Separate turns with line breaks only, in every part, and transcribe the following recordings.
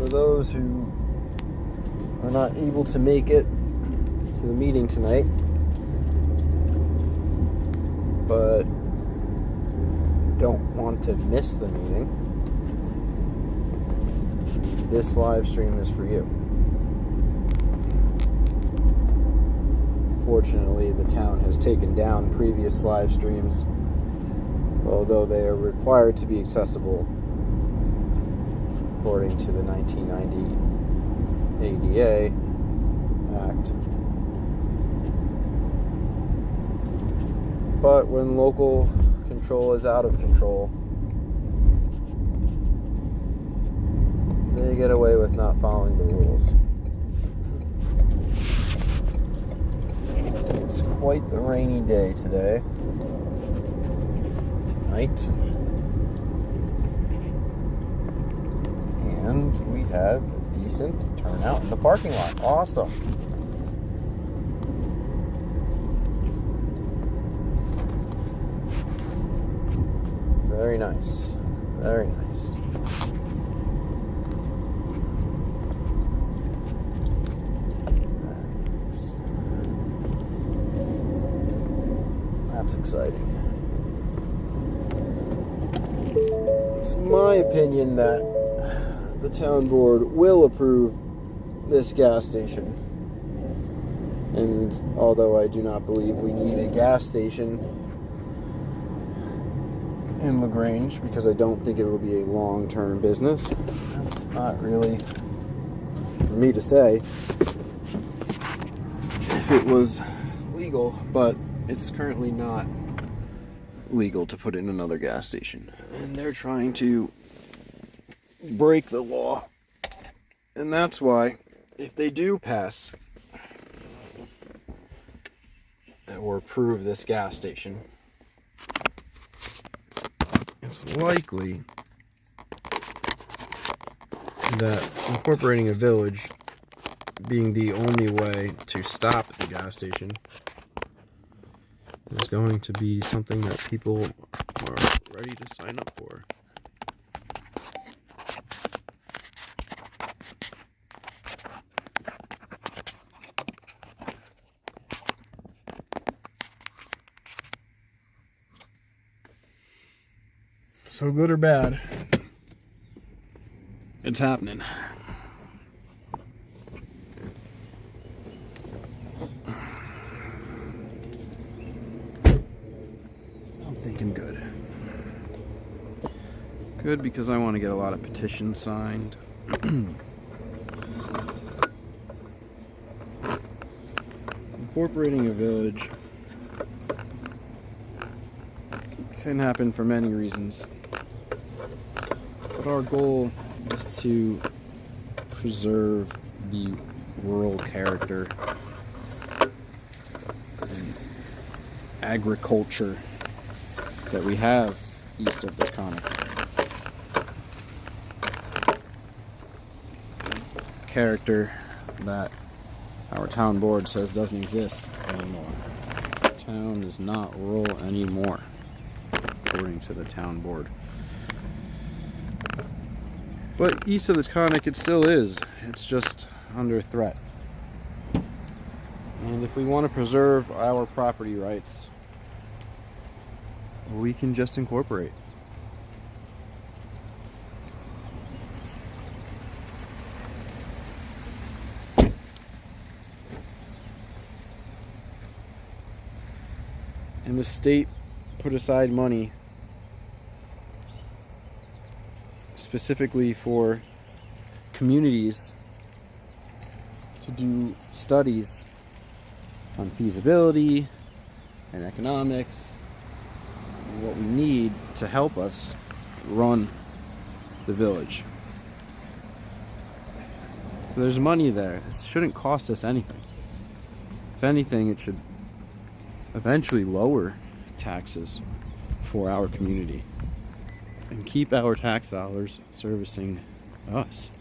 for those who are not able to make it to the meeting tonight, but don't want to miss the meeting, this live stream is for you. Fortunately, the town has taken down previous live streams, although they are required to be accessible according to the 1990 ADA Act. But when local control is out of control, they get away with not following the rules. It's quite the rainy day today. Tonight. And we have a decent turnout in the parking lot. Awesome. Very nice. Very nice. That's exciting. It's my opinion that the town board will approve this gas station. And although I do not believe we need a gas station in Lagrange, because I don't think it will be a long-term business, that's not really for me to say if it was legal, but it's currently not legal to put in another gas station, and they're trying to break the law. And that's why, if they do pass or approve this gas station, it's likely that incorporating a village being the only way to stop the gas station is going to be something that people are ready to sign up for. So good or bad, it's happening. I'm thinking good. Good because I want to get a lot of petitions signed. Incorporating a village can happen for many reasons. But our goal is to preserve the rural character and agriculture that we have east of the Conic. Character that our town board says doesn't exist anymore. The town is not rural anymore, according to the town board. But east of the Conic, it still is. It's just under threat. And if we want to preserve our property rights, we can just incorporate. And the state put aside money specifically for communities to do studies on feasibility and economics and what we need to help us run the village. So there's money there. This shouldn't cost us anything. If anything, it should eventually lower taxes for our community and keep our tax dollars servicing us.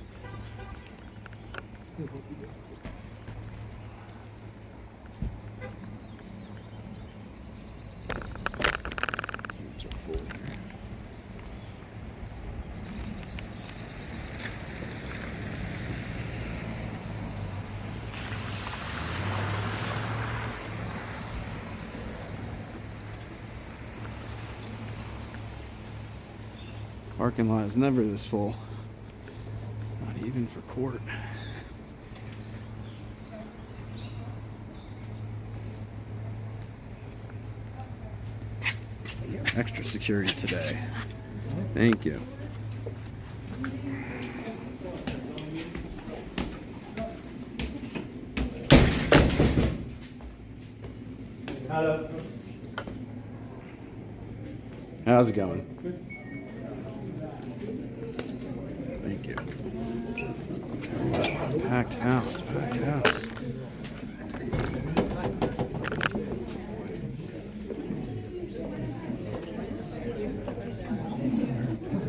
Parking lot is never this full. Not even for court. Extra security today. Thank you.
Hello.
How's it going? Thank you. Packed house, packed house.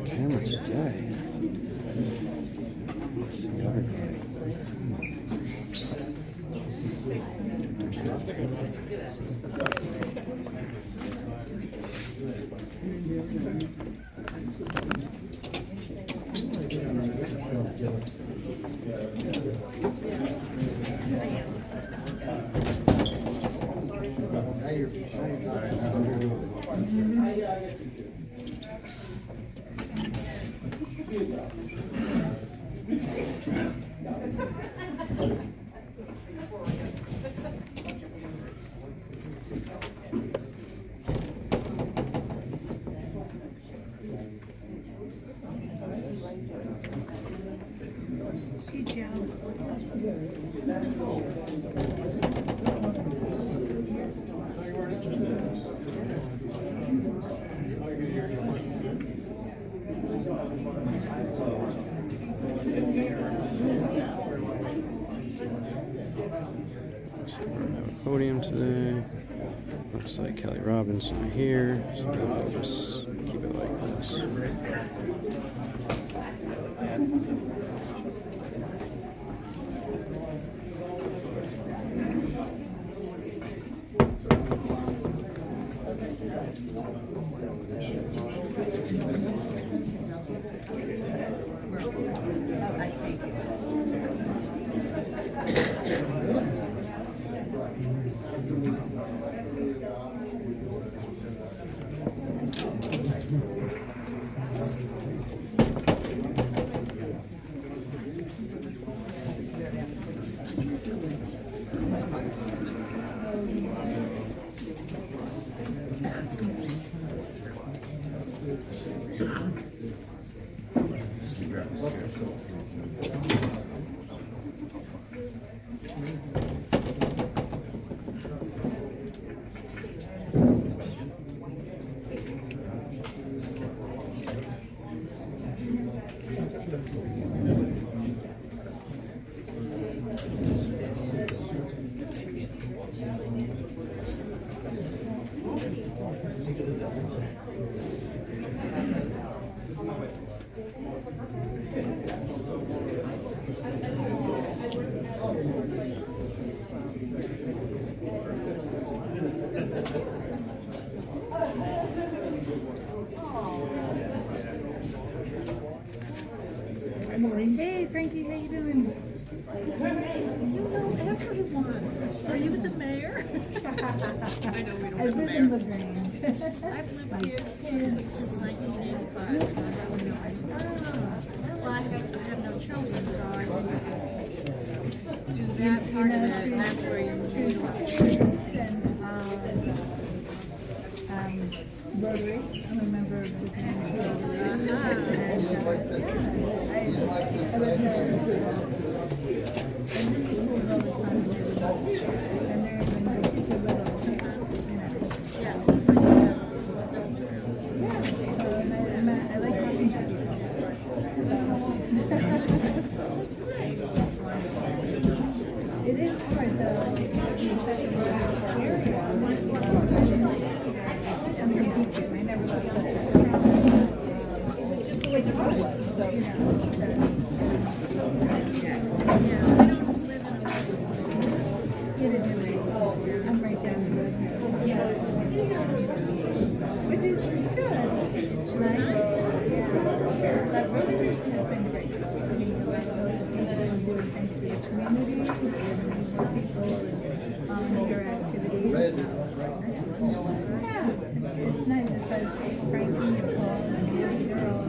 Camera today. Let's see everybody. Podium today. Looks like Kelly Robinson here, so I'll just keep it like this.
Hey Frankie, how you doing? You know everyone. Are you with the mayor? I know we don't have a mayor. I live in Lagrange. I've lived here since 1985. Well, I have no children, so I do that part of it, and that's where you Rotary. I'm a member of the It is hard though. I never left just the way the road was. So, yeah, I don't live in a I'm right down the road. Yeah. Which is good. It's nice. Yeah. That road street has been great. I mean, the last road of people doing things for the community, for people, their activities. Yeah. It's nice. It's like Frankie and Paul and Andy, they're all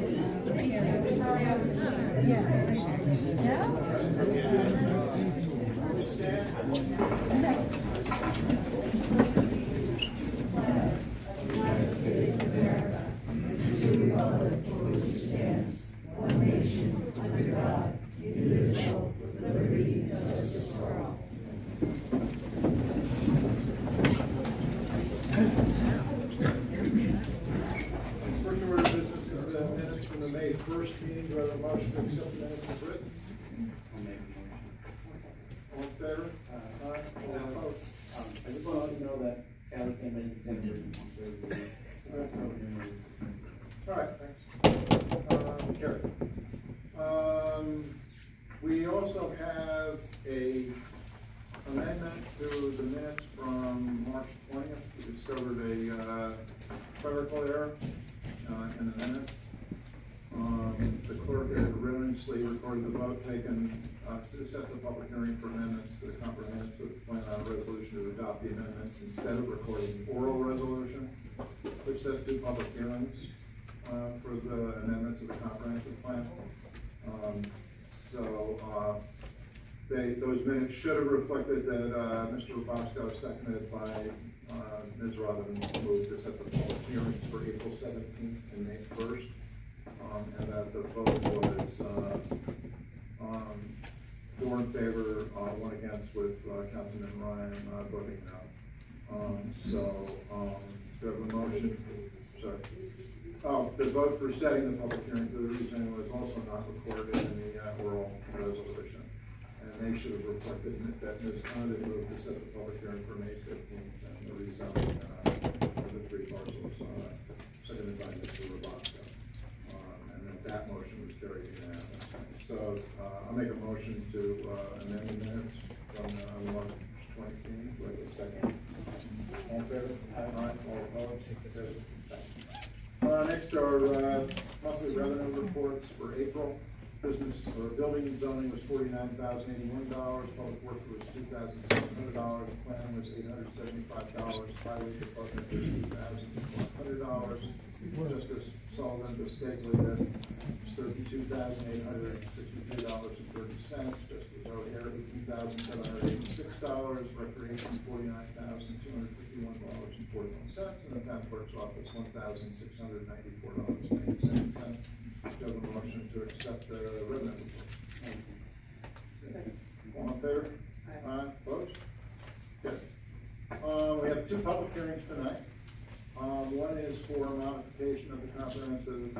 May 1st meeting, do I have a motion to accept the minutes as written? All in favor? Aye. All opposed?
I just want to let you know that Kelly came in December.
All right, thanks. Carry. We also have a amendment to the minutes from March 20th. We discovered a clerical error in the minute. The clerk erroneously recorded the vote taken to set the public hearing for amendments to the comprehensive plan resolution to adopt the amendments instead of recording the oral resolution, which sets 2 public hearings for the amendments of the comprehensive plan. Those minutes should have reflected that Mr. Bosco, seconded by Ms. Robin, moved to set the public hearings for April 17th and May 1st, and that the vote was 4 in favor, 1 against, with Councilman Ryan voting no. Do I have a motion? Sorry. Oh, the vote for setting the public hearing for the rezoning was also not recorded in the oral resolution. And they should have reflected that Ms. Condon moved to set the public hearing for May 15th and the rezoning of the 3 parcels, seconded by Mr. Robasco. And that motion was carried unanimously. So I'll make a motion to amend the minutes from March 20th. Wait a second. All in favor? Aye. All opposed? Next are monthly revenue reports for April. Business or building and zoning was $49,081. Public works was $2,700. Planning was $875. Highway department was $2,100. Justice Sullivan was State $32,863.30. Justice O'Hare $18,786. Recreation $49,251.41. And the town clerk's office $1,694.87. Do you have a motion to accept the revenue report? All in favor? Aye. Opposed? Good. We have 2 public hearings tonight. One is for modification of the comprehensive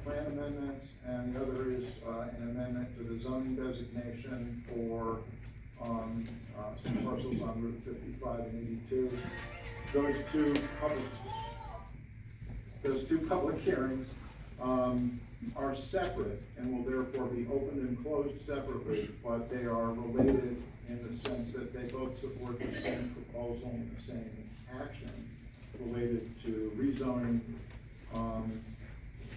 plan amendments, and the other is an amendment to the zoning designation for some parcels on Route 55 and 82. Those two public hearings are separate and will therefore be opened and closed separately, but they are related in the sense that they both support the same proposal and the same action related to rezoning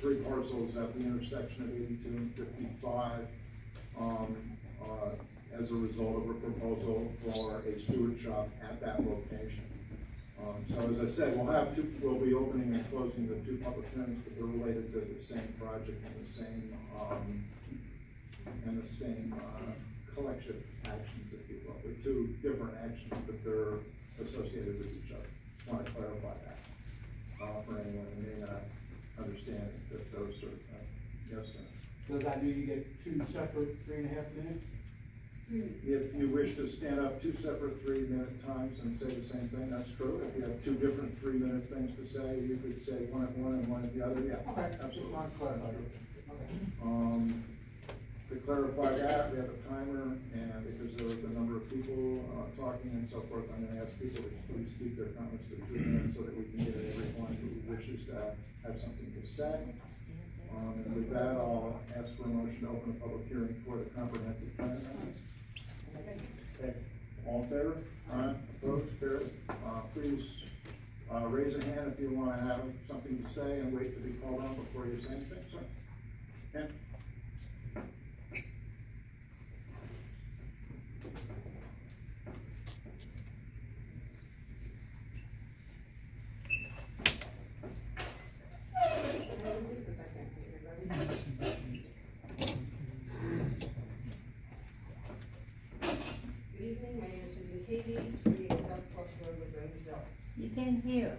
3 parcels at the intersection of 82 and 55 as a result of a proposal for a steward shop at that location. So as I said, we'll be opening and closing the 2 public hearings, but they're related to the same project and the same collection of actions, if you will. They're 2 different actions, but they're associated with each other. Just want to clarify that for anyone who may not understand that those are yes, sir.
Does that mean you get 2 separate 3.5 minutes?
If you wish to stand up 2 separate 3-minute times and say the same thing, that's true. If you have 2 different 3-minute things to say, you could say one at one and one at the other. Yeah,
Okay,
absolutely.
not clarify. Okay.
To clarify that, we have a timer, and because there was a number of people talking and so forth, I'm going to ask people to please keep their comments to 2 minutes so that we can get everyone who wishes to have something to say. And with that, I'll ask for a motion to open a public hearing for the comprehensive plan. Okay. All in favor? Aye. Opposed? Carried. Please raise a hand if you want to have something to say and wait to be called on before you say anything. Sir? Ken?
You can't hear.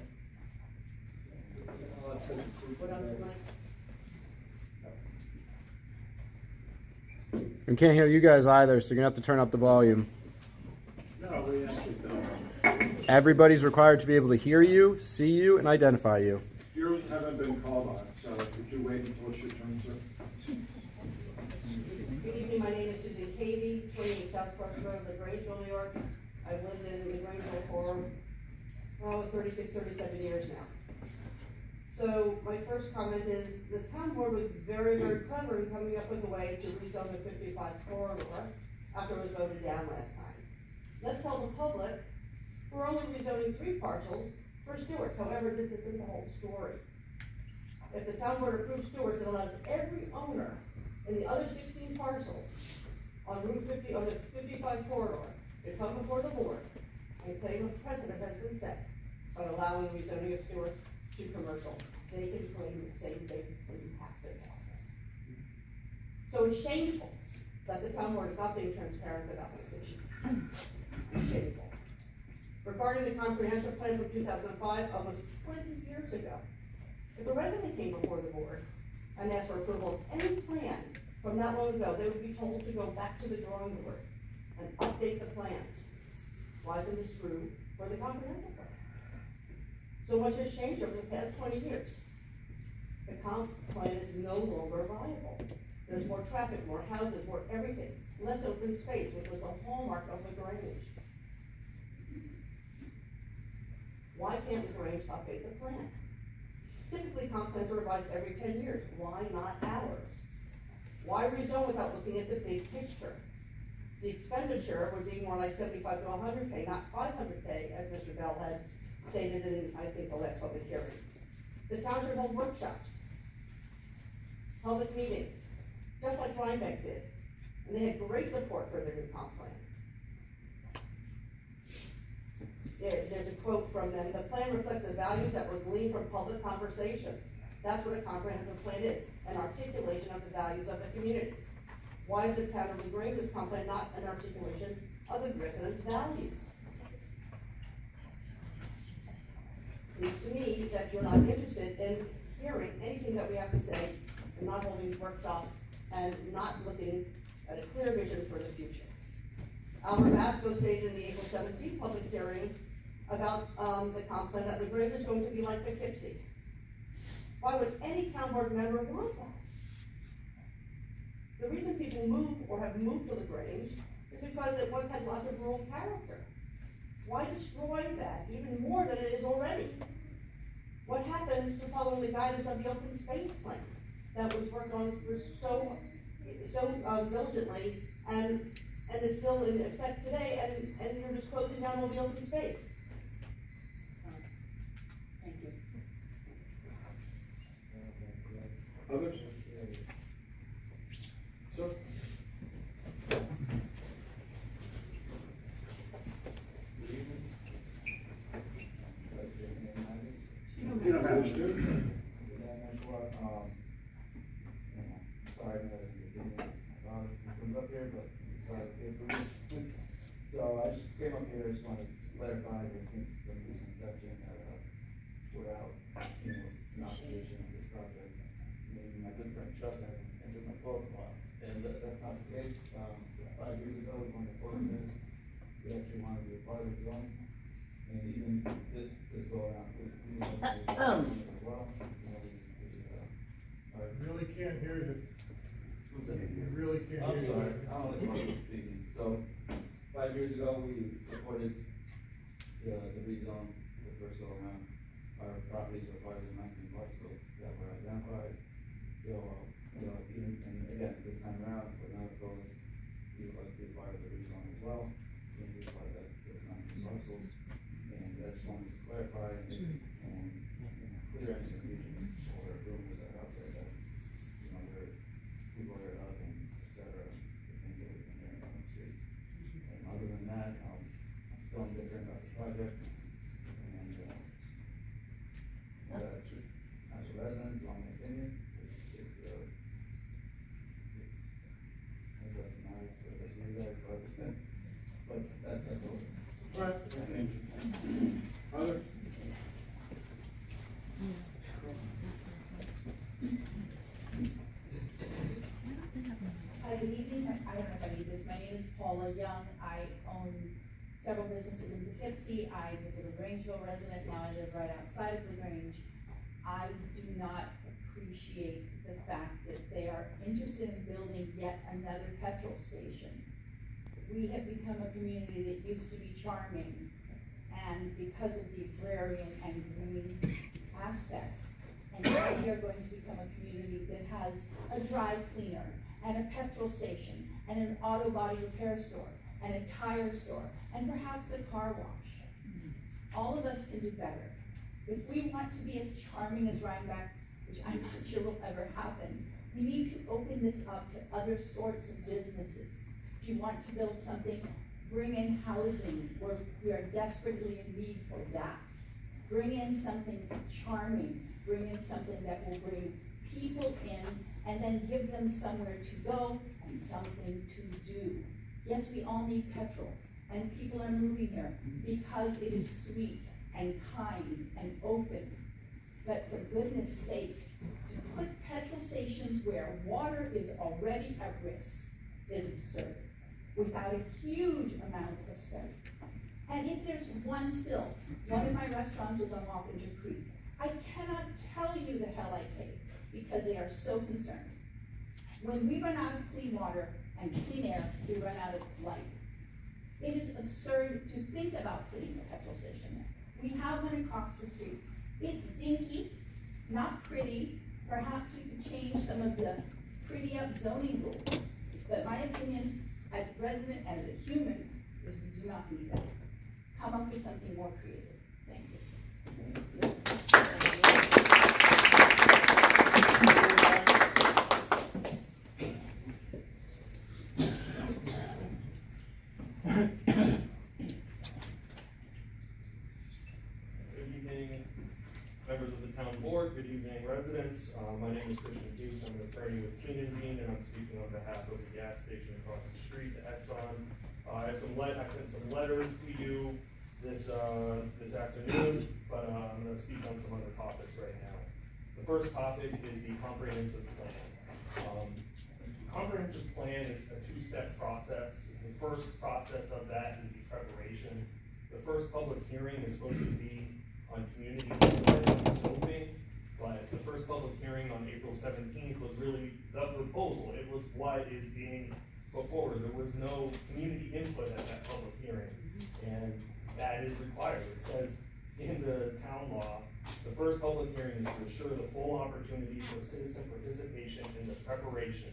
We can't hear you guys either, so you're gonna have to turn up the volume.
No, we actually don't.
Everybody's required to be able to hear you, see you, and identify you.
You haven't been called on, so if Would you wait until it's your turn, sir?
Good evening, my name is Susan Cavey, 28 South Park Road, Lagrange, New York. I've lived in Lagrange for, 36, 37 years now. So my first comment is, the town board was very, very clever in coming up with a way to rezone the 55 corridor after it was voted down last time. Let's tell the public, we're only rezoning 3 parcels for Stewart's, however, this isn't the whole story. If the town board approves Stewart's, it allows every owner in the other 16 parcels on Route 50, on the 55 corridor, to come before the board and claim a precedent has been set by allowing rezoning of Stewart's to commercial. They can claim the same thing, and you have to pass it. So it's shameful that the town board is not being transparent about this issue. It's shameful. Regarding the comprehensive plan from 2005, almost 20 years ago, if a resident came before the board and asked for approval of any plan from that long ago, they would be told to go back to the drawing board and update the plans. Why isn't this true for the comprehensive plan? So much has changed over the past 20 years. The comp plan is no longer viable. There's more traffic, more houses, more everything, less open space, which was the hallmark of Lagrange. Why can't Lagrange update the plan? Typically, comp plans are revised every 10 years. Why not ours? Why rezone without looking at the big picture? The expenditure would be more like 75 to 100K, not 500K, as Mr. Bell had stated in, I think, the last public hearing. The town should hold workshops, public meetings, just like Rhinebeck did, and they had great support for their new comp plan. There's a quote from them: "The plan reflects the values that were gleaned from public conversations." That's what a comprehensive plan is, an articulation of the values of the community. Why is the town of LaGrange's comp plan not an articulation of the residents' values? Seems to me that you're not interested in hearing anything that we have to say, and not holding workshops, and not looking at a clear vision for the future. Albert Masco stated in the April 17th public hearing about the comp plan that LaGrange is going to be like Poughkeepsie. Why would any town board member want that? The reason people move or have moved to LaGrange is because it once had lots of rural character. Why destroy that even more than it is already? What happened to following the guidance of the open space plan that was worked on for so diligently and is still in effect today, and you're just closing down all the open space?
Thank you.
Others? Sir? You don't have to.
Sorry, my father comes up here, but sorry, I can't believe it. So I just came up here, just wanted to clarify the misconception that, without, an obligation of this project, maybe my good friend Chuck hasn't entered my profile, and that's not the case. 5 years ago, when the ordinance, we actually wanted to be a part of the zone, and even this go around, we wanted to be a part of it as well.
I really can't hear you. You really can't hear
I'm
you.
sorry, I'm only public speaking. So, 5 years ago, we supported the rezone, the first go around. Our properties were part of the 19 parcels that were identified. So, even, and again, this time around, we're not opposed, we would like to be part of the rezone as well, since we're part of the 19 parcels. And I just wanted to clarify and clear any confusion or rumors that are out there that, there are people that are up and et cetera, the things that we've been hearing on the streets. And other than that, I'm still indifferent about the project, and, that's, as a resident, on my opinion, it doesn't matter for the rest of you guys, but that's all.
All right. Others?
Hi, good evening. I don't know if I need this. My name is Paula Young. I own several businesses in Poughkeepsie. I was a LaGrangeville resident. Now I live right outside of LaGrange. I do not appreciate appreciate the fact that they are interested in building yet another petrol station. We have become a community that used to be charming, and because of the agrarian and green aspects, and now we are going to become a community that has a dry cleaner, and a petrol station, and an auto body repair store, and a tire store, and perhaps a car wash. All of us can do better. If we want to be as charming as Rhinebeck, which I'm not sure will ever happen, we need to open this up to other sorts of businesses. If you want to build something, bring in housing, where we are desperately in need for that. Bring in something charming, bring in something that will bring people in, and then give them somewhere to go and something to do. Yes, we all need petrol, and people are moving here because it is sweet and kind and open. But for goodness sake, to put petrol stations where water is already at risk is absurd, without a huge amount of study. And if there's one spill, one of my restaurants was on Lagrange Creek. I cannot tell you the hell I paid, because they are so concerned. When we run out of clean water and clean air, we run out of life. It is absurd to think about putting a petrol station there. We have one across the street. It's dinky, not pretty. Perhaps we could change some of the pretty up zoning rules. But my opinion, as a resident and as a human, is we do not need that. Come up with something more creative. Thank you.
Good evening, members of the town board. Good evening, residents. My name is Christian Dukes. I'm an attorney with King & Dean, and I'm speaking on behalf of the gas station across the street, the Exxon. I sent some letters to you this afternoon, but I'm going to speak on some other topics right now. The first topic is the comprehensive plan. Comprehensive plan is a two-step process. The first process of that is the preparation. The first public hearing is supposed to be on community input and scoping, but the first public hearing on April 17th was really the proposal. It was what is being put forward. There was no community input at that public hearing, and that is required. It says in the town law, the first public hearing is to ensure the full opportunity for citizen participation in the preparation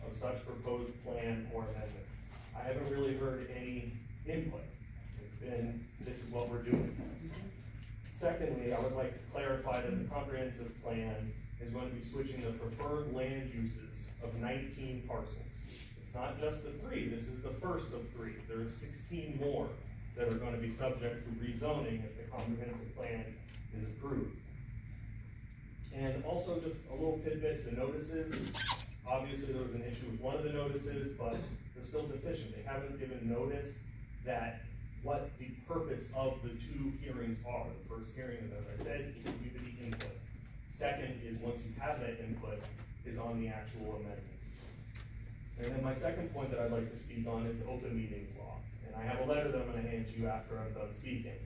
of such proposed plan or amendment. I haven't really heard any input. It's been, this is what we're doing. Secondly, I would like to clarify that the comprehensive plan is going to be switching the preferred land uses of 19 parcels. It's not just the 3, this is the first of 3. There are 16 more that are going to be subject to rezoning if the comprehensive plan is approved. And also just a little tidbit, the notices. Obviously there was an issue with one of the notices, but they're still deficient. They haven't given notice that what the purpose of the 2 hearings are. The first hearing, as I said, is community input. Second is, once you have that input, is on the actual amendment. And then my second point that I'd like to speak on is the open meetings law. And I have a letter that I'm going to hand to you after I'm done speaking.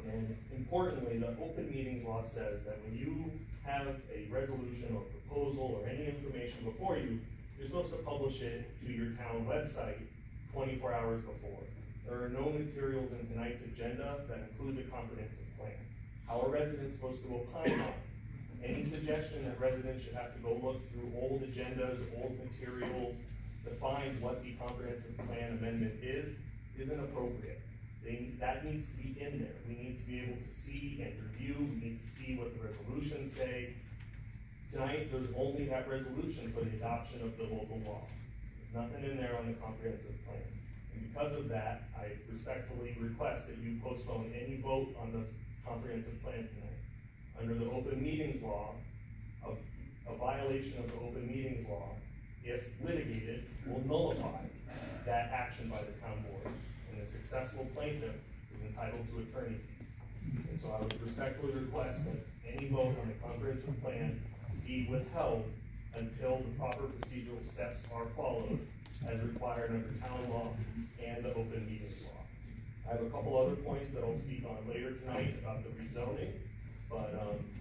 And importantly, the open meetings law says that when you have a resolution or proposal or any information before you, you're supposed to publish it to your town website 24 hours before. There are no materials in tonight's agenda that include the comprehensive plan. How are residents supposed to opine on it? Any suggestion that residents should have to go look through old agendas, old materials to find what the comprehensive plan amendment is inappropriate. That needs to be in there. We need to be able to see and review. We need to see what the resolutions say. Tonight, there's only that resolution for the adoption of the local law. There's nothing in there on the comprehensive plan. And because of that, I respectfully request that you postpone any vote on the comprehensive plan tonight. Under the open meetings law, a violation of the open meetings law, if litigated, will nullify that action by the town board. And the successful plaintiff is entitled to attorney fees. And so I would respectfully request that any vote on the comprehensive plan be withheld until the proper procedural steps are followed as required under town law and the open meetings law. I have a couple other points that I'll speak on later tonight about the rezoning. But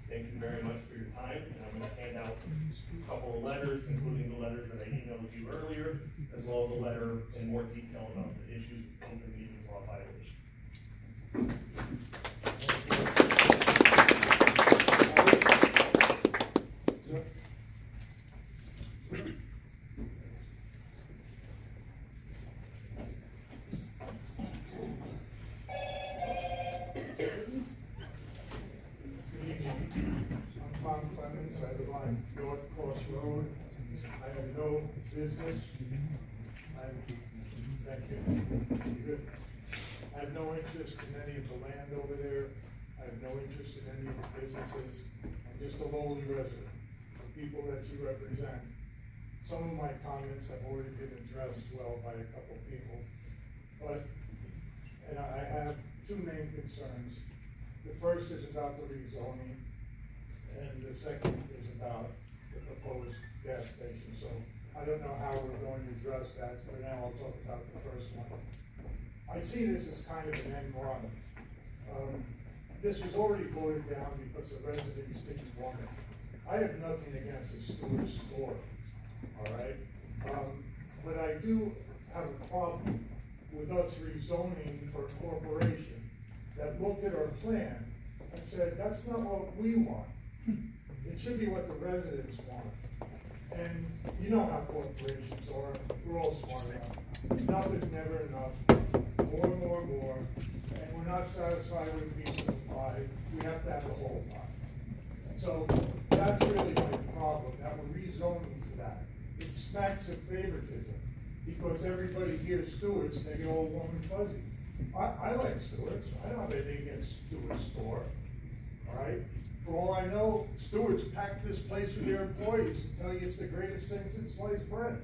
thank you very much for your time, and I'm gonna hand out a couple of letters, including the letters that I emailed you earlier, as well as a letter in more detail about the issues with open meetings law violation.
I'm Tom Clemens, I live on North Cross Road. I have no business. Thank you. Good. I have no interest in any of the land over there. I have no interest in any of the businesses. I'm just a lowly resident, the people that you represent. Some of my comments have already been addressed well by a couple people. And I have two main concerns. The first is about the rezoning, and the second is about the proposed gas station. So I don't know how we're going to address that. For now, I'll talk about the first one. I see this as kind of an end run. This was already voted down because the residents didn't want it. I have nothing against the Stewart store, all right? But I do have a problem with us rezoning for a corporation that looked at our plan and said, that's not what we want. It should be what the residents want. And you know how corporations are, we're all smart enough. Enough is never enough, more, and we're not satisfied with a piece of the pie, we have to have the whole pie. So that's really my problem, that we're rezoning for that. It smacks of favoritism, because everybody hears Stewart's, they get all warm and fuzzy. I like Stewart's, I don't have anything against Stewart's store, all right? For all I know, Stewart's packed this place with their employees and tell you it's the greatest thing since sliced bread.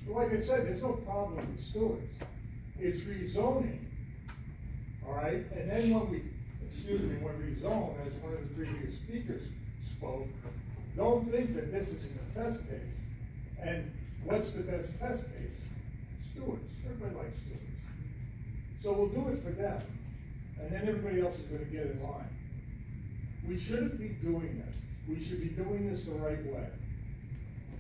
But like I said, there's no problem with Stewart's. It's rezoning, all right? And then when we rezone, as one of the previous speakers spoke, don't think that this isn't a test case. And what's the best test case? Stewart's. Everybody likes Stewart's. So we'll do it for them, and then everybody else is gonna get in line. We shouldn't be doing this. We should be doing this the right way.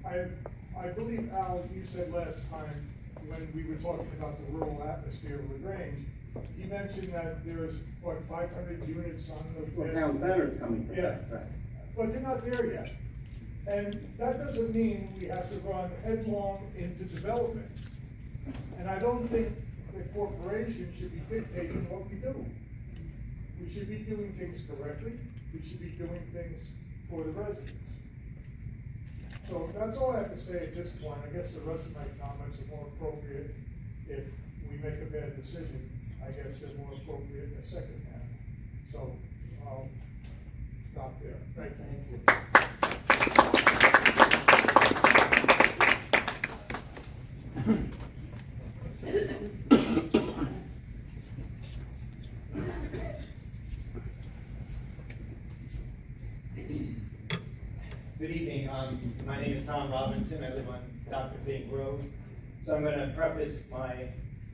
I believe, Al, you said last time, when we were talking about the rural atmosphere of Lagrange, he mentioned that there's, what, 500 units on the.
Well, town center's coming.
Yeah,
Right.
but they're not there yet. And that doesn't mean we have to run headlong into development. And I don't think the corporation should be dictating what we do. We should be doing things correctly. We should be doing things for the residents. So that's all I have to say at this point. I guess the rest of my comments are more appropriate if we make a bad decision. I guess they're more appropriate in the second half. So I'll stop there. Thank you.
Good evening, my name is Tom Robinson, I live on Dr. Fink Road. So I'm going to preface my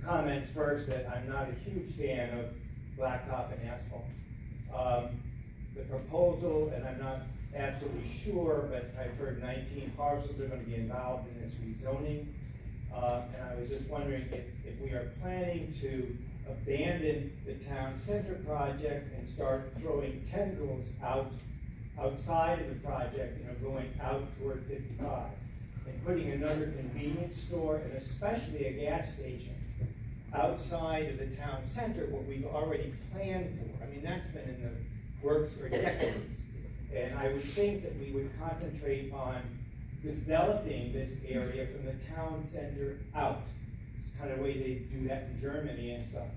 comments first that I'm not a huge fan of blacktop and asphalt. The proposal, and I'm not absolutely sure, but I've heard 19 parcels are going to be involved in this rezoning. And I was just wondering if we are planning to abandon the town center project and start throwing tendrils outside of the project, going out toward 55, and putting another convenience store and especially a gas station outside of the town center, what we've already planned for. I mean, that's been in the works for decades. And I would think that we would concentrate on developing this area from the town center out. It's kind of the way they do that in Germany and stuff.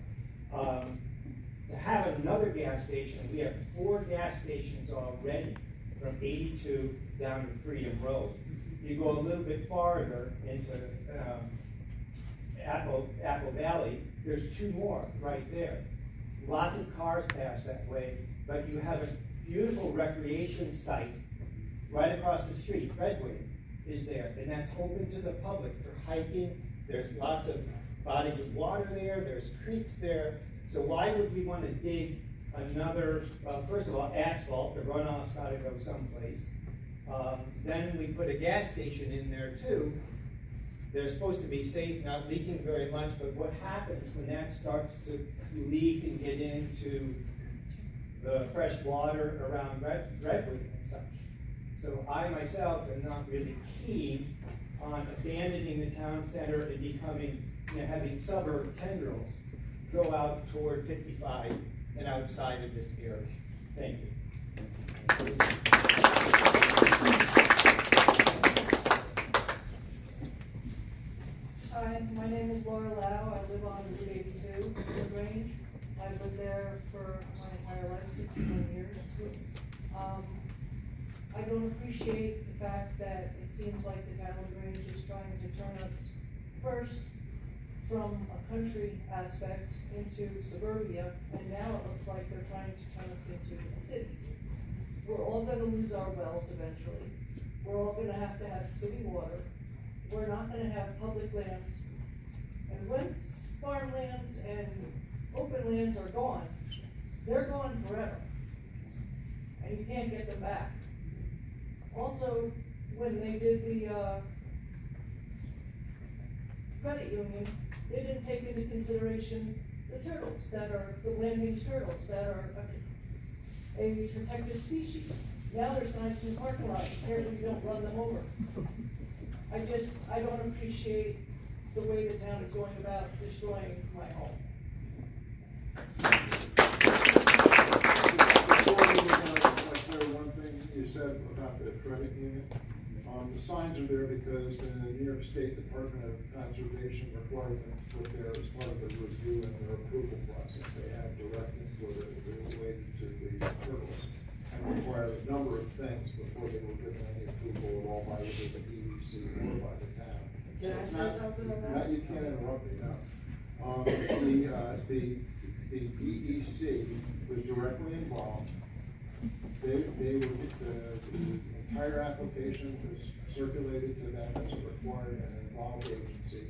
To have another gas station, we have 4 gas stations already from 82 down to Freedom Road. You go a little bit farther into Apple Valley, there's 2 more right there. Lots of cars pass that way, but you have a beautiful recreation site right across the street. Redwood is there, and that's open to the public for hiking. There's lots of bodies of water there, there's creeks there. So why would we want to dig another, well, first of all, asphalt, the runoff's gotta go someplace. Then we put a gas station in there too. They're supposed to be safe, not leaking very much, but what happens when that starts to leak and get into the fresh water around Redwood and such? So I myself am not really keen on abandoning the town center and becoming, having suburb tendrils go out toward 55 and outside of this area. Thank you.
Hi, my name is Laura Lau. I live on Route 82, Lagrange. I've lived there for my entire life, 61 years. I don't appreciate the fact that it seems like the town of Lagrange is trying to turn us first from a country aspect into suburbia, and now it looks like they're trying to turn us into a city. We're all gonna lose our wells eventually. We're all gonna have city water. We're not gonna have public lands. And once farmlands and open lands are gone, they're gone forever. And you can't get them back. Also, when they did the, credit union, they didn't take into consideration the turtles the landing turtles that are a protected species. Now they're signs in the parking lot, apparently you don't run them over. I don't appreciate the way the town is going about destroying my home.
Before we move on, I'd like to clear one thing you said about the credit union. The signs are there because the New York State Department of Conservation required them to put there as part of the review and their approval process. They have directives related to the turtles and require a number of things before they were given any approval at all by either the DEC or by the town.
Can I say something on that?
You can't interrupt me, no. The DEC was directly involved. The entire application was circulated to them as a required and involved agency.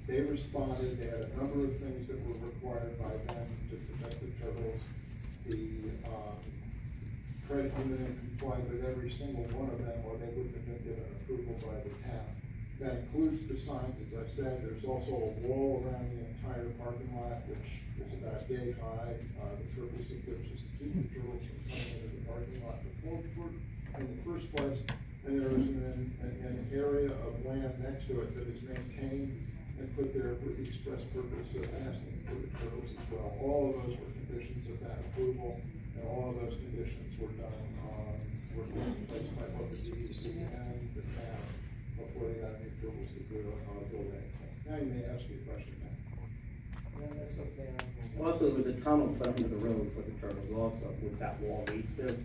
They responded. They had a number of things that were required by them to protect the turtles. The credit union complied with every single one of them, or they wouldn't have been given approval by the town. That includes the signs, as I said. There's also a wall around the entire parking lot, which is about yay high. The purpose of which is to keep the turtles from coming into the parking lot in the first place. And there is an area of land next to it that is maintained and put there for the express purpose of asking for the turtles as well. All of those were conditions of that approval, and all of those conditions were done, were put in place by both the DEC and the town before they got any approvals to build anything. Now you may ask me a question now.
Also, there was a tunnel put under the road for the turtles also, which that wall leads to.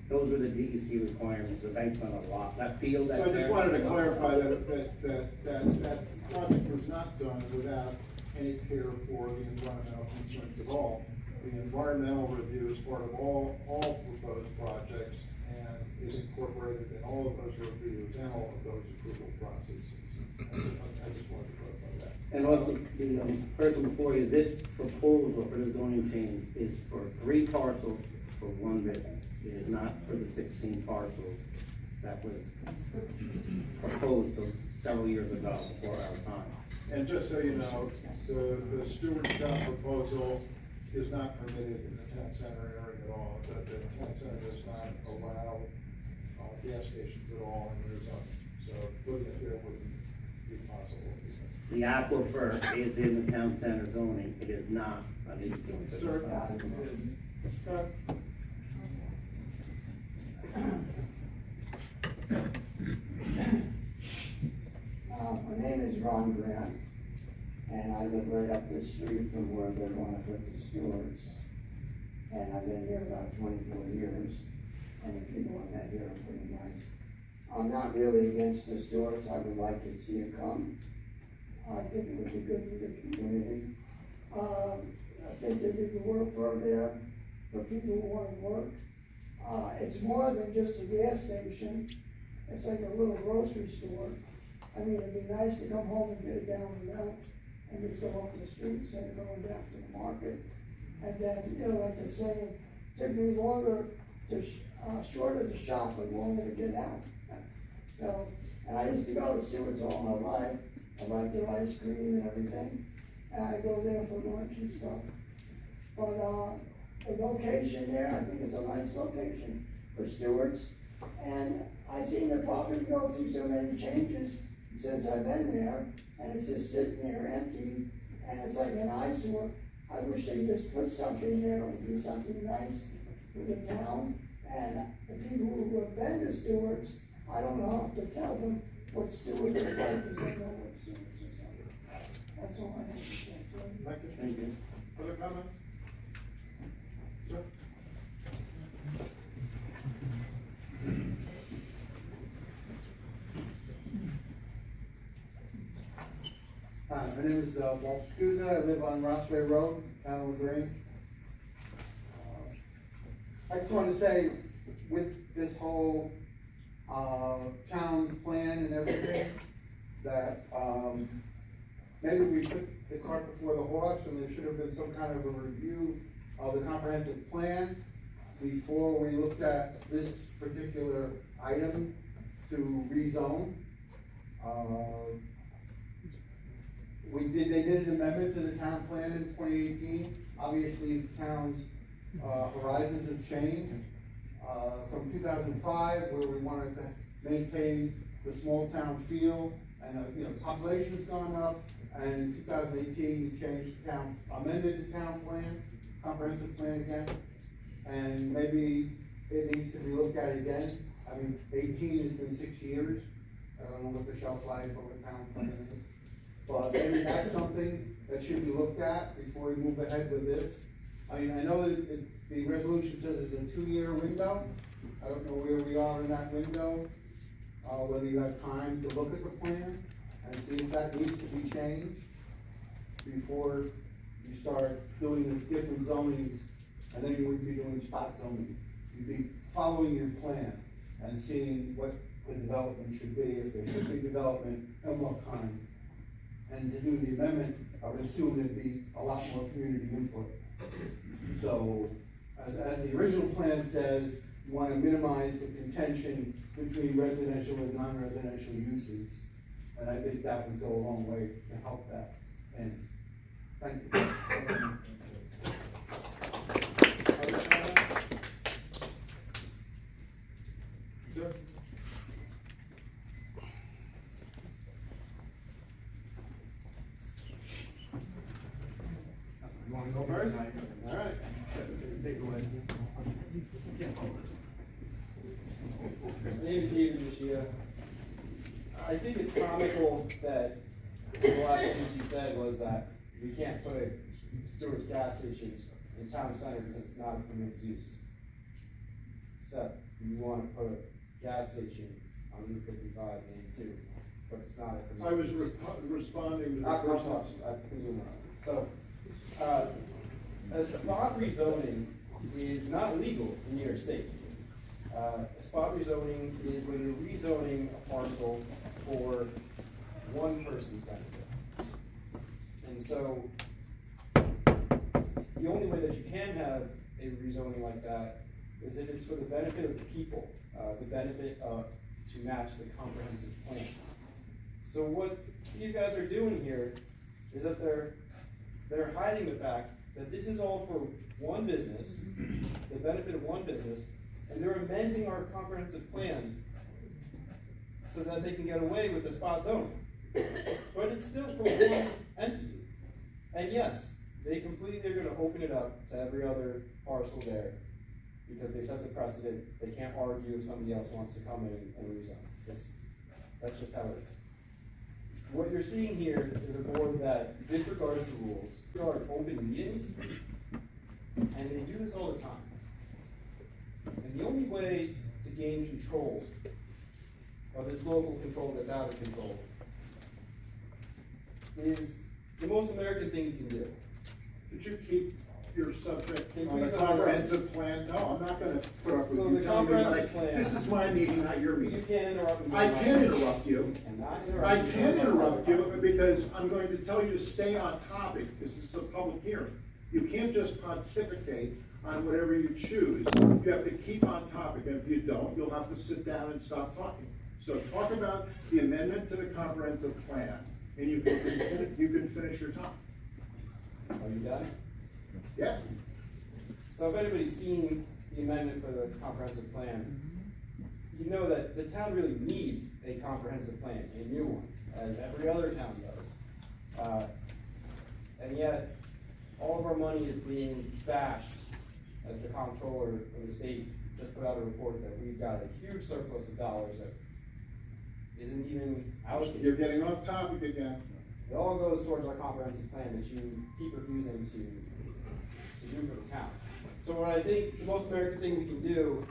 Those were the DEC requirements. The bank's done a lot. That field that's
So I just
there-
wanted to clarify that project was not done without any care for the environmental concerns at all. The environmental review is part of all proposed projects and is incorporated in all of those reviews and all of those approval processes. I just wanted to clarify that.
And also, the person before you, this proposal for the zoning change is for 3 parcels for 1 business. It is not for the 16 parcels that was proposed several years ago before our time.
And just so you know, the Stewart Shop proposal is not permitted in the town center area at all. The town center does not allow gas stations at all in their zone. So putting it there wouldn't be possible.
The aquifer is in the town center zoning. It is not on these two.
Sir?
My name is Ron Grant, and I live right up the street from where they want to put the Stewarts. And I've been here about 24 years, and the people I met here are pretty nice. I'm not really against the Stewarts. I would like to see it come. I think it would be good for the community. I think there'd be the work for there for people who want to work. It's more than just a gas station. It's like a little grocery store. I mean, it'd be nice to come home and get a gallon of milk and just go up the street instead of going down to the market. And then, like the saying, took me longer to, shorter to shop and longer to get out. So, and I used to go to Stewart's all my life. I like their ice cream and everything. And I go there for lunch and stuff. But, the location there, I think it's a nice location for Stewart's. And I seen the property go through so many changes since I've been there, and it's just sitting there empty, and it's like an eyesore. I wish they'd just put something there, and do something nice for the town, and the people who have been to Stewart's, I don't know how to tell them what Stewart's is like, because they know what Stewart's is like. That's all I have to say.
Thank you.
Other comments? Sir?
Hi, my name is Walt Scusa. I live on Rossway Road, town of Lagrange. I just want to say, with this whole town plan and everything, that maybe we put the cart before the horse, and there should have been some kind of a review of the comprehensive plan before we looked at this particular item to rezone. They did an amendment to the town plan in 2018. Obviously, the town's horizons have changed. From 2005, where we wanted to maintain the small town feel, and population's gone up, and in 2018, you changed the town, amended the town plan, comprehensive plan again, and maybe it needs to be looked at again. I mean, 18 has been 6 years. I don't know what the shelf life of a town plan is. But maybe that's something that should be looked at before we move ahead with this. I mean, I know that the resolution says it's a 2-year window. I don't know where we are in that window, whether you have time to look at the plan and see if that needs to be changed before you start doing the different zonings, and then you wouldn't be doing spot zoning. You'd be following your plan and seeing what the development should be, if there should be development, and what kind. And to do the amendment, I would assume there'd be a lot more community input. So, as the original plan says, you want to minimize the contention between residential and non-residential uses. And I think that would go a long way to help that. And thank you.
Sir?
You want to go first? All right.
My name is David Mishia. I think it's comical that the last thing you said was that we can't put Stewart's gas stations in town center because it's not a permitted use. Except you want to put a gas station on Route 55 and 2, but it's not a permitted
I was
use.
responding to the
Not
first.
So, a spot rezoning is not legal in New York State. A spot rezoning is when you're rezoning a parcel for one person's benefit. And so, the only way that you can have a rezoning like that is if it's for the benefit of the people, the benefit to match the comprehensive plan. So what these guys are doing here is that they're hiding the fact that this is all for one business, the benefit of one business, and they're amending our comprehensive plan so that they can get away with the spot zoning. But it's still for one entity. And yes, they're gonna open it up to every other parcel there because they set the precedent. They can't argue if somebody else wants to come in and rezone. That's just how it is. What you're seeing here is a board that disregards the rules, disregards open meetings, and they do this all the time. And the only way to gain control of this local control that's out of control is the most American thing you can do.
Did you keep your subject
Can you
on the
please
comprehensive plan? No, I'm not gonna put up with
So
you
the
telling me what
comprehensive plan-
This is my meeting, not your
You
meeting.
can't interrupt me.
I can interrupt you.
You cannot interrupt
I
me.
can interrupt you because I'm going to tell you to stay on topic. This is a public hearing. You can't just pontificate on whatever you choose. You have to keep on topic, and if you don't, you'll have to sit down and stop talking. So talk about the amendment to the comprehensive plan, and you can finish your talk.
Are you done?
Yeah.
So if anybody's seen the amendment for the comprehensive plan, you know that the town really needs a comprehensive plan, a new one, as every other town does. And yet, all of our money is being stashed, as the comptroller of the state just put out a report that we've got a huge surplus of dollars that isn't even allocated.
You're getting off topic again.
It all goes towards our comprehensive plan that you keep refusing to do for the town. So what I think the most American thing we can do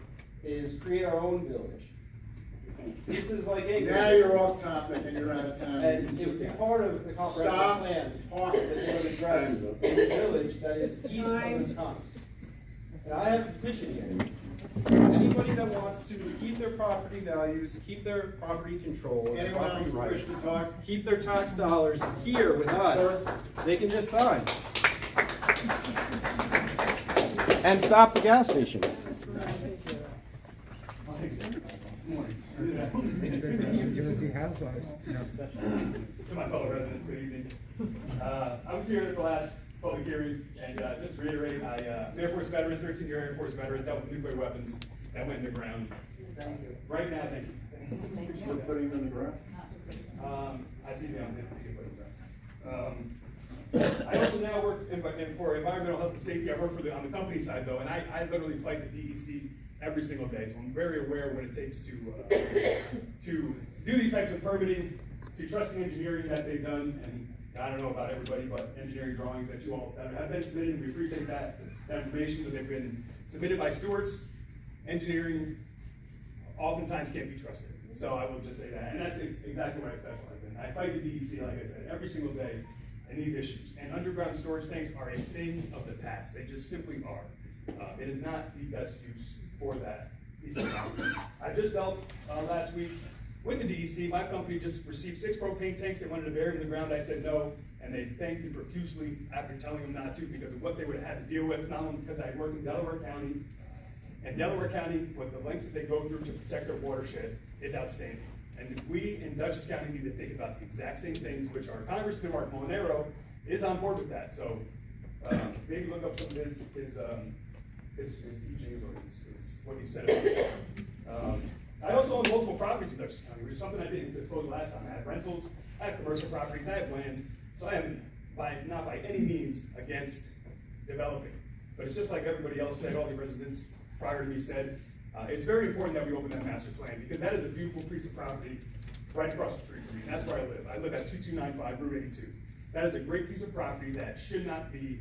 is create our own village. This is like a.
Now you're off topic and you're out of time.
And it would be part of the comprehensive plan that they would address a village that is east of Wisconsin. And I have a petition here. Anybody that wants to keep their property values, keep their property control, their
Anyone else
property
who
rights,
wishes to talk?
keep their tax dollars here with us, they can just sign. And stop the gas station.
Jersey Housewives.
To my fellow residents, good evening. I was here at the last public hearing, and just to reiterate, I'm an Air Force veteran, 13-year Air Force veteran, dealt with nuclear weapons that went in the ground.
Thank you.
Right now, thank you.
You're putting them in the ground?
I see the opposite. I also now work for environmental health and safety. I work on the company side though, and I literally fight the DEC every single day. So I'm very aware of what it takes to do these types of permitting, to trust the engineering that they've done. And I don't know about everybody, but engineering drawings that you all have been submitted, we appreciate that information, but they've been submitted by stewards. Engineering oftentimes can't be trusted. So I will just say that, and that's exactly what I specialize in. I fight the DEC, like I said, every single day in these issues. And underground storage tanks are a thing of the past. They just simply are. It is not the best use for that piece of property. I just dealt last week with the DEC. My company just received 6 propane tanks. They wanted to bury them in the ground. I said no, and they thanked me profusely after telling them not to because of what they would have had to deal with, not only because I work in Delaware County, and Delaware County, with the lengths that they go through to protect their watershed, is outstanding. And we in Dutchess County need to think about the exact same things, which our Congressman Mark Molinaro is on board with that. So maybe look up some of his teachings or what he said about it. I also own multiple properties in Dutchess County, which is something I didn't disclose last time. I have rentals, I have commercial properties, I have land. So I am not by any means against developing. But it's just like everybody else said, all the residents prior to me said, it's very important that we open that master plan because that is a beautiful piece of property right across the street from me. And that's where I live. I live at 2295 Route 82. That is a great piece of property that should not be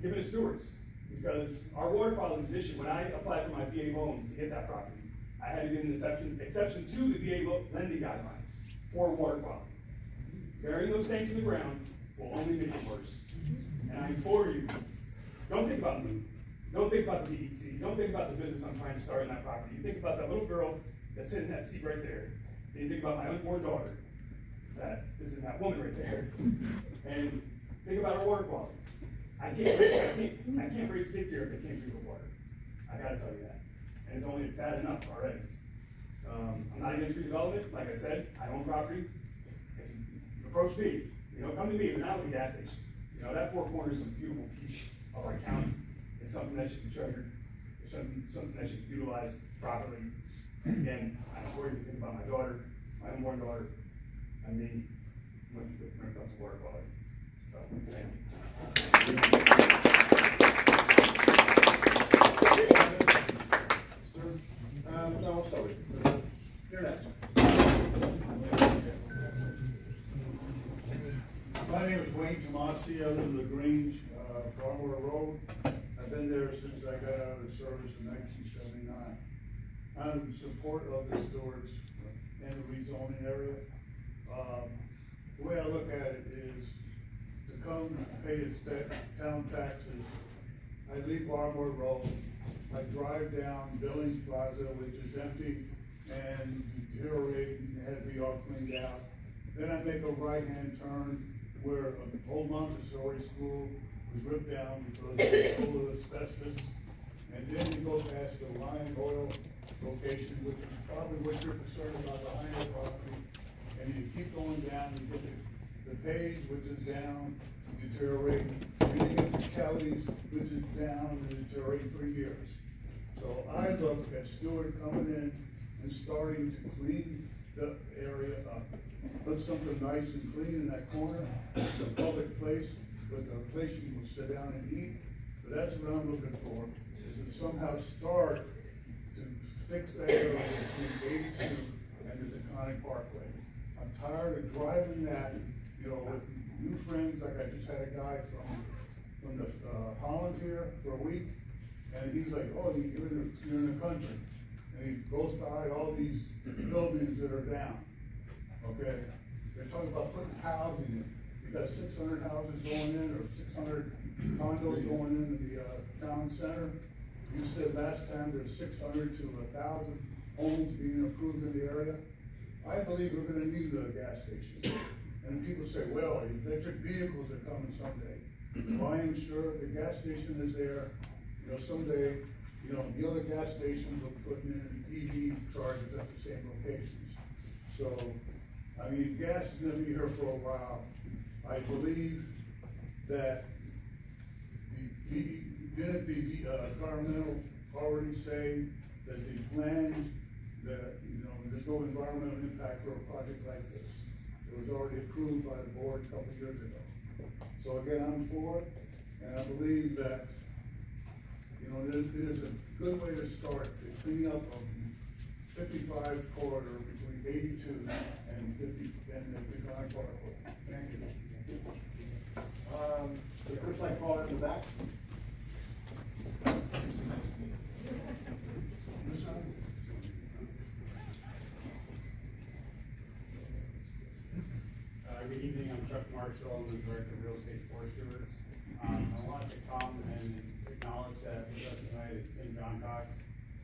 given to stewards because our water quality is an issue. When I applied for my VA loan to get that property, I had to get an exception to the VA lending guidelines for water quality. Burying those tanks in the ground will only make it worse. And I implore you, don't think about me. Don't think about the DEC. Don't think about the business I'm trying to start on that property. You think about that little girl that's sitting in that seat right there. And you think about my unborn daughter. This is that woman right there. And think about her water quality. I can't raise kids here if they can't drink the water. I gotta tell you that. And it's bad enough already. I'm not against redevelopment. Like I said, I own property. If you approach me, come to me, but not with a gas station. That Four Corners is a beautiful piece of our county. It's something that should be treasured. It's something that should be utilized properly. And again, I'm worried to think about my daughter, my unborn daughter, and me when it comes to water quality. So, thank you.
Sir? No, sorry. You're next.
My name is Wayne Tomasi. I live in Lagrange, Farmore Road. I've been there since I got out of the service in 1979. I'm in support of the stewards and the rezoning area. The way I look at it is to come pay the town taxes. I leave Farmore Road. I drive down Billings Plaza, which is empty and deteriorating, had to be all cleaned out. Then I make a right-hand turn where a whole Montessori school was ripped down because it was full of asbestos. And then you go past the Lion Oil location, which is probably what you're concerned about behind the property. And you keep going down, you get the Page, which is down, deteriorating. Then you get the Kelly's, which is down and deteriorating for years. So I look at Stewart coming in and starting to clean the area up. Put something nice and clean in that corner. It's a public place, but a place you can sit down and eat. But that's what I'm looking for, is to somehow start to fix that area between 82 and the Deconic Parkway. I'm tired of driving that, you know, with new friends, like I just had a guy from the Holland here for a week, and he's like, oh, you're in the country. And he goes by all these buildings that are down, okay? They're talking about putting housing in. You got 600 houses going in, or 600 condos going into the town center. You said last time there's 600 to 1,000 homes being approved in the area. I believe we're gonna need a gas station. And people say, well, electric vehicles are coming someday. Well, I am sure the gas station is there. You know, someday, you know, the other gas stations will put in EV chargers at the same locations. So, I mean, gas is gonna be here for a while. I believe that didn't the environmental already say that the plans that, you know, there's no environmental impact for a project like this. It was already approved by the board a couple of years ago. So again, I'm for it, and I believe that, you know, there's a good way to start the cleanup of the 55 corridor between 82 and 50 and the Deconic Parkway. Thank you.
The first I call in the back.
Good evening, I'm Chuck Marshall, I'm the Director of Real Estate for Stewards. I wanted to come and acknowledge that with us tonight is Tim Johncock,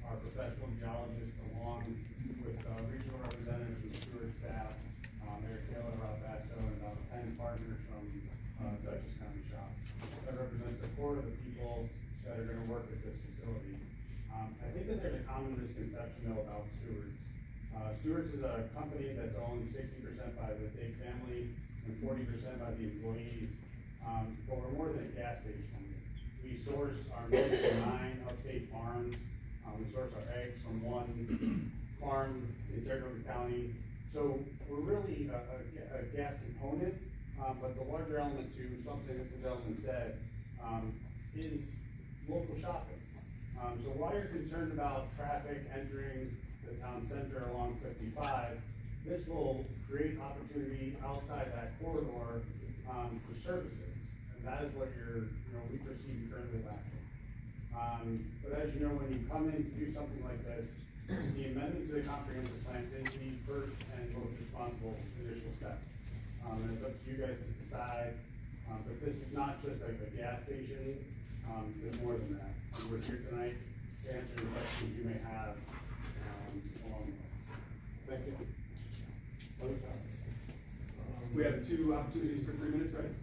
our professional geologist, along with regional representatives from the Steward staff, Eric Taylor, Rob Basso, and 10 partners from Dutchess County Shop. That represents the core of the people that are going to work at this facility. I think that there's a common misconception though about Stewards. Stewards is a company that's owned 60% by the Dig family and 40% by the employees. But we're more than a gas station. We source our milk from 9 upstate farms. We source our eggs from 1 farm in Saratoga County. So we're really a gas component, but the larger element to something that the gentleman said is local shopping. So while you're concerned about traffic entering the town center along 55, this will create opportunity outside that corridor for services. And that is what we perceive currently lacking. But as you know, when you come in to do something like this, the amendment to the comprehensive plan is the first and most responsible initial step. And it's up to you guys to decide. But this is not just like a gas station, there's more than that. And we're here tonight to answer the questions you may have along the way. Thank you.
We have 2 opportunities for 3 minutes, right?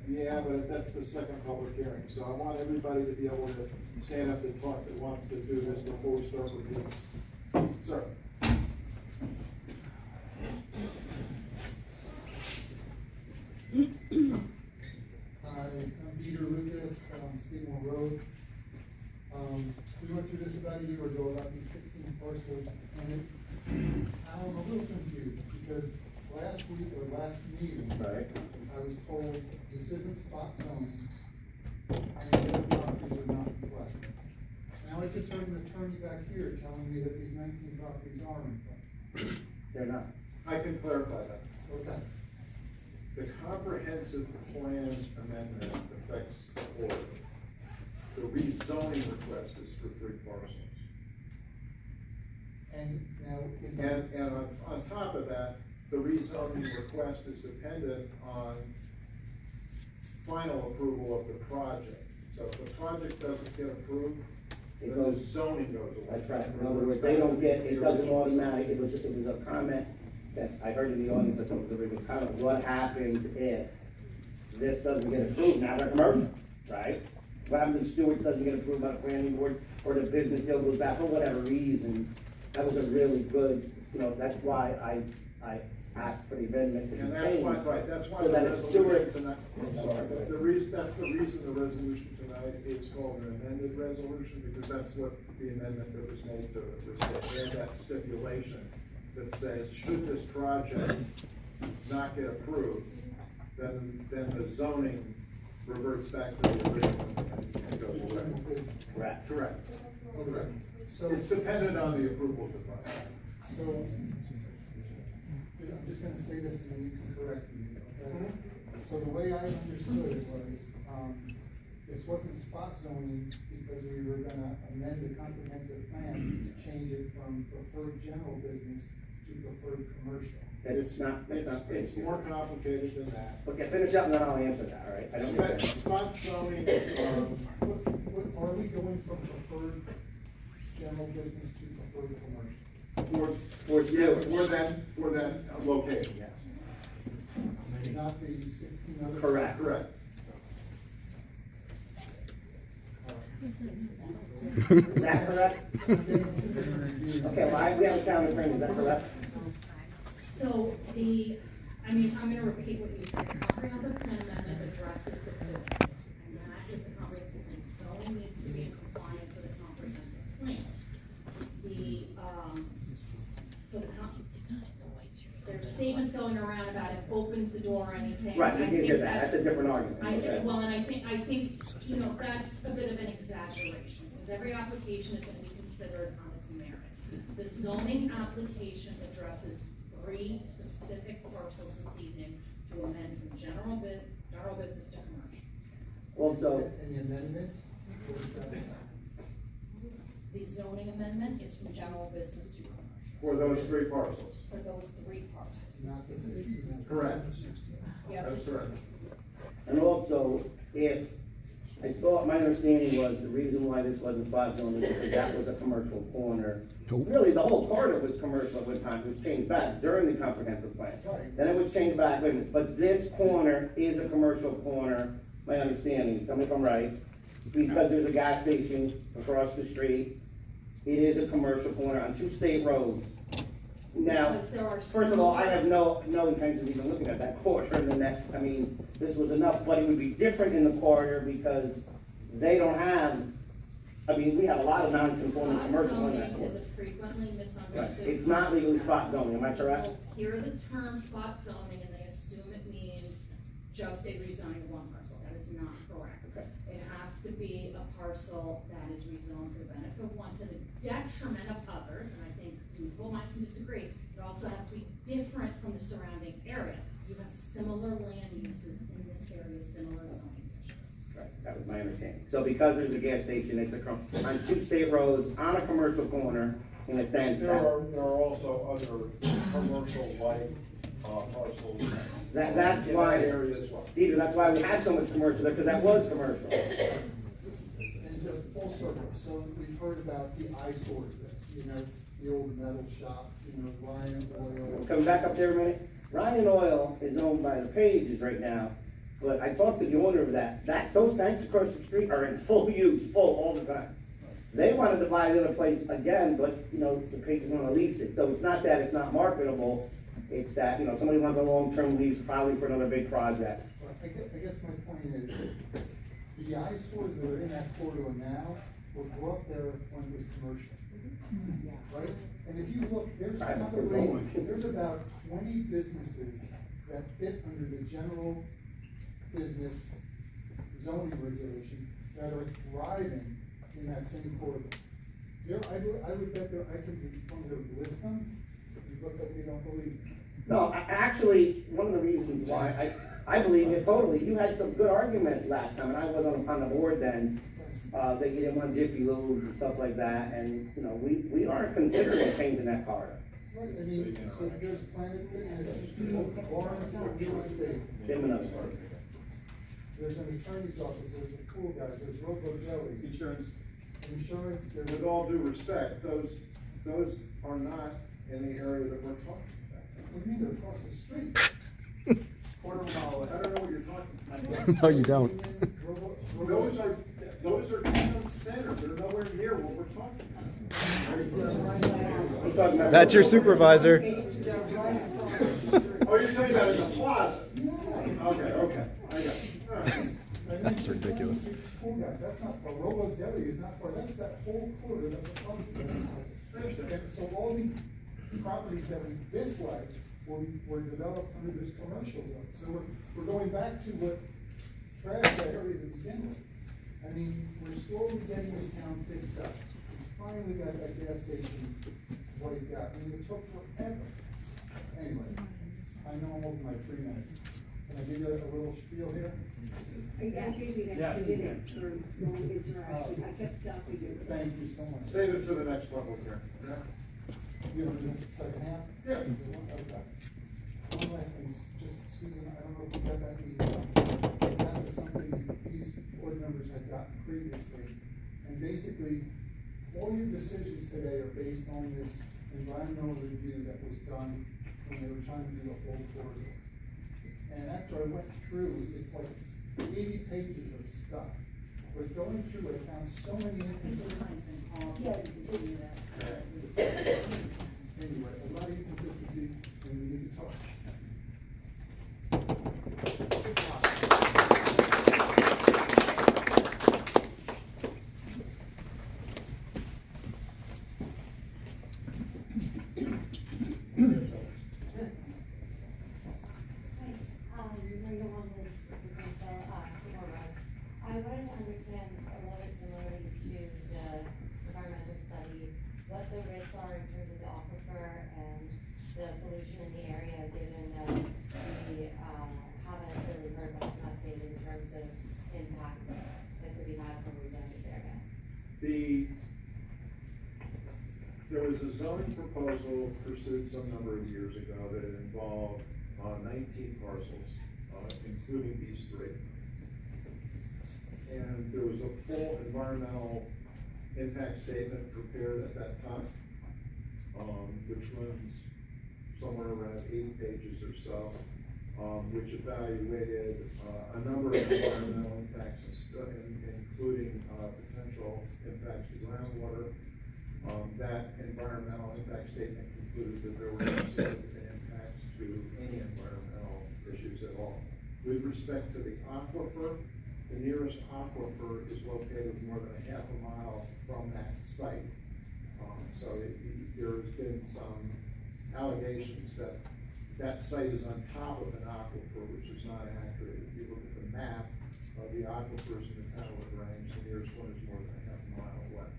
Yeah, but that's the second public hearing, so I want everybody to be able to stand up and talk that wants to do this before we start with these. Sir.
Hi, I'm Peter Lucas on Skidmore Road. We went through this about a year ago about these 16 parcels, and I'm a little confused because last week or last meeting, I was told this isn't spot zoning, and the other properties are not in play. Now I just heard an attorney back here telling me that these 19 properties are in play.
They're not. I can clarify that.
Okay.
The comprehensive plan amendment affects the order. The rezoning request is for 3 parcels.
And now is that...
And on top of that, the rezoning request is dependent on final approval of the project. So if the project doesn't get approved, then the zoning goes away.
That's right. In other words, they don't get, it doesn't automatic, it was a comment that I heard in the audience, I thought it was a comment, what happens if this doesn't get approved, now they're commercial, right? What happens if Stewart's doesn't get approved by the planning board, or the business deal goes back, for whatever reason? That was a really good, that's why I asked for the amendment to be
And
changed.
that's why, right, that's why
So
the
that if
resolution
Stewart,
tonight, I'm sorry, that's the reason the resolution tonight is called an amended resolution, because that's what the amendment that was made to it was to add that stipulation that says, should this project not get approved, then the zoning reverts back to the original and goes away.
correct.
Correct. Correct.
So,
It's dependent on the approval of the project.
so, I'm just gonna say this and then you can correct me, okay? So the way I understood it was, this wasn't spot zoning because we were gonna amend the comprehensive plan to change it from preferred general business to preferred commercial.
That it's not, that's not.
It's more complicated than that.
Okay, finish up and then I'll answer that, all right? I don't get that.
Spot zoning,
Are we going from preferred general business to preferred commercial?
For
yeah,
Stewart.
for that location, yes.
Not the 16 other?
Correct.
Correct.
Is that correct? Okay, well, we have a county attorney, is that correct?
So I'm gonna repeat what you said, the comprehensive plan amendment addresses the building, and that is the comprehensive plan, zoning needs to be in compliance with the comprehensive plan. There's statements going around about it opens the door or anything.
Right, we
I
can
think
hear that, that's a different argument. Okay.
Well, and I think, that's a bit of an exaggeration, because every application is gonna be considered on its merits. The zoning application addresses 3 specific parcels this evening to amend from general business to commercial.
Also,
And the amendment? What is that?
The zoning amendment is from general business to commercial,
For those 3 parcels.
for those 3 parcels.
Not the 16.
Correct.
Yeah,
That's correct.
and also, if, I thought, my understanding was the reason why this wasn't spot zoning is because that was a commercial corner. Really, the whole corridor was commercial at one time, it was changed back during the comprehensive plan.
Right.
Then it was changed back, wait a minute, but this corner is a commercial corner, my understanding, tell me if I'm right, because there's a gas station across the street. It is a commercial corner on 2 state roads. Now,
Because there are
first of all, I
similar-
have no intention of even looking at that corridor in the next, this was enough, but it would be different in the corridor because they don't have, we have a lot of non-conforming commercial in that
Spot zoning is
corridor.
a frequently
Right,
misunderstood.
it's not legally spot
concept.
zoning, am I correct?
People hear the term spot zoning and they assume it means just a rezoning of one parcel. That is not correct.
Okay.
It has to be a parcel that is rezoned for the benefit of one to the detriment of others, and I think reasonable minds can disagree. It also has to be different from the surrounding area. You have similar land uses in this area, similar zoning districts.
Right, that was my understanding. So because there's a gas station, it's on 2 state roads, on a commercial corner, and it's then.
There are also other commercial-like parcels.
That's
in
why,
that area as well.
Peter, that's why we had so much commercial there, because that was commercial.
And just full circle, so we've heard about the eyesores that, the old metal shop, Ryan Oil.
Coming back up there a minute, Ryan Oil is owned by the Pages right now, but I talked to the owner of those tanks across the street are in full use, full all the time. They wanted to buy the other place again, but, the Pages want to lease it, so it's not that it's not marketable, it's that, somebody wants a long-term lease, probably for another big project.
Well, I guess my point is, the eyesores that are in that corridor now were brought there when it was commercial. Right? And if you look, there's
Right,
probably,
we're going.
there's about 20 businesses that fit under the general business zoning regulation that are thriving in that same corridor. I would bet there, I can be, from there list them, but you don't believe.
No, actually, one of the reasons why, I believe it totally, you had some good arguments last time, and I wasn't on the board then, that you didn't want Jiffy Lubes and stuff like that, and, we aren't considering changing that corridor.
Right, so there's Planet Fitness, Lawrence, real estate.
Give them another.
There's an attorney's office, there's a pool guy, there's Robo Deli. Insurance, there's.
With all due respect, those are not in the area that we're talking about.
What do you mean, they're across the street?
Quarter mile, I don't know what you're talking about.
No, you don't.
Those are town centers, they're nowhere near what we're talking about.
That's your supervisor.
Oh, you're talking about in the plaza? Okay, I got it. All right.
That's ridiculous.
Cool guys, that's not for Robo's Deli, is not for, that's that whole quarter that we're talking about. And so all the properties that we dislike were developed under this commercial zone. So we're going back to what trashed that area to begin with. I mean, we're slowly getting this town fixed up. We finally got that gas station, what it got. I mean, it took forever. Anyway, I know I'm over my 3 minutes. Can I give you a little spiel here?
I gave you that
Yes,
2
you
minutes for long interaction. I kept stopping you.
Thank you so much.
Save it for the next public hearing.
You know, the second half?
Yeah.
Okay. One last thing, just Susan, I don't know if you got that email. That was something these board members had gotten previously. And basically, all your decisions today are based on this environmental review that was done when they were trying to do the whole corridor. And after I went through, it's like 80 pages of stuff. But going through, I found so many inconsistencies. Anyway, a lot of inconsistencies, and we need to talk.
I wanted to understand a little bit similarly to the environmental study, what the risks are in terms of the aquifer and the pollution in the area, given that we haven't really heard much an update in terms of impacts that could be had from rezoning this area.
There was a zoning proposal pursued some number of years ago that involved 19 parcels, including these 3. And there was a full environmental impact statement prepared at that time, which runs somewhere around 80 pages or so, which evaluated a number of environmental impacts, including potential impacts to groundwater. That environmental impact statement concluded that there were no significant impacts to any environmental issues at all. With respect to the aquifer, the nearest aquifer is located more than a half a mile from that site. So there's been some allegations that that site is on top of an aquifer, which is not accurate. If you look at the map of the aquifers in the town of Lagrange, the nearest one is more than a half a mile away.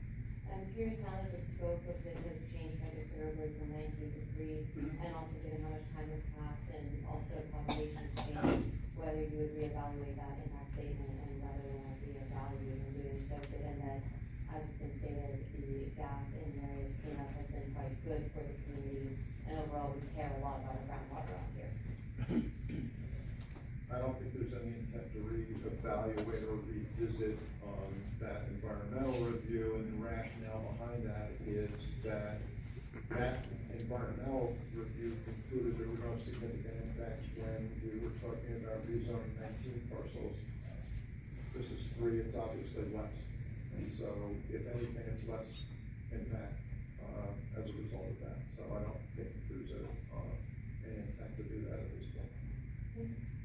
I'm curious now that the scope of this has changed quite considerably from 19 to 3, and also given how much time has passed and also populations changed, whether you would reevaluate that impact statement and whether there might be a value in doing so, given that, as has been stated, the gas in areas cleanup has been quite good for the community, and overall we care a lot about our groundwater around here.
I don't think there's any intent to reevaluate or revisit that environmental review, and the rationale behind that is that environmental review concluded there were no significant impacts when we were talking about rezoning 19 parcels. This is 3, it's obviously less. And so, if anything, it's less impact as a result of that. So I don't think there's any intent to do that at this point.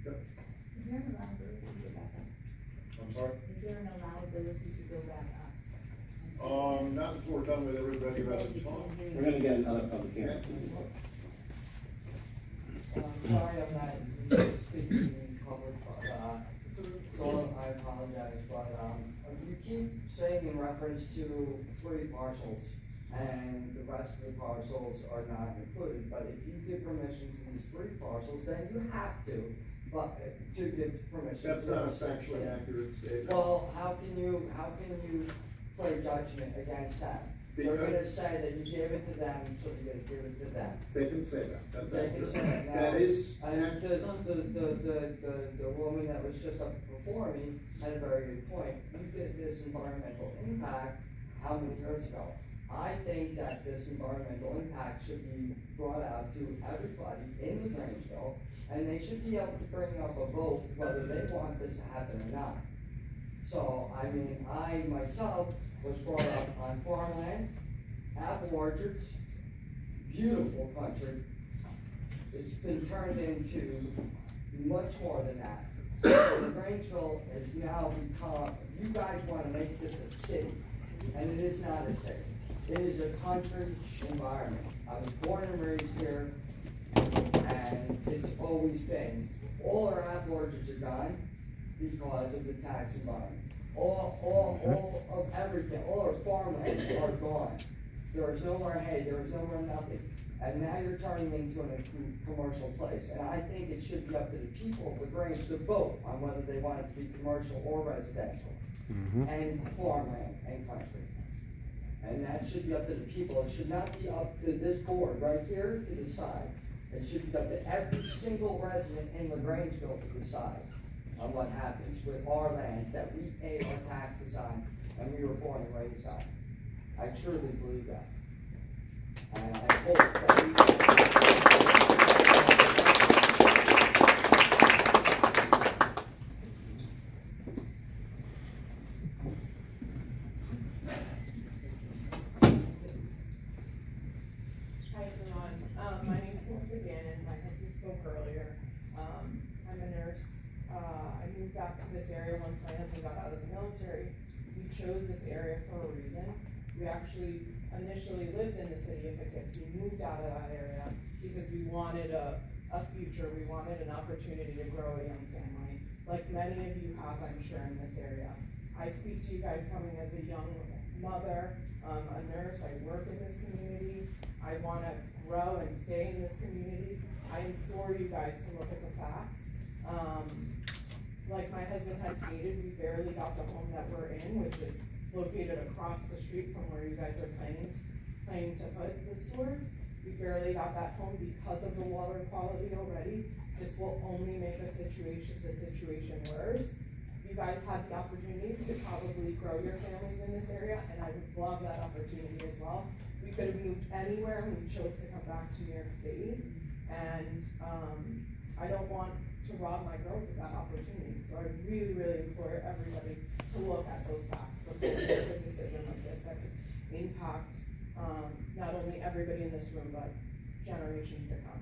Yep.
Is there an allowability to go back up?
I'm sorry?
Is there an allowability to go back up?
Not until we're done with everybody else's talk.
We're gonna get another public hearing.
Sorry, I'm not speaking in public, so I apologize, but, you keep saying in reference to 3 parcels, and the rest of the parcels are not included, but if you give permission to these 3 parcels, then you have to, but, to give permission.
That's not a factually accurate statement.
Well, how can you play judgment against that? They're gonna say that you gave it to them, so you're gonna give it to them.
They can say that, that's
They can
accurate.
say that now.
That is
And
accurate.
the woman that was just up before me had a very good point. You did this environmental impact, how many years ago? I think that this environmental impact should be brought out to everybody in the Grangeville, and they should be able to bring up a vote whether they want this to happen or not. So, I mean, I myself was brought up on farmland, apple orchards, beautiful country. It's been turned into much more than that. So the Grangeville has now become, you guys wanna make this a city, and it is not a city. It is a country environment. I was born and raised here, and it's always been. All our apple orchards are gone because of the tax environment. All of everything, all our farmlands are gone. There is no more hay, there is no more nothing. And now you're turning into a commercial place. And I think it should be up to the people of LaGrange to vote on whether they want it to be commercial or residential, and farmland and country. And that should be up to the people. It should not be up to this board right here to decide. It should be up to every single resident in LaGrangeville to decide on what happens with our land that we pay our taxes on and we were born and raised on. I truly believe that. And I hope that we
Hi everyone, my name is Melissa Gannon, my husband spoke earlier. I'm a nurse, I moved back to this area once my husband got out of the military. We chose this area for a reason. We actually initially lived in the city of Poughkeepsie, moved out of that area because we wanted a future, we wanted an opportunity to grow a young family, like many of you have, I'm sure, in this area. I speak to you guys coming as a young mother, a nurse, I work in this community, I want to grow and stay in this community. I implore you guys to look at the facts. Like my husband had stated, we barely got the home that we're in, which is located across the street from where you guys are planning to put the sewers. We barely got that home because of the water quality already. This will only make the situation worse. You guys had the opportunities to probably grow your families in this area, and I would love that opportunity as well. We could have moved anywhere, and we chose to come back to New York City. And I don't want to rob my girls of that opportunity. So I really, really implore everybody to look at those facts before they make a decision like this that could impact not only everybody in this room, but generations to come.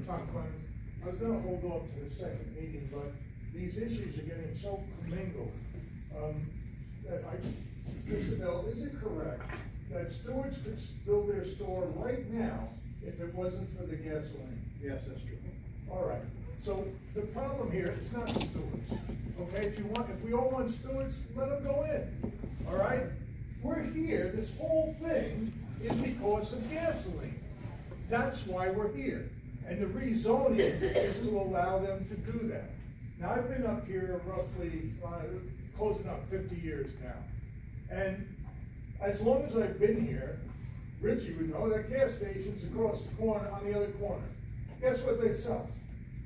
Tom Clemens. I was gonna hold off to the second meeting, but these issues are getting so commingled, that Mr. Bell, is it correct that Stewart's could build their store right now if it wasn't for the gasoline?
Yes, that's true.
All right, so the problem here is not Stewart's, okay? If we all want Stewart's, let them go in, all right? We're here, this whole thing is because of gasoline. That's why we're here. And the rezoning is to allow them to do that. Now, I've been up here roughly, closing up 50 years now. And as long as I've been here, Richie would know that gas station's across the corner, on the other corner. Guess what they sell?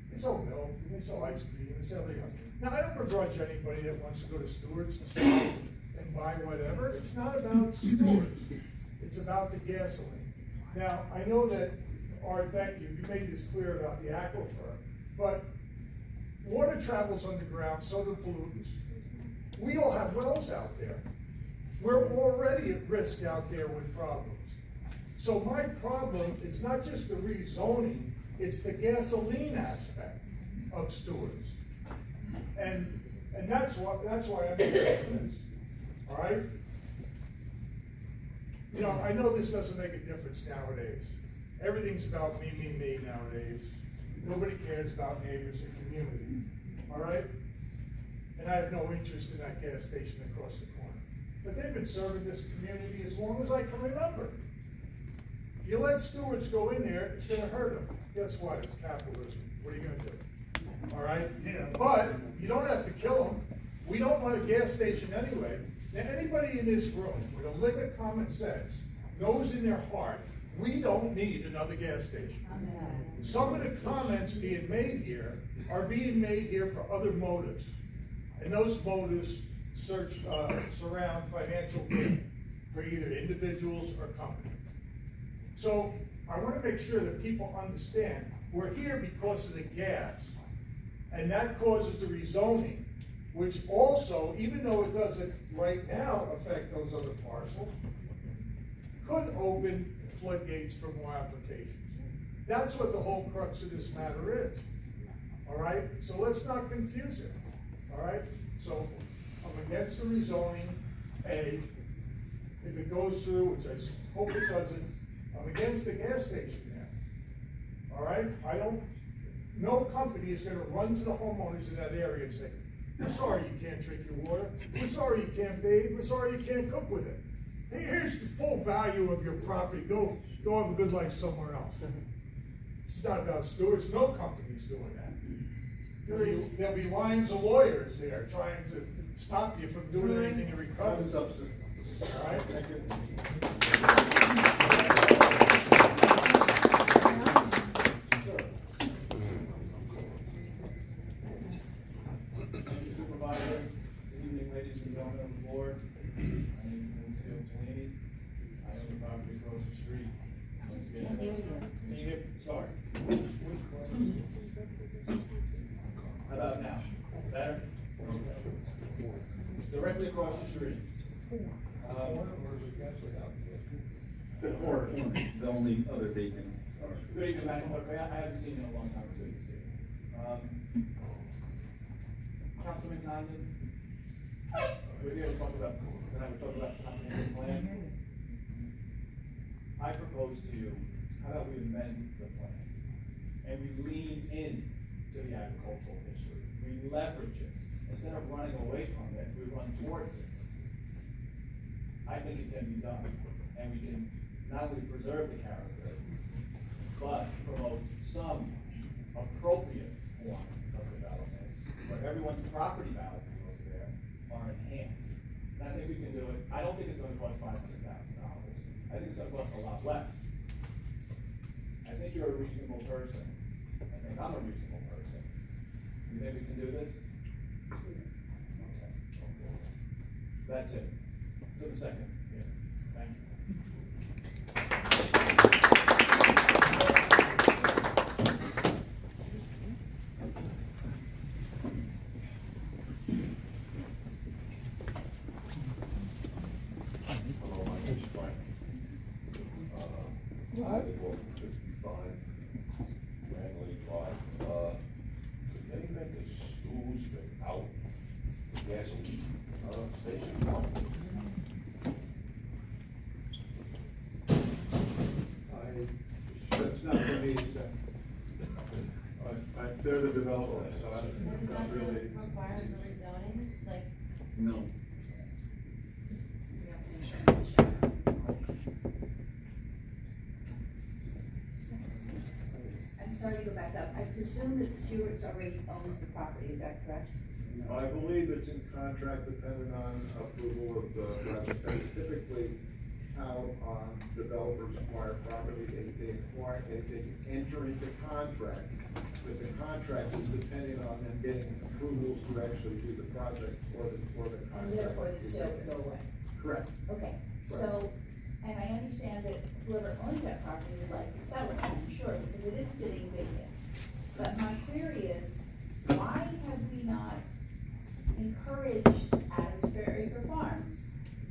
They sell milk, they sell ice cream, they sell everything else. Now, I don't begrudge anybody that wants to go to Stewart's and buy whatever. It's not about Stewart's. It's about the gasoline. Now, I know that, Art, thank you, you made this clear about the aquifer, but water travels underground, so do pollutants. We all have wells out there. We're already at risk out there with problems. So my problem is not just the rezoning, it's the gasoline aspect of Stewart's. And that's why I'm here for this, all right? You know, I know this doesn't make a difference nowadays. Everything's about me, me, me nowadays. Nobody cares about neighbors and community, all right? And I have no interest in that gas station across the corner. But they've been serving this community as long as I can remember. You let Stewart's go in there, it's gonna hurt them. Guess what? It's capitalism. What are you gonna do? All right? Yeah. But you don't have to kill them. We don't want a gas station anyway. Now, anybody in this room with a lick of common sense knows in their heart, we don't need another gas station. Some of the comments being made here are being made here for other motives. And those motives surround financial gain for either individuals or companies. So I want to make sure that people understand we're here because of the gas. And that causes the rezoning, which also, even though it doesn't right now affect those other parcels, could open floodgates for more applications. That's what the whole crux of this matter is. All right? So let's not confuse it. All right? So I'm against the rezoning, A. If it goes through, which I hope it doesn't, I'm against the gas station now. All right? No company is gonna run to the homeowners in that area and say, we're sorry you can't drink your water, we're sorry you can't bathe, we're sorry you can't cook with it. Hey, here's the full value of your property, go have a good life somewhere else. It's not about stewards, no company's doing that. There'll be lines of lawyers there trying to stop you from doing anything to recover. All right? Thank you.
Supervisor, good evening, ladies and gentlemen of the board. My name is Cellini. I own the property across the street. Can you hear? Sorry. How about now? Better? It's directly across the street.
Or the only other vacant.
Good evening, Madam Clerk. I haven't seen you in a long time. It's good to see you. Councilman Condon, we're here to talk about, comprehensive plan. I propose to you, how about we amend the plan? And we lean in to the agricultural history. We leverage it. Instead of running away from it, we run towards it. I think it can be done. And we can not only preserve the character, but promote some appropriate form of development where everyone's property value over there are enhanced. And I think we can do it. I don't think it's gonna cost $500,000. I think it's gonna cost a lot less. I think you're a reasonable person. I think I'm a reasonable person. You think we can do this? Okay. That's it. To the second. Yeah. Thank you.
I live on 55 Rangeley Drive. Could they make the schools without the gasoline station?
That's not for me to say. They're the developer, so I'm not really.
Require the rezoning, like.
No.
I'm sorry to go back up. I presume that Stewart's already owns the property, is that correct?
I believe it's in contract depending on approval of the project. That's typically how developers acquire property. They enter into contract, but the contract is dependent on them getting approvals to actually do the project or the contract.
And therefore the sale would go away?
Correct.
Okay, so, and I understand that whoever owns that property would like to sell it, I'm sure, because it is sitting vacant. But my query is, why have we not encouraged Adams Fair Acre Farms,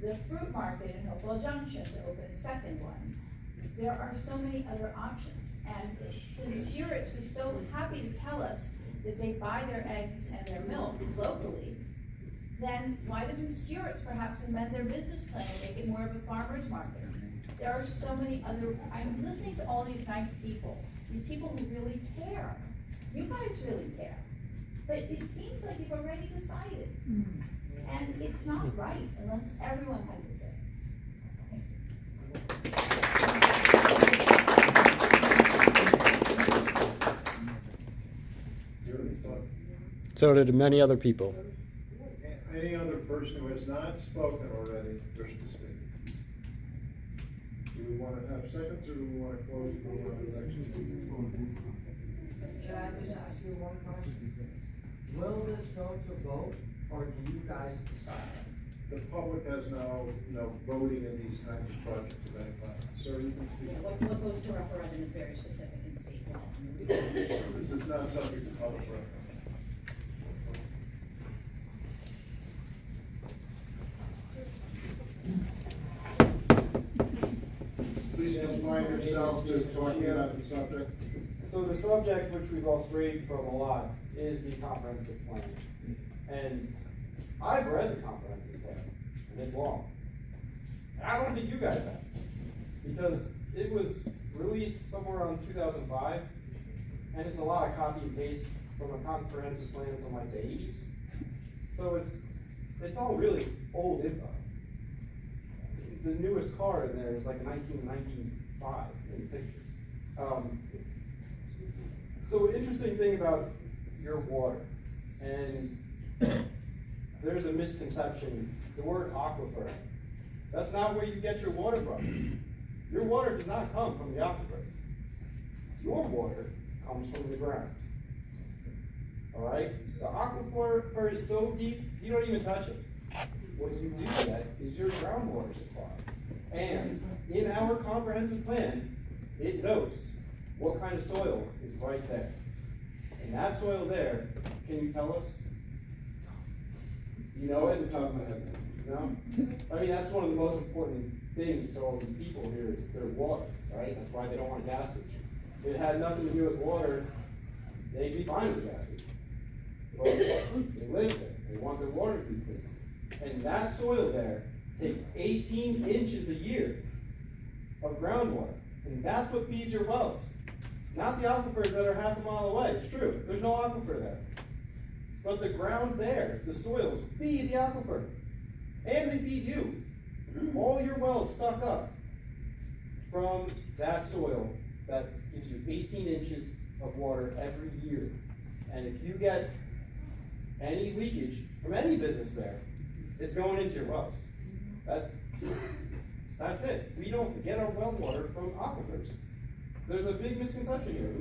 the fruit market in Hopewell Junction to open a second one? There are so many other options. And since Stewart's was so happy to tell us that they buy their eggs and their milk locally, then why doesn't Stewart's perhaps amend their business plan and make it more of a farmer's market? There are so many other, I'm listening to all these nice people, these people who really care. You guys really care. But it seems like you've already decided. And it's not right unless everyone has a say.
So did many other people.
Any other person who has not spoken already wish to speak? Do we want to have seconds, or do we want to close and go on to the next meeting?
Can I just ask you one question? Will this go to vote, or do you guys decide?
The public has no voting in these kinds of projects of any kind. Sir, you can speak.
What goes to referendum is very specific in state law.
This is not subject to public referendum. Please confine yourself to talking about the subject.
So the subject which we've all strayed from a lot is the comprehensive plan. And I've read the comprehensive plan, and it's long. And I don't think you guys have, because it was released somewhere around 2005, and it's a lot of copy and paste from a comprehensive plan from like the 80s. So it's all really old info. The newest car in there is like a 1995 in pictures. So interesting thing about your water, and there's a misconception, the word aquifer, that's not where you get your water from. Your water does not come from the aquifer. Your water comes from the ground. All right? The aquifer is so deep, you don't even touch it. What you do get is your groundwater supply. And in our comprehensive plan, it notes what kind of soil is right there. And that soil there, can you tell us? You know it?
Off the top of my head.
No? I mean, that's one of the most important things to all these people here is their water, right? That's why they don't want a gas station. If it had nothing to do with water, they'd be fine with a gas station. But they live there. They want their water to be clean. And that soil there takes 18 inches a year of groundwater. And that's what feeds your wells. Not the aquifers that are half a mile away. It's true. There's no aquifer there. But the ground there, the soils, feed the aquifer. And they feed you. All your wells suck up from that soil that gives you 18 inches of water every year. And if you get any leakage from any business there, it's going into your wells. That's it. We don't get our well water from aquifers. There's a big misconception here.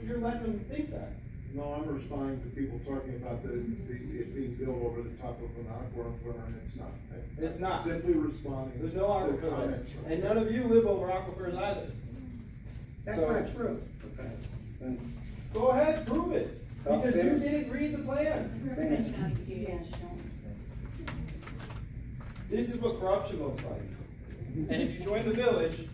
You're letting them think that.
No, I'm responding to people talking about it being built over the top of an aquifer, and it's not.
It's not.
Simply responding.
There's no
to
aquifer
comments.
there. And none of you live over aquifers either.
That's
So-
not true.
Okay.
Go ahead, prove it. Because you
Okay.
didn't read the plan. This is what corruption looks like. And if you join the village,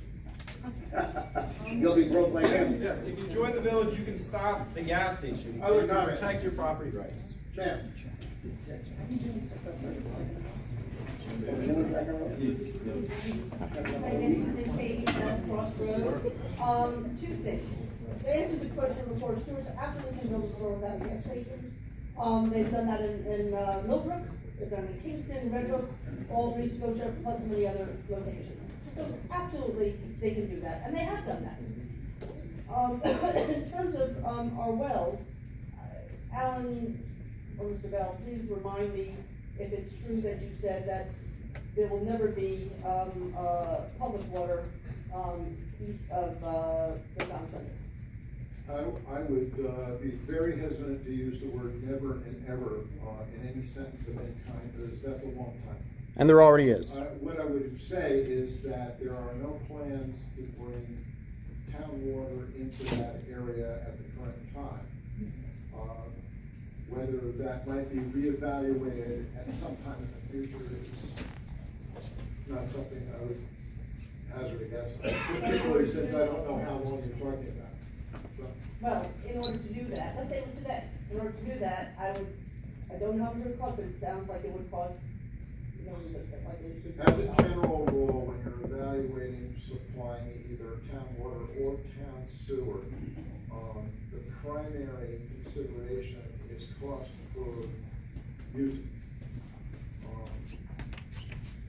You'll be broke like him.
yeah, if you join the village, you can stop the gas station.
Other
You can
comments?
protect your property rights.
Champ.
Two things. To answer the question before, Stewart's absolutely can build a store without a gas station. They've done that in Millbrook, they've done it in Kingston, Red Hook, Albany, Scotia, plus many other locations. So absolutely, they can do that, and they have done that. In terms of our wells, Alan or Mr. Bell, please remind me if it's true that you said that there will never be public water east of the town center.
I would be very hesitant to use the word never and ever in any sentence of any kind, because that's a long time.
And there already is.
What I would say is that there are no plans to bring town water into that area at the current time. Whether that might be reevaluated at some time in the future is not something I would hazard a guess on, particularly since I don't know how long you're talking about. So,
Well, in order to do that, let's say it was today, in order to do that, I don't know how much it would cost, but it sounds like it would cost, you know, like it would.
as a general rule, when you're evaluating supplying either town water or town sewer, the primary consideration is cost for using.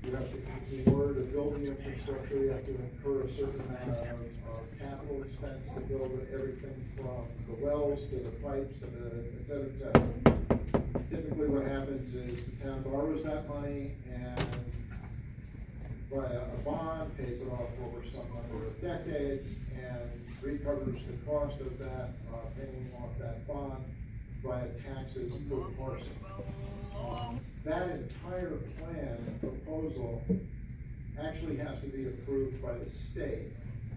You have to, in order to build the infrastructure, you have to incur a certain amount of capital expense to build everything from the wells to the pipes to the et cetera, et cetera. typically what happens is the town borrows that money and via a bond, pays it off over some number of decades, and recovers the cost of that, paying off that bond via taxes per parcel. That entire plan and proposal actually has to be approved by the state.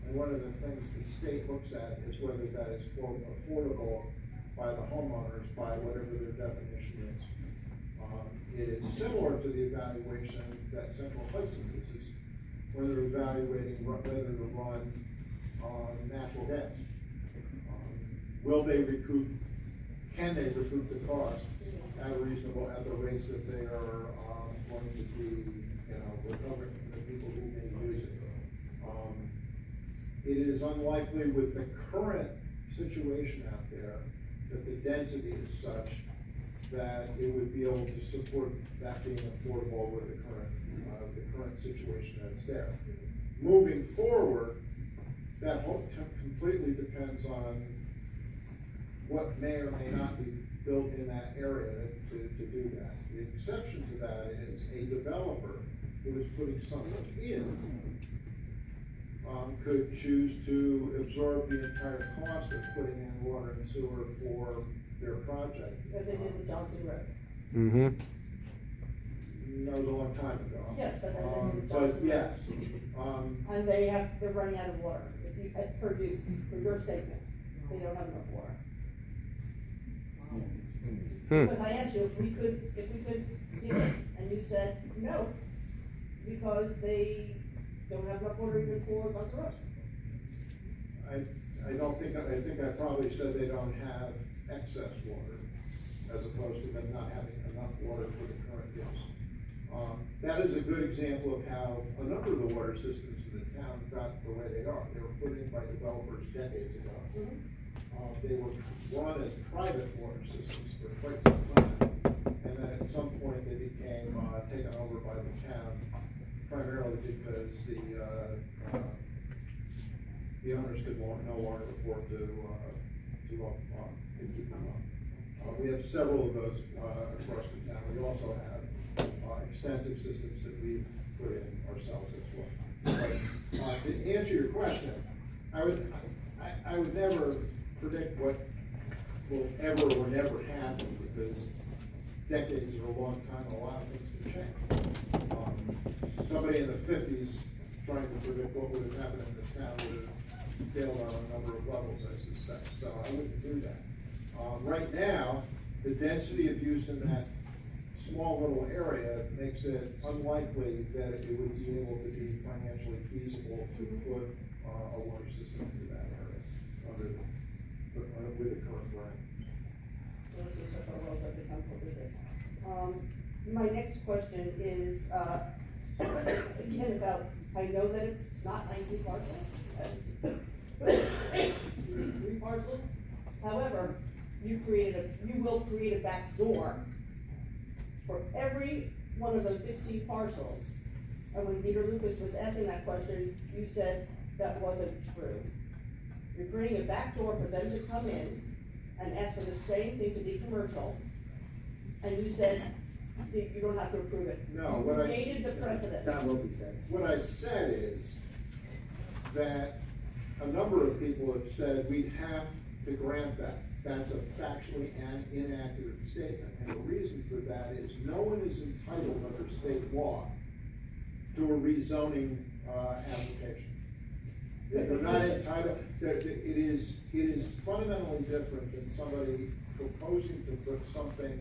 And one of the things the state looks at is whether that is, quote, affordable by the homeowners, by whatever their definition is. It is similar to the evaluation that Central Hudson uses when they're evaluating whether to run natural gas. Will they recoup, can they recoup the cost at a reasonable, at the rates that they are going to be, recovering from the people who may use it. It is unlikely with the current situation out there that the density is such that it would be able to support that being affordable with the current situation that's there. Moving forward, that completely depends on what may or may not be built in that area to do that. The exception to that is a developer who is putting something in could choose to absorb the entire cost of putting in water and sewer for their project.
Because they did with Johnson Road.
Mm-hmm.
That was a long time ago.
Yes, but they did with
But
Johnson
yes.
And they're running out of water, as per your statement, they don't have enough water. Because I asked you if we could give it, and you said no, because they don't have enough water even for Johnson Road.
I don't think, I think I probably said they don't have excess water, as opposed to them not having enough water for the current use. That is a good example of how a number of the water systems in the town got the way they are. They were put in by developers decades ago. They were run as private water systems for quite some time, and then at some point they became taken over by the town, primarily because the owners could no longer afford to keep them up. We have several of those across the town. We also have extensive systems that we've put in ourselves as well. But to answer your question, I would never predict what will ever or never happen, because decades are a long time and a lot of things can change. Somebody in the 50s trying to predict what would have happened in this town would have failed on a number of levels, I suspect, so I wouldn't do that. Right now, the density of use in that small little area makes it unlikely that it would be able to be financially feasible to put a water system into that area with the current brand.
So this is a little bit uncomfortable. My next question is, again, about, I know that it's not 19 parcels, 3 parcels. However, you will create a back door for every one of those 16 parcels. And when Peter Lucas was asking that question, you said that wasn't true. You're creating a back door for them to come in and ask for the same thing to be commercial, and you said you don't have to approve it.
No,
you created the precedent.
What I said is that a number of people have said we'd have to grant that. That's a factually and inaccurate statement, and the reason for that is no one is entitled under state law to a rezoning application. They're not entitled. It is fundamentally different than somebody proposing to put something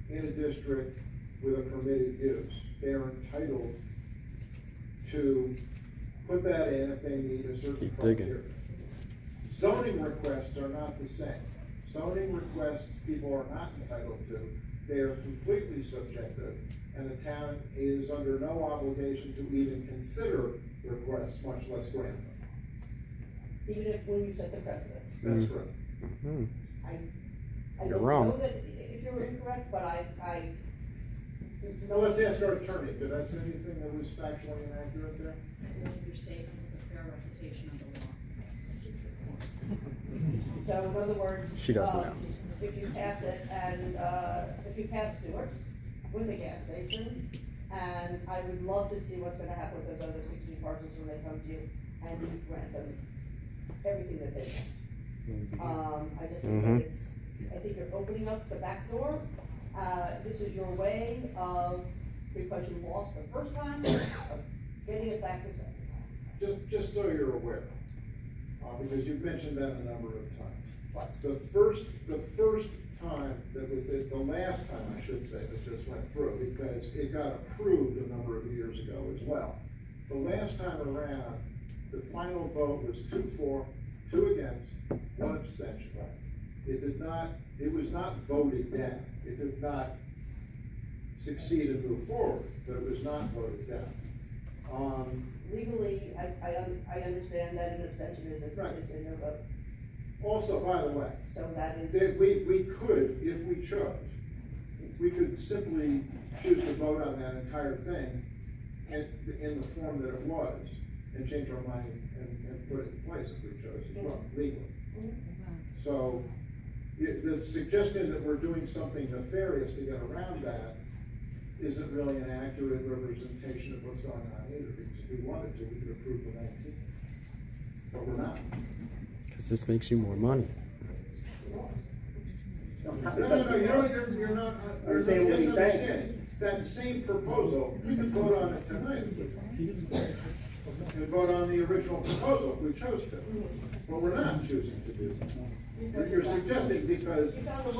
in a district with a permitted use. They are entitled to put that in if they meet a certain criteria. Zoning requests are not the same. Zoning requests people are not entitled to. They are completely subjective, and the town is under no obligation to even consider requests, much less grant them.
Even if when you set the precedent.
That's correct.
Mm-hmm.
I
You're
don't
wrong.
know that if you're incorrect, but I.
Well, let's ask our attorney. Did I say anything that was factually inaccurate there?
Your statement was a fair recitation of the law.
So in other words.
She doesn't know.
if you pass it and, if you pass Stewart's with a gas station, and I would love to see what's gonna happen with those other 16 parcels when they come to you and you grant them everything that they want. I just think that I think you're opening up the back door. This is your way of, because you lost the first time, of getting it back the second time.
Just so you're aware, because you've mentioned that a number of times. The first time that was, the last time, I should say, that this went through, because it got approved a number of years ago as well. The last time around, the final vote was 2 for, 2 against, 1 abstention. It was not voted down. It did not succeed and move forward, but it was not voted down.
Legally, I understand that an abstention is a no vote.
Also, by the way,
So that is.
that we could, if we chose, we could simply choose to vote on that entire thing in the form that it was, and change our mind and put it in place if we chose as well, legally. So, the suggestion that we're doing something nefarious to get around that isn't really an accurate representation of what's going on either, because if we wanted to, we could approve the 19th, but we're not.
Because this makes you more money.
No, you're not misunderstanding. That same proposal, we could vote on it tonight. We could vote on the original proposal if we chose to, but we're not choosing to do that. You're suggesting because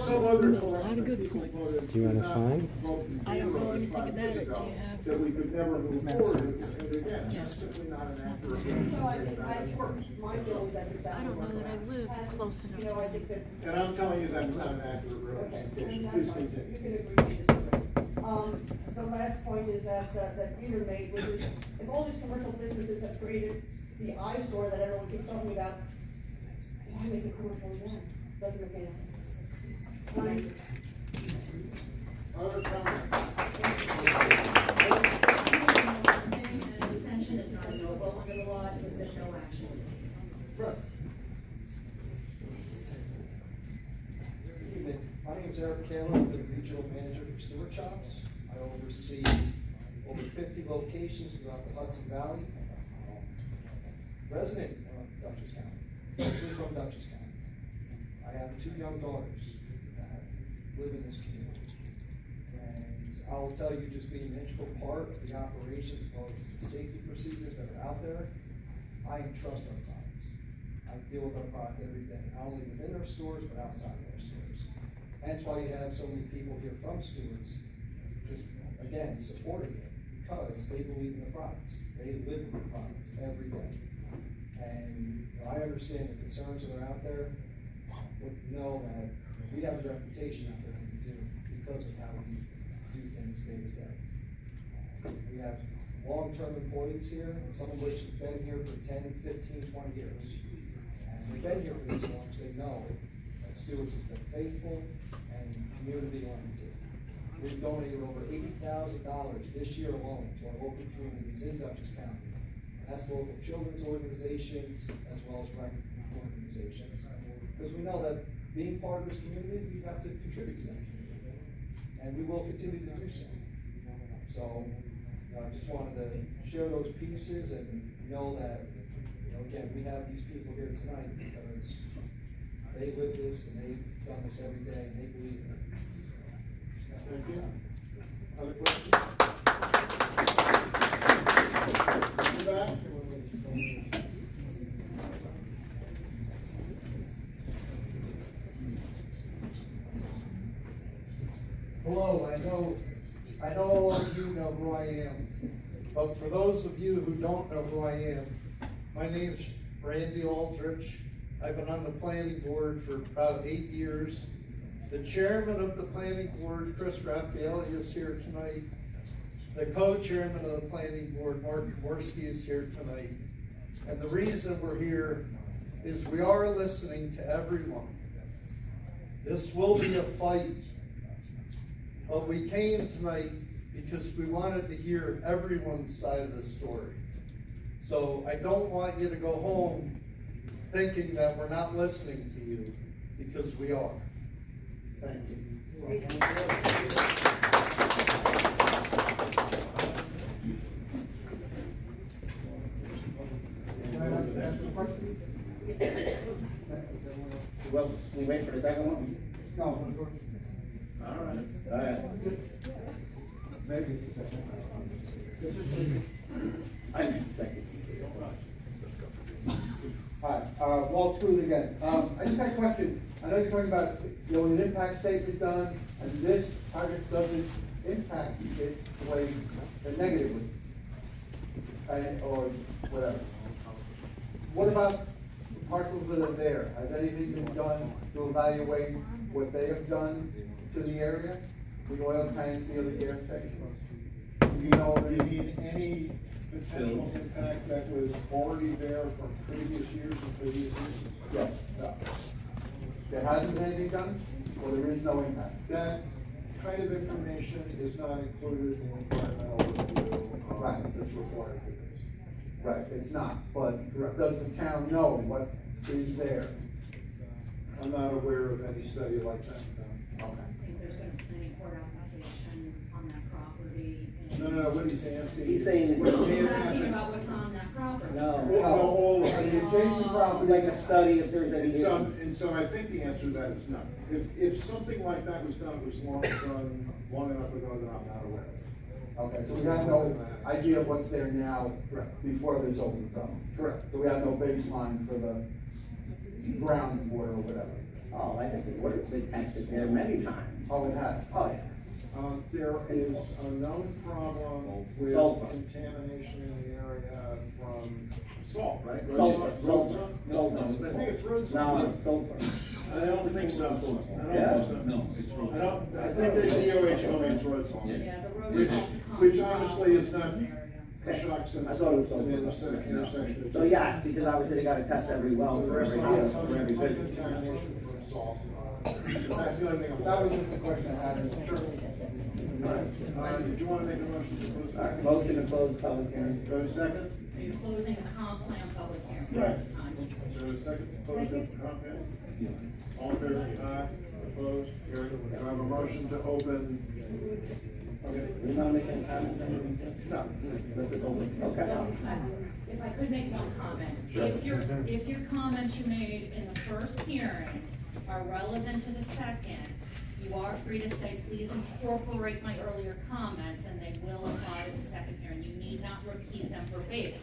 some other collection of people voted.
Do you want to sign?
I don't know anything about it. Do you have?
That we could never move forward, and again, that's simply not an accurate
So I think
representation.
my goal is that the
I don't know that I live close enough.
You know, I think that.
And I'm telling you, that's not an accurate representation. Please
You
continue.
can agree to disagree. The last point is that Peter made, which is, if all these commercial businesses have created the eyesore that everyone keeps talking about, why make it commercial again? Doesn't make any sense. Right?
Other comments?
An extension is not a no vote under the law, it says that no action is taken.
Right.
Good evening. My name is Eric Kaler. I'm the regional manager for Stewart Shops. I oversee over 50 locations throughout the Hudson Valley. Resident of Dutchess County, originally from Dutchess County. I have 2 young daughters that live in this community. And I will tell you, just being an integral part of the operations, as well as the safety procedures that are out there, I trust our products. I deal with our product every day, not only within our stores, but outside of our stores. Hence why you have so many people here from Stewart's, just, again, supporting it, because they believe in the product. They live with the product every day. And I understand the concerns that are out there, but know that we have a reputation out there that we do because of how we do things day to day. We have long-term employees here, some of which have been here for 10, 15, 20 years. And they've been here for this long, so they know that Stewart's has been faithful and community-oriented. We've donated over $80,000 this year alone to our local communities in Dutchess County. And that's local children's organizations as well as rec organizations. Because we know that being part of this community is you have to contribute to that community. And we will continue to do so. So, I just wanted to share those pieces and know that, again, we have these people here tonight because they live this and they've done this every day and they believe in it.
Thank you. Other questions? Back.
Hello, I know all of you know who I am, but for those of you who don't know who I am, my name's Randy Aldrich. I've been on the planning board for about 8 years. The chairman of the planning board, Chris Raffaelli, is here tonight. The co-chairman of the planning board, Mark Komorski, is here tonight. And the reason we're here is we are listening to everyone. This will be a fight. But we came tonight because we wanted to hear everyone's side of the story. So I don't want you to go home thinking that we're not listening to you, because we are.
Thank you.
Well, we wait for the second one?
No.
All right.
Maybe it's the second.
I need a second.
Hi, Walt Scruton again. I just had a question. I know you're talking about, when an impact statement done, and this project doesn't impact it the way, negatively, or whatever. What about the parcels that are there? Has anything been done to evaluate what they have done to the area? The oil tanks, the other gas stations? Do you know of
You
any?
mean any potential impact that was already there from previous years and previous uses?
Yes.
No.
There hasn't been anything done, or there is no impact?
That kind of information is not included in the environmental review,
Right.
that's required for this.
Right, it's not, but does the town know what is there?
I'm not aware of any study like that.
Okay.
I think there's been a planning board application on that property.
No, what he's asking.
He's saying
What
it's-
he
He's
is
asking about what's on that property.
No.
all of
The
it.
adjacent property.
Like a study if there's any.
And so I think the answer to that is no. If something like that was done, it was long enough ago that I'm not aware of.
Okay, so we have no idea of what's there now
Correct.
before this opens up?
Correct.
So we have no baseline for the groundwater or whatever?
Oh, I think the water's been tested there many times.
Oh, it has?
Oh, yeah.
There is a known problem with
Sulfur.
contamination in the area from salt, right?
Sulfur.
I think it's road salt.
No, sulfur.
I don't think so. I don't
Yeah?
think so.
No, it's road.
I think the DOH told me it's road salt.
Yeah, the road
Which,
is also common
which
problem
honestly is
in
not
this area.
a shock since
I thought it was
it's an
sulfur.
intersection.
So yes, because obviously they gotta test every well for every house, for every
Some
business.
contamination from salt. That's the only thing I'm.
That was just the question I had.
Sure. All right, did you want to make a motion to close?
All right, motion to close public hearing.
Do I have a second?
You're closing the comp plan public hearing
Right.
this time.
Do I have a second? Motion, okay. All in favor, aye, opposed, carried. Do I have a motion to open? Okay.
You not making comments on anything?
No.
Let it open. Okay.
If I could make one comment.
Sure.
If your comments you made in the first hearing are relevant to the second, you are free to say, please incorporate my earlier comments, and they will apply to the second hearing. You need not repeat them verbatim.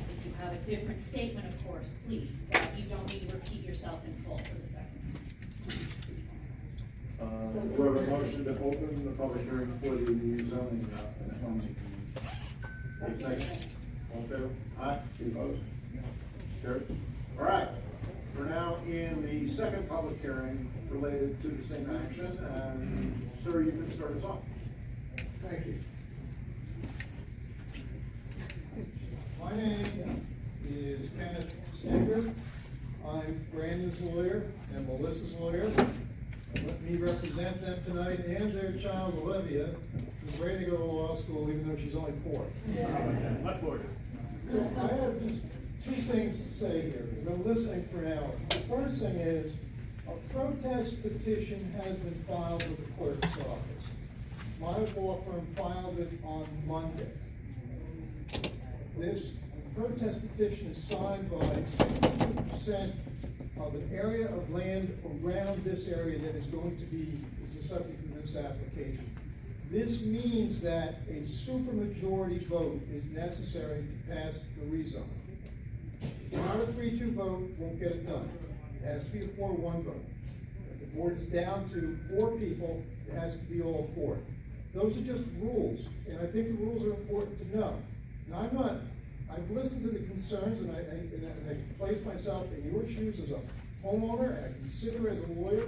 If you have a different statement, of course, please, but you don't need to repeat yourself in full for the second hearing.
Do we have a motion to open the public hearing for the zoning? Second. All in favor? Aye, opposed? Carried. All right, we're now in the second public hearing related to the same action, and sir, you can start us off.
Thank you. My name is Kenneth Stenger. I'm Brandon's lawyer and Melissa's lawyer. Let me represent them tonight and their child Olivia, who's ready to go to law school even though she's only 4.
Let's forward.
So I have just 2 things to say here, because I'm listening for an hour. The first thing is, a protest petition has been filed with the clerk's office. My law firm filed it on Monday. This protest petition is signed by 62% of an area of land around this area that is going to be, is the subject of this application. This means that a supermajority vote is necessary to pass the rezone. It's not a 3-2 vote, won't get it done. It has to be a 4-1 vote. If the board is down to 4 people, it has to be all 4. Those are just rules, and I think the rules are important to know. And I've listened to the concerns, and I place myself in your shoes as a homeowner, and I consider as a lawyer,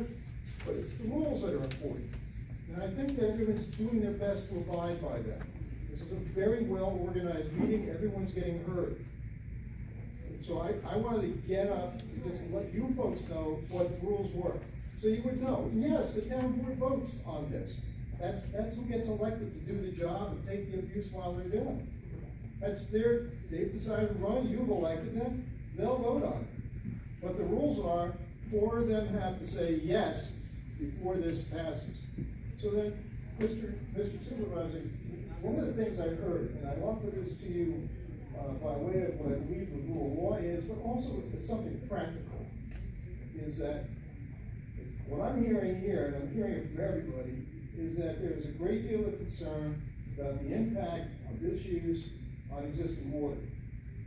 but it's the rules that are important. And I think that everyone's doing their best to abide by them. This is a very well-organized meeting, everyone's getting heard. And so I wanted to get up to just let you folks know what the rules were. So you would know, yes, the town board votes on this. That's who gets elected to do the job and take the abuse while they're doing it. They've decided to run, you've elected them, they'll vote on it. But the rules are, 4 of them have to say yes
before this passes. So then, Mr. Supervisor, one of the things I heard, and I offer this to you by way of what I believe the rule of law is, but also it's something practical, is that what I'm hearing here, and I'm hearing it from everybody, is that there is a great deal of concern about the impact of this use on existing water,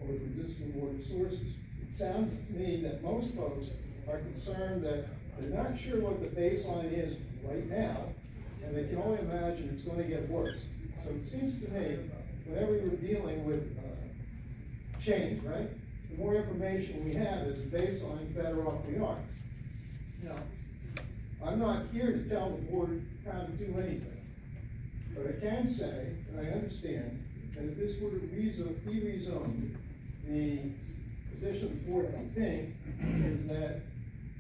or existing water sources. It sounds to me that most folks are concerned that they're not sure what the baseline is right now, and they can only imagine it's going to get worse. So it seems to me, whenever you're dealing with change, right, the more information we have as a baseline, the better off we are. Now, I'm not here to tell the board how to do anything, but I can say, and I understand, that if this were to be rezoned, the position of the board, I think, is that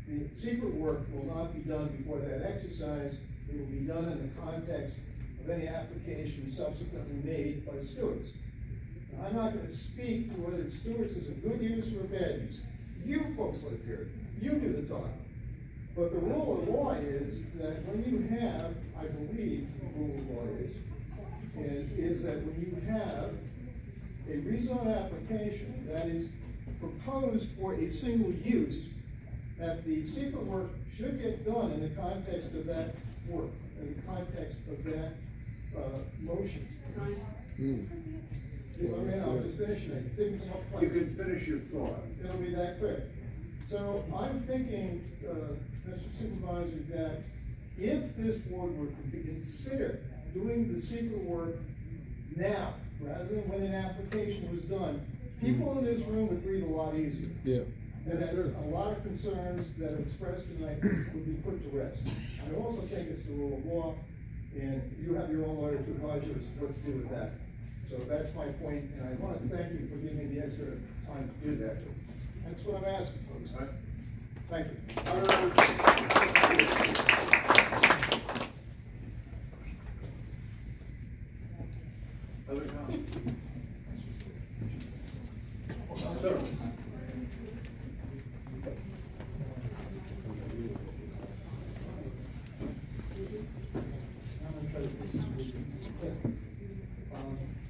the secret work will not be done before that exercise. It will be done in the context of any application subsequently made by stewards. Now, I'm not going to speak to whether stewards is a good use or a bad use. You folks live here. You do the talking. But the rule of law is that when you have, I believe the rule of law is that when you have a rezone application that is proposed for a single use, that the secret work should get done in the context of that work, in the context of that motion. I mean, I'll just finish it. It didn't come up twice. You can finish your thought. It'll be that quick. So I'm thinking, Mr. Supervisor, that if this board were to consider doing the secret work now, rather than when an application was done, people in this room would breathe a lot easier.
Yeah.
And that a lot of concerns that are expressed tonight would be put to rest. I also think it's the rule of law, and you have your own lawyer to advise you as to what to do with that. So that's my point, and I want to thank you for giving me the extra time to do that. That's what I'm asking, folks. Thank you.
Other comments?
Sir.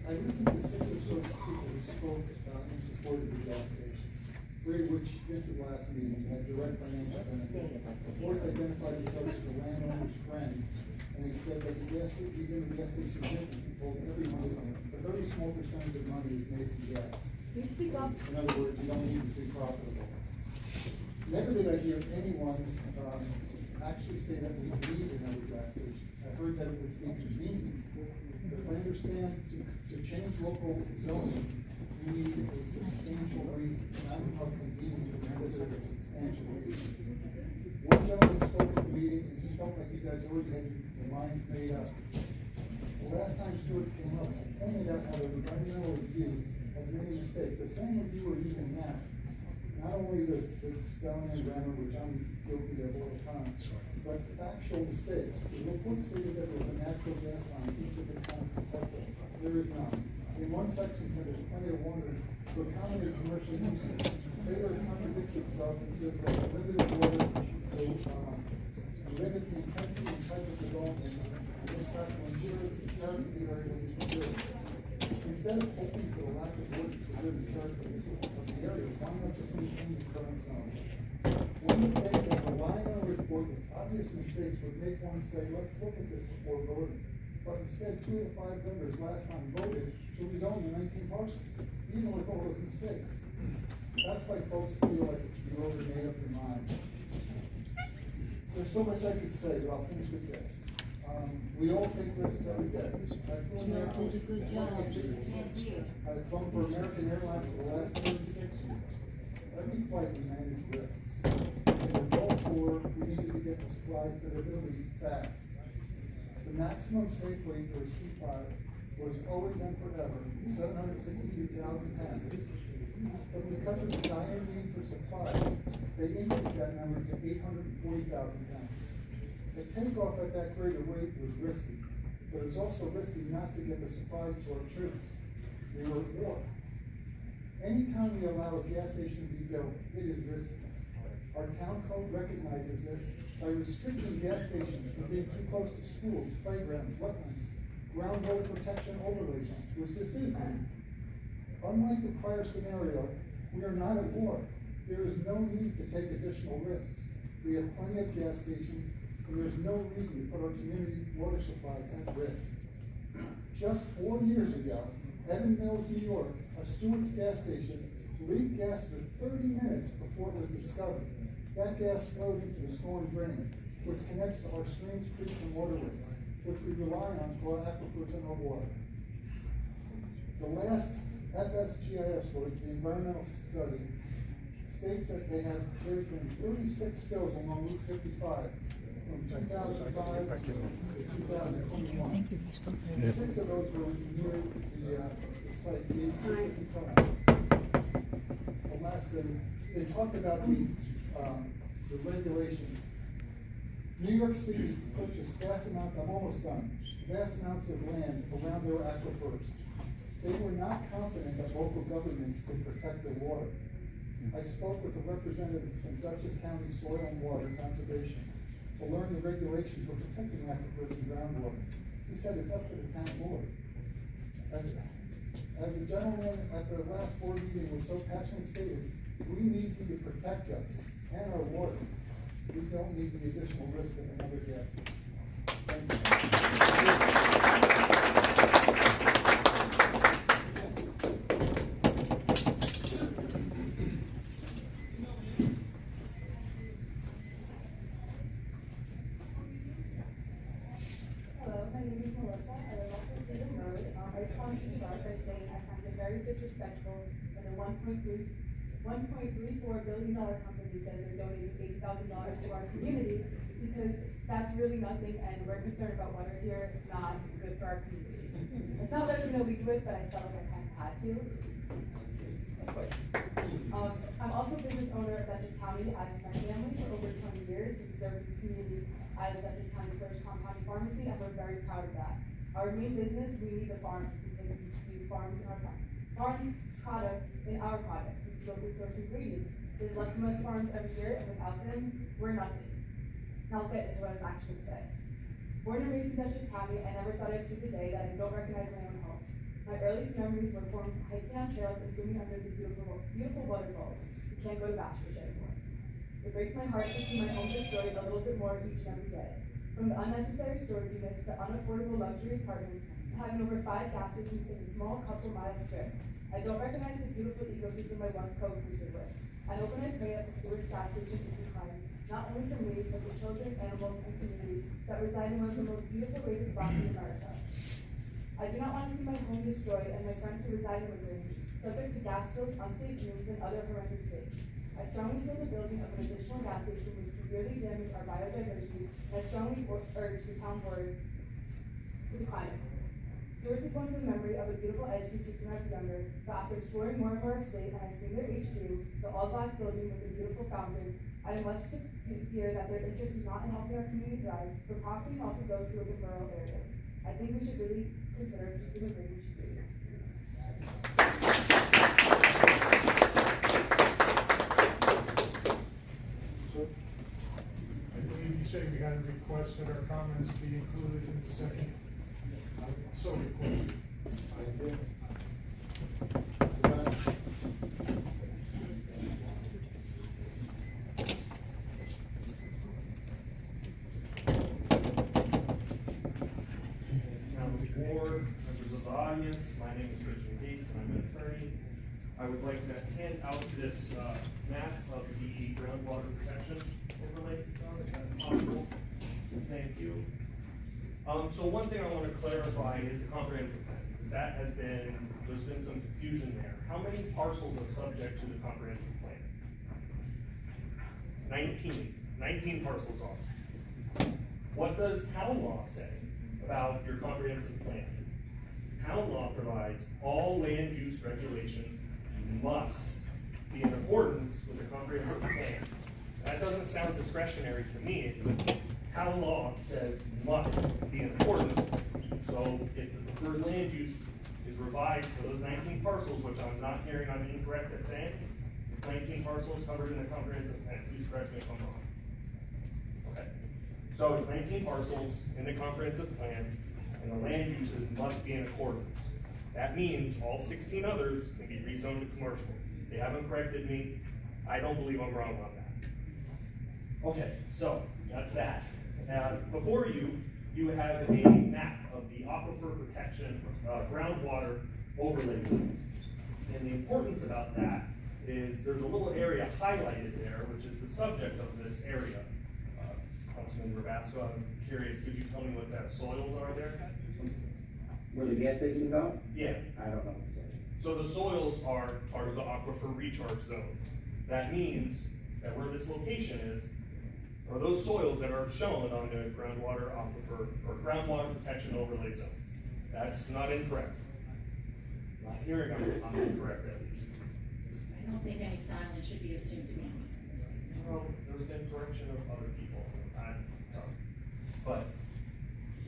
I listened to 6 or so people who spoke in support of the gas station, three of which, this is last meeting, had direct financial benefit. The fourth identified himself as a landowner's friend, and he said that he's in the gas station business. He told everyone a very small percentage of money is made from gas.
You speak up.
In other words, you don't need to be profitable. Never did I hear anyone actually say that we need another gas station. I heard that it was inconvenient. But if I understand, to change local zoning, you need a substantial reason, not of convenience, but necessarily a substantial reason. One gentleman spoke at the meeting, and he felt like you guys already had your minds made up. The last time stewards came up, I pointed out how the environmental review had many mistakes. The same review we're using now. Not only the spelling and grammar, which I'm guilty of all the time, but factual mistakes. The report stated that there was a natural gas line east of the town of Kentucky. There is none. In one section said there's plenty of water to accommodate commercial use. Taylor contradicts itself and says that the limited water will limit the intensity and type of development, and this fact will ensure that the character of the area is preserved. Instead of hoping for the lack of water to preserve the character of the area, why not just maintain the current zone? One would think that relying on a report with obvious mistakes would make one say, let's look at this before voting. But instead, 2 of the 5 members last time voted to rezone the 19 parcels, even with all those mistakes. That's why folks feel like you already made up your mind. There's so much I could say, but I'll finish with this. We all take risks every day. I've flown for American Airlines for the last 36 years. Every flight we manage risks. And therefore, we need to get the supplies to the Middle East fast. The maximum safe weight for a C5 was always and forever 762,000 pounds. But because of the dire need for supplies, they increased that number to 840,000 pounds. The takeoff at that greater weight was risky, but it's also risky not to get the supplies to our troops. We were at war. Anytime we allow a gas station to be built, it is risky. Our town code recognizes this by restricting gas stations from being too close to schools, playgrounds, wetlands, groundwater protection overlay zones, which this is. Unlike the prior scenario, we are not at war. There is no need to take additional risks. We have plenty of gas stations, and there's no reason to put our community water supplies at risk. Just 4 years ago, Evan Mills, New York, a Stewart's gas station, leaked gas for 30 minutes before it was discovered. That gas flowed into the storm drain, which connects to our streams, creeks, and waterways, which we rely on for our aquifers and our water. The last FSGIS work, the environmental study, states that there's been 36 spills along Route 55 from 2005 to 2021.
Thank you.
6 of those were near the site, the 55. The last thing, they talked about the regulations. New York City purchased vast amounts, I'm almost done, vast amounts of land around their aquifers. They were not confident that local governments could protect their water. I spoke with a representative from Dutchess County Soil and Water Conservation to learn the regulations for protecting aquifers and groundwater. He said it's up to the town board. As the gentleman at the last board meeting was so passionately stated, we need you to protect us and our water. We don't need the additional risk of another gas station. Thank you.
Hello, my name is Melissa. I live off of Freedom Road. I just wanted to start by saying I find it very disrespectful when a $1.34 billion company says they're donating $80,000 to our community, because that's really nothing, and we're concerned about water here, not good for our community. It's not letting me know we do it, but I felt like I kind of had to. Of course. I'm also a business owner of Dutchess County as my family for over 20 years. We've served this community as Dutchess County's first compounding pharmacy, and we're very proud of that. Our main business, we need the farms, because we use farms in our farm products in our products. We locally source ingredients. There's less than us farms every year, and without them, we're nothing. Now I'll get into what I was actually saying. Born and raised in Dutchess County, I never thought I'd see the day that I don't recognize my own home. My earliest memories were formed hiking on trails and swimming under the beautiful waterfalls. We can't go to Bashford anymore. It breaks my heart to see my home destroyed a little bit more each and every day. From the unnecessary storage units to unaffordable luxury apartments, to having over 5 gas stations in a small couple-mile strip, I don't recognize the beautiful ecosystem I once coexisted with. I hope and I pray that the Stewart's gas station is declining, not only for me, but for children, animals, and communities that reside in one of the most beautiful rated spots in America. I do not want to see my home destroyed and my friends who reside in Lagrange subject to gas spills, unsafe fumes, and other horrendous things. I strongly feel the building of an additional gas station would severely damage our biodiversity, and I strongly urge the town board to decline it. Stewart's is once a memory of a beautiful ice cream feast when I was younger, but after exploring more of our estate and I've seen their HQ, the all-glass building with a beautiful fountain, I am left to fear that their interest is not in helping our community thrive, but profiting off of those who live in rural areas. I think we should really consider keeping the Lagrange free.
I believe you said we had a request that our comments be included in the second. So requested. I did.
Board, members of the audience, my name is Christian Gates and I'm an attorney. I would like to hand out this map of the groundwater protection overlay, if that's possible. Thank you. So one thing I want to clarify is the comprehensive plan, because that has been, there's been some confusion there. How many parcels are subject to the comprehensive plan? 19 parcels are. What does town law say about your comprehensive plan? Town law provides all land use regulations must be in accordance with the comprehensive plan. That doesn't sound discretionary to me. Town law says must be in accordance. So if the preferred land use is revised for those 19 parcels, which I'm not hearing I'm incorrect at saying, It's 19 parcels covered in the comprehensive plan, please correct me if I'm wrong. Okay, so it's 19 parcels in the comprehensive plan, and the land uses must be in accordance. That means all 16 others can be rezoned to commercial. They haven't corrected me, I don't believe I'm wrong on that. Okay, so that's that. Now, before you, you have a map of the aquifer protection, groundwater overlay zone. And the importance about that is there's a little area highlighted there, which is the subject of this area. Councilman Rabasco, I'm curious, could you tell me what that soils are there?
Where the gas station go?
Yeah.
I don't know.
So the soils are part of the aquifer recharge zone. That means that where this location is, are those soils that are shown on the groundwater aquifer or groundwater protection overlay zone. That's not incorrect. Not hearing I'm incorrect at least.
I don't think any silence should be assumed to be on there.
Well, there's been correction of other people. But,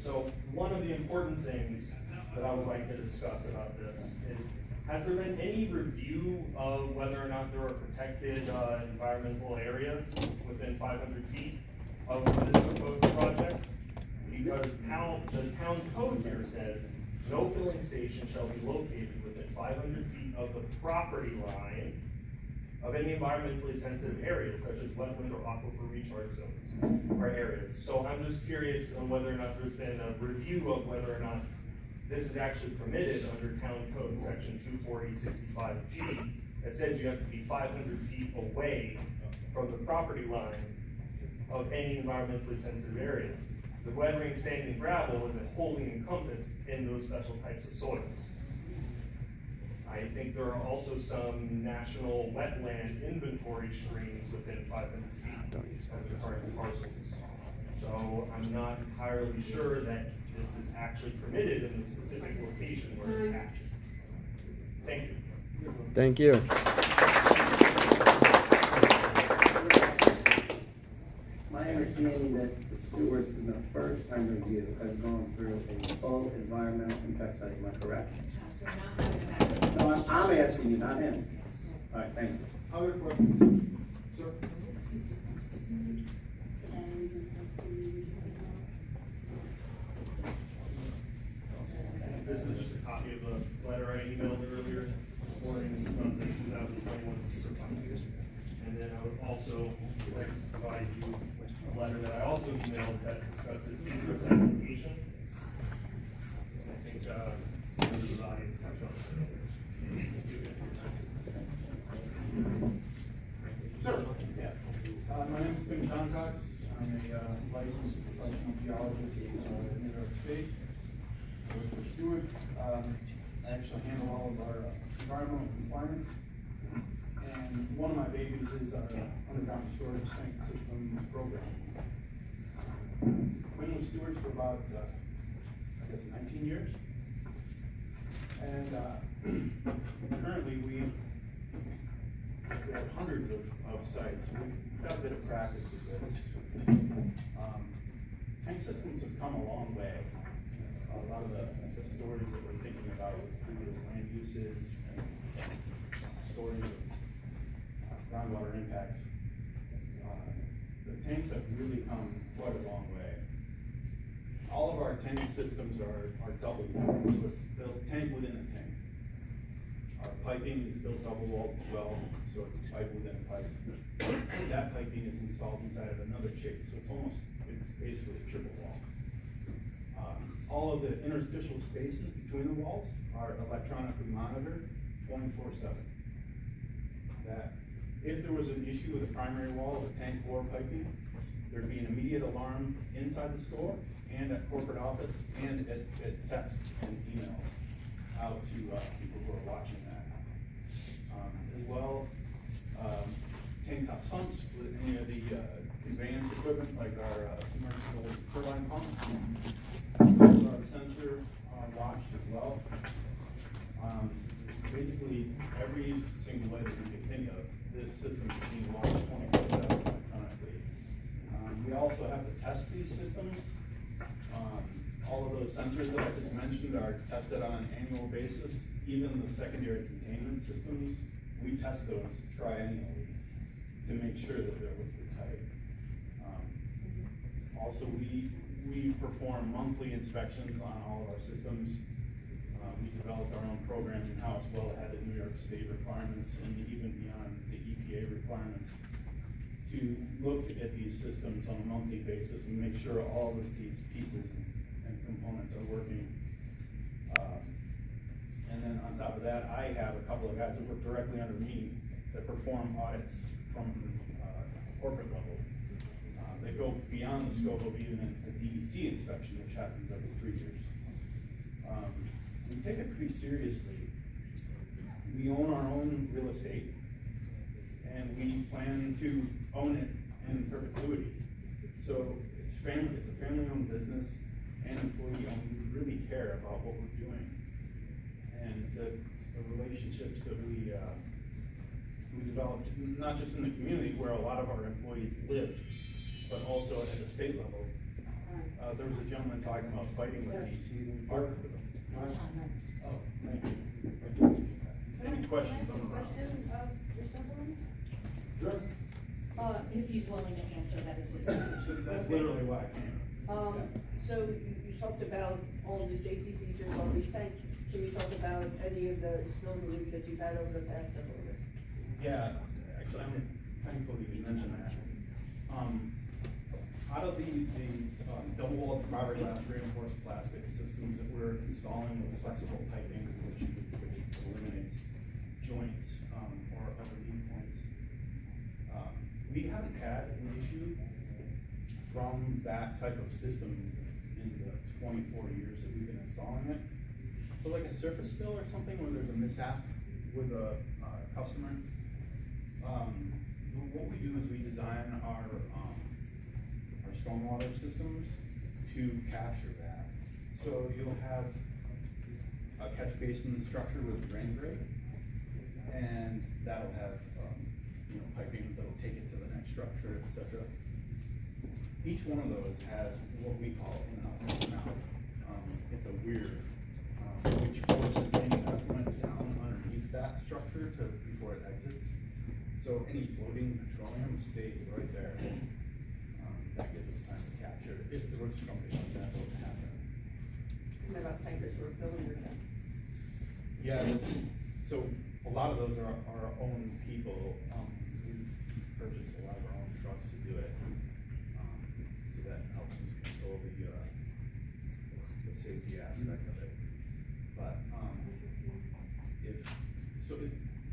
so one of the important things that I would like to discuss about this is, has there been any review of whether or not there are protected environmental areas within 500 feet of this proposed project? Because the town code here says, no filling station shall be located within 500 feet of the property line of any environmentally sensitive areas, such as wetland or aquifer recharge zones or areas. So I'm just curious on whether or not there's been a review of whether or not this is actually permitted under town code section 240-65G that says you have to be 500 feet away from the property line of any environmentally sensitive area. The weathering, sand, and gravel is wholly encompassed in those special types of soils. I think there are also some national wetland inventory streams within 500 feet of the current parcels. So I'm not entirely sure that this is actually permitted in the specific location where it's at. Thank you.
Thank you.
My understanding that the stewards in the first time review has gone through a full environmental impact study, am I correct?
So we're not having a back.
No, I'm asking you, not him. All right, thank you.
Other questions? Sir?
This is just a copy of the letter I emailed earlier this morning from the 2021 secret fund. And then I would also like to provide you a letter that I also emailed that discusses secret application. And I think members of the audience touch on it.
Sure. Yeah. My name is Tim Johncox. I'm a licensed professional geologist in New York State. I work for stewards. I actually handle all of our environmental compliance. And one of my babies is our underground storage tank system program. Been with stewards for about, I guess, 19 years. And currently we have hundreds of sites. We've got a bit of practice with this. Tank systems have come a long way. A lot of the stories that we're thinking about with previous land uses and stories of groundwater impacts, the tanks have really come quite a long way. All of our tank systems are double walled, so it's built tank within a tank. Our piping is built double walled as well, so it's pipe within a pipe. That piping is installed inside of another chase, so it's basically a triple wall. All of the interstitial spaces between the walls are electronically monitored 24/7. That if there was an issue with the primary wall of the tank or piping, there'd be an immediate alarm inside the store and at corporate office and at texts and emails out to people who are watching that. As well, tank top sumps with any of the conveyance equipment like our submersible turbine pumps. Those are sensor watched as well. Basically, every single way that we can think of, this system is being launched 24/7 electronically. We also have to test these systems. All of those sensors that I just mentioned are tested on an annual basis. Even the secondary containment systems we test those triennially to make sure that they're liquid tight. Also, we perform monthly inspections on all of our systems. We developed our own program in-house well ahead of New York State requirements and even beyond the EPA requirements to look at these systems on a monthly basis and make sure all of these pieces and components are working. And then on top of that, I have a couple of guys that work directly under me that perform audits from corporate level. They go beyond the scope of even a DEC inspection, which happens every 3 years. We take it pretty seriously. We own our own real estate, and we plan to own it in perpetuity. So it's a family-owned business and employee-owned. We really care about what we're doing, and the relationships that we developed, not just in the community where a lot of our employees live, but also at the state level. There was a gentleman talking about fighting with DC, and we partnered with him. Oh, thank you. Any questions on the
Question of Mr. Gentleman?
Sure.
If he's willing to answer, that is his decision.
That's literally why I came.
So you talked about all the safety features, all these tanks. Can you talk about any of the spills and leaks that you've had over the past several years?
Yeah, actually, I'm thankful that you mentioned that. Out of these double-walled fiberglass reinforced plastic systems that we're installing with flexible piping, which eliminates joints or upper lead points, we haven't had an issue from that type of system in the 24 years that we've been installing it. So like a surface spill or something where there's a mishap with a customer, what we do is we design our stormwater systems to capture that. So you'll have a catch basin structure with a drain grate, and that'll have piping that'll take it to the next structure, etc. Each one of those has what we call in-house snout. It's a weir, which forces any effluent down underneath that structure before it exits. So any floating petroleum stays right there. That gives us time to capture if there was something like that that would happen.
What about tankers for filling your tanks?
Yeah, so a lot of those are our own people. We purchase a lot of our own trucks to do it. So that helps us control the safety aspect of it. But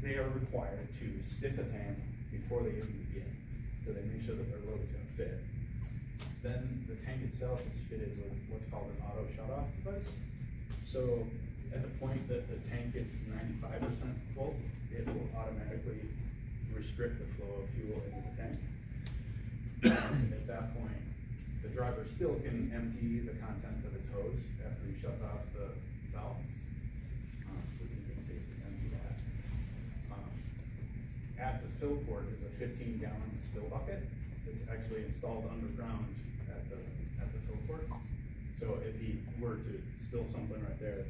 they are required to stick a tank before they even begin. So they make sure that their load is going to fit. Then the tank itself is fitted with what's called an auto shut-off device. So at the point that the tank gets 95% full, it will automatically restrict the flow of fuel into the tank. At that point, the driver still can empty the contents of his hose after he shuts off the valve, so he can safely empty that. At the fill port is a 15-gallon spill bucket. It's actually installed underground at the fill port. So if he were to spill something right there,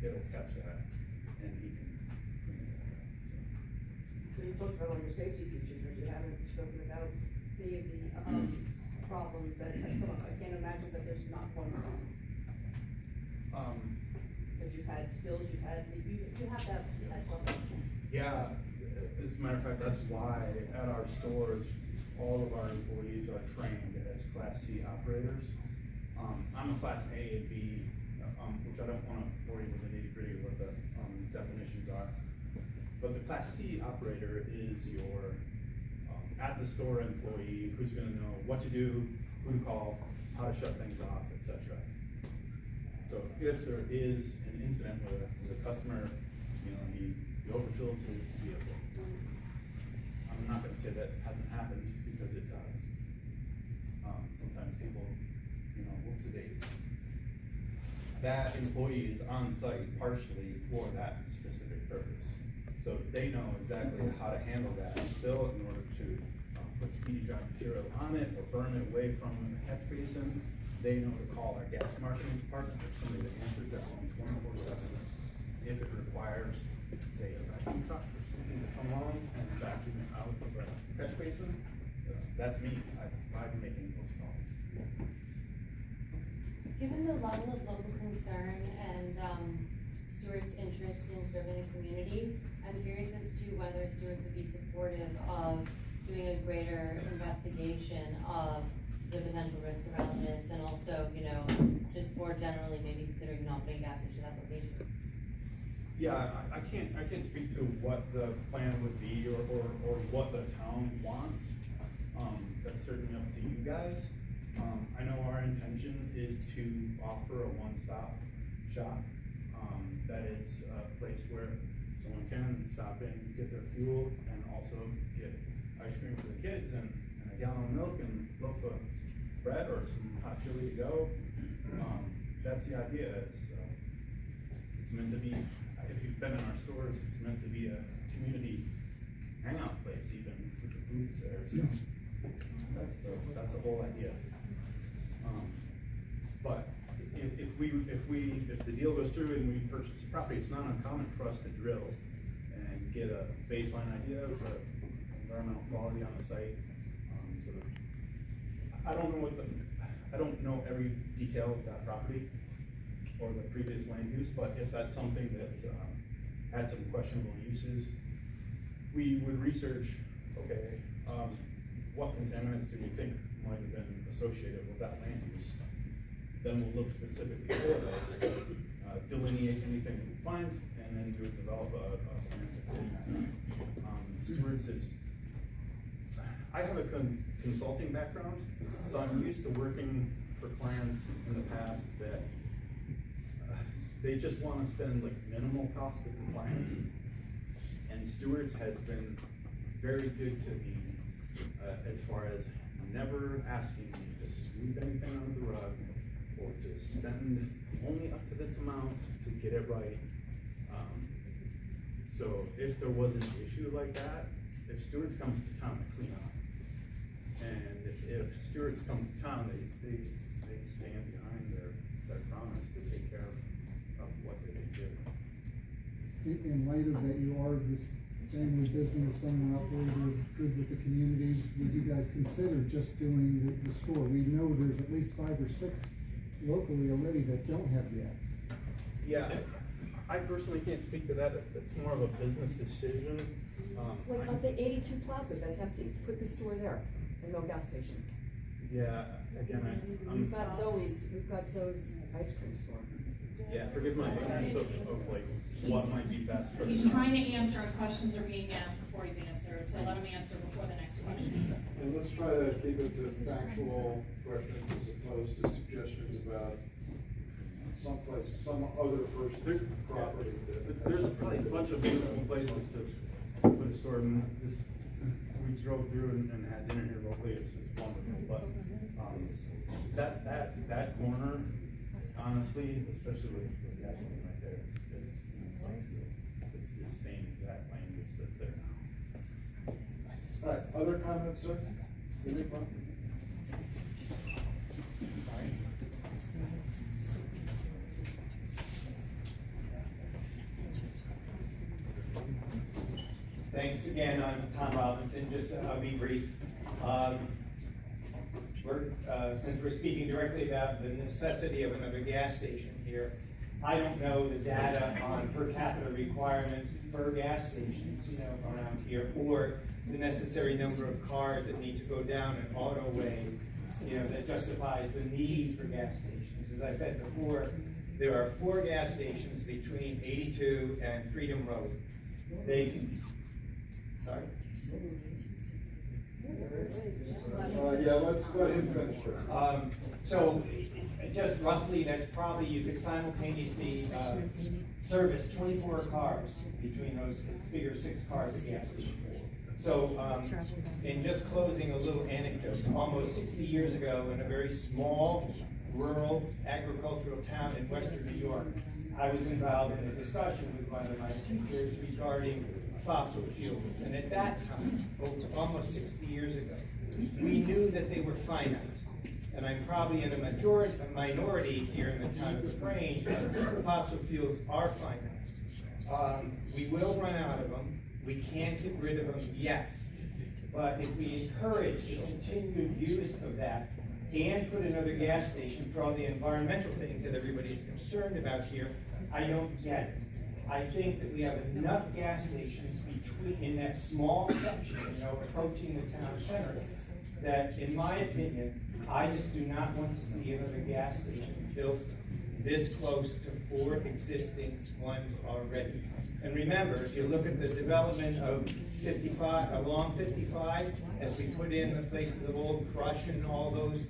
it'll catch that, and he can clean it up.
So you talked about all your safety features, but you haven't spoken about any of the problems that have come up. I can't imagine that there's not one problem. Because you've had spills, you have to have at something.
Yeah, as a matter of fact, that's why at our stores, all of our employees are trained as Class C operators. I'm a Class A and B, which I don't want to bore you with the nitty-gritty of what the definitions are. But the Class C operator is your at-the-store employee who's going to know what to do, who to call, how to shut things off, etc. So if there is an incident where the customer, he overfills his vehicle, I'm not going to say that hasn't happened, because it does. Sometimes people, whoops-a-daisy. That employee is on site partially for that specific purpose. So they know exactly how to handle that spill in order to put speedy dry material on it or burn it away from the catch basin. They know to call our gas marketing department or somebody that answers that phone 24/7 if it requires, say, a vacuum truck or something need to come along and vacuum it out of a catch basin, that's me. I'm making those calls.
Given the level of local concern and Stewart's interest in serving the community, I'm curious as to whether Stewart's would be supportive of doing a greater investigation of the potential risks around this, and also, you know, just more generally, maybe considering not putting gas station at that location.
Yeah, I can't speak to what the plan would be or what the town wants. That's certainly up to you guys. I know our intention is to offer a one-stop shop. That is a place where someone can stop in, get their fuel, and also get ice cream for the kids, and a gallon of milk, and a loaf of bread, or some hot chili to go. That's the idea. It's meant to be, if you've been in our stores, it's meant to be a community hangout place, even with the booths there. So that's the whole idea. But if the deal goes through and we purchase the property, it's not uncommon for us to drill and get a baseline idea of the environmental quality on the site. So I don't know every detail of that property or the previous land use, but if that's something that had some questionable uses, we would research, okay, what contaminants do we think might have been associated with that land use? Then we'll look specifically for those, delineate anything that we find, and then we would develop a plan to clean that. Stewart's is, I have a consulting background, so I'm used to working for clients in the past that they just want to spend like minimal cost of compliance. And Stewart's has been very good to me as far as never asking me to sweep anything under the rug or to spend only up to this amount to get it right. So if there was an issue like that, if Stewart's comes to town to clean up, and if Stewart's comes to town, they stand behind their promise to take care of what they do.
In light of that, you are this family business, someone operated good with the community, would you guys consider just doing the store? We know there's at least 5 or 6 locally already that don't have yaks.
Yeah, I personally can't speak to that. That's more of a business decision.
What about the 82 Plaza, that's empty, put the store there, and no gas station.
Yeah, again,
We've got Zoe's ice cream store.
Yeah, forgive my ignorance of like what might be best for.
He's trying to answer and questions are being asked before he's answered, so let him answer before the next question.
And let's try to keep it to factual questions as opposed to suggestions about someplace, some other person's property.
There's probably a bunch of beautiful places to put a store in. We drove through and had dinner here locally. It's wonderful, but that corner, honestly, especially with gasoline right there, it's the same exact land use that's there now.
All right, other comments, sir?
Thanks again, I'm Tom Robinson, just I'll be brief. Since we're speaking directly about the necessity of another gas station here, I don't know the data on per capita requirements for gas stations, around here, or the necessary number of cars that need to go down an autoway, that justifies the need for gas stations. As I said before, there are 4 gas stations between 82 and Freedom Road. Sorry?
Yeah, let's let him finish.
So, just roughly, that's probably, you could simultaneously service 24 cars between those, figure 6 cars at gas station. So, in just closing, a little anecdote, almost 60 years ago, in a very small, rural, agricultural town in western New York, I was involved in a discussion with one of my teachers regarding fossil fuels. And at that time, almost 60 years ago, we knew that they were finite. And I'm probably in a minority here in the town of Lagrange, fossil fuels are finite. We will run out of them. We can't get rid of them yet. But if we encourage the continued use of that and put another gas station for all the environmental things that everybody's concerned about here, I don't get it. I think that we have enough gas stations in that small section, approaching the town center, that in my opinion, I just do not want to see another gas station built this close to 4 existing ones already. And remember, if you look at the development of 55, along 55, as we put in the place of the old crush and all those,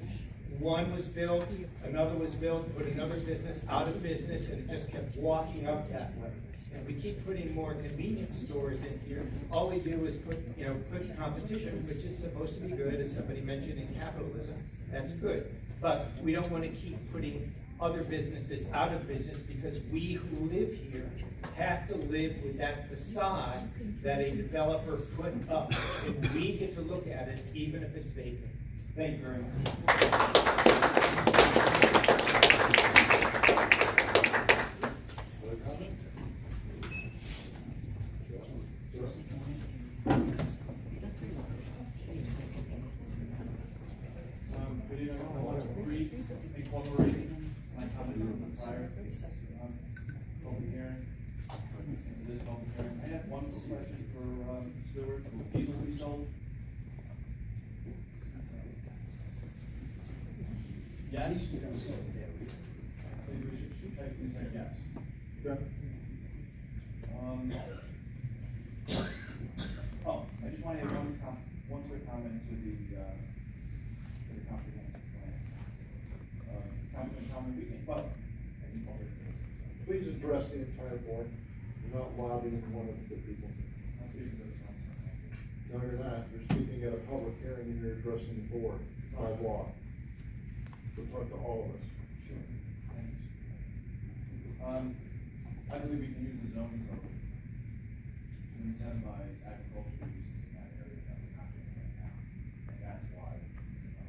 one was built, another was built, put another business out of business, and it just kept walking up that way. And we keep putting more convenience stores in here. All we do is put competition, which is supposed to be good, as somebody mentioned in capitalism. That's good. But we don't want to keep putting other businesses out of business, because we who live here have to live with that facade that a developer put up, and we get to look at it even if it's vacant. Thank you very much.
Good evening. I want to incorporate my comment from the prior public hearing. This public hearing. I have one question for Stuart. Will diesel be sold? Yes? I think we should technically say yes.
Yeah.
I just want to add one quick comment to the comprehensive plan.
Please address the entire board, you're not lobbying one of the people. No, you're not, you're speaking at a public hearing and you're addressing the board by law. So talk to all of us.
Sure. Thanks. I believe we can use the zoning code to incentivize agricultural uses in that area that we're not doing right now. And that's why we need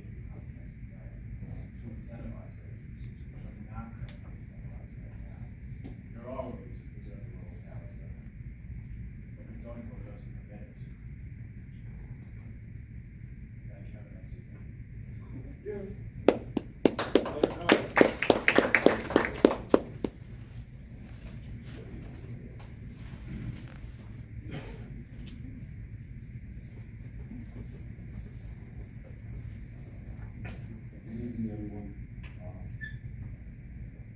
a comprehensive plan to incentivize those uses, which are not currently incentivized right now. There are ways to preserve the rural character, but the zoning code doesn't permit it. Thank you. Have a nice evening.
Yeah. Other comments?
Good evening, everyone.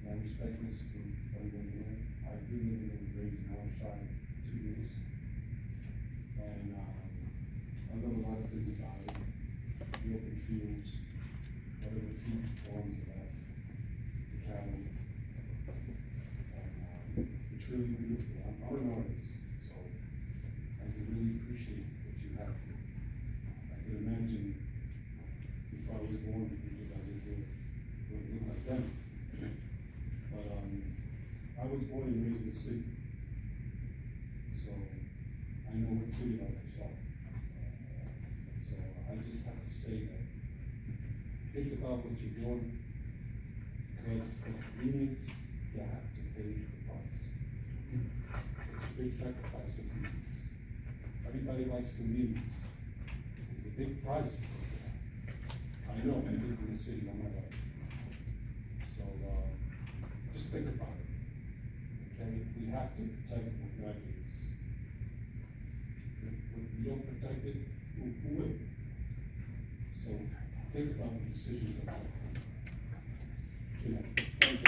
My respects to everyone here. I've been living in Lagrange and Hillside for 2 years. And I love a lot of things about it. The open fields, whatever few forms of that, the cattle. And it's really beautiful. I'm an artist, so I can really appreciate what you have here. I can imagine if I was born to be I would look like them. But I was born and raised in the city, so I know what city like myself. So I just have to say that think about what you're doing, because for convenience, you have to pay the price. It's a big sacrifice for convenience. Everybody likes convenience. It's a big price to pay for that. I know, I live in the city all my life. So, just think about it, okay? We have to protect what God gives. If we don't protect it, who will? So, think about the decisions that are made. Thank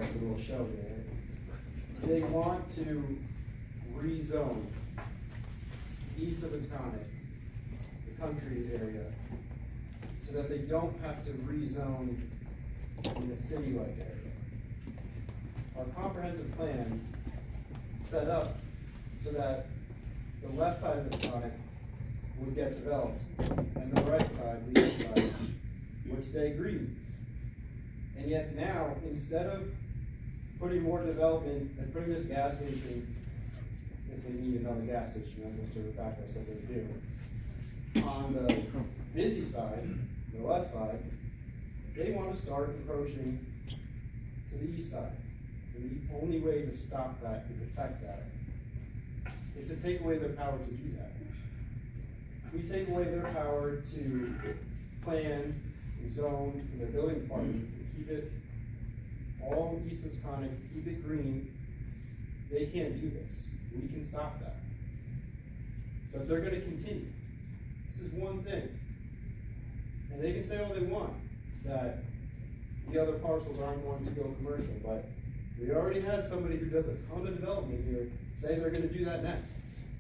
It's a little show there. They want to rezone east of Wisconsin, the country area, so that they don't have to rezone in the city-like area. Our comprehensive plan set up so that the left side of the Wisconsin
would get developed, and the right side, the east side, would stay green. And yet now, instead of putting more development and putting this gas station, if they need another gas station, as Mr. Rebecca said they do, on the busy side, the left side, they want to start encroaching to the east side. And the only way to stop that and protect that is to take away their power to do that. We take away their power to plan and zone in their building department, to keep it all East Wisconsin, keep it green. They can't do this. We can stop that. But they're gonna continue. This is one thing. And they can say all they want, that the other parcels aren't going to go commercial, but we already had somebody who does a ton of development here say they're gonna do that next.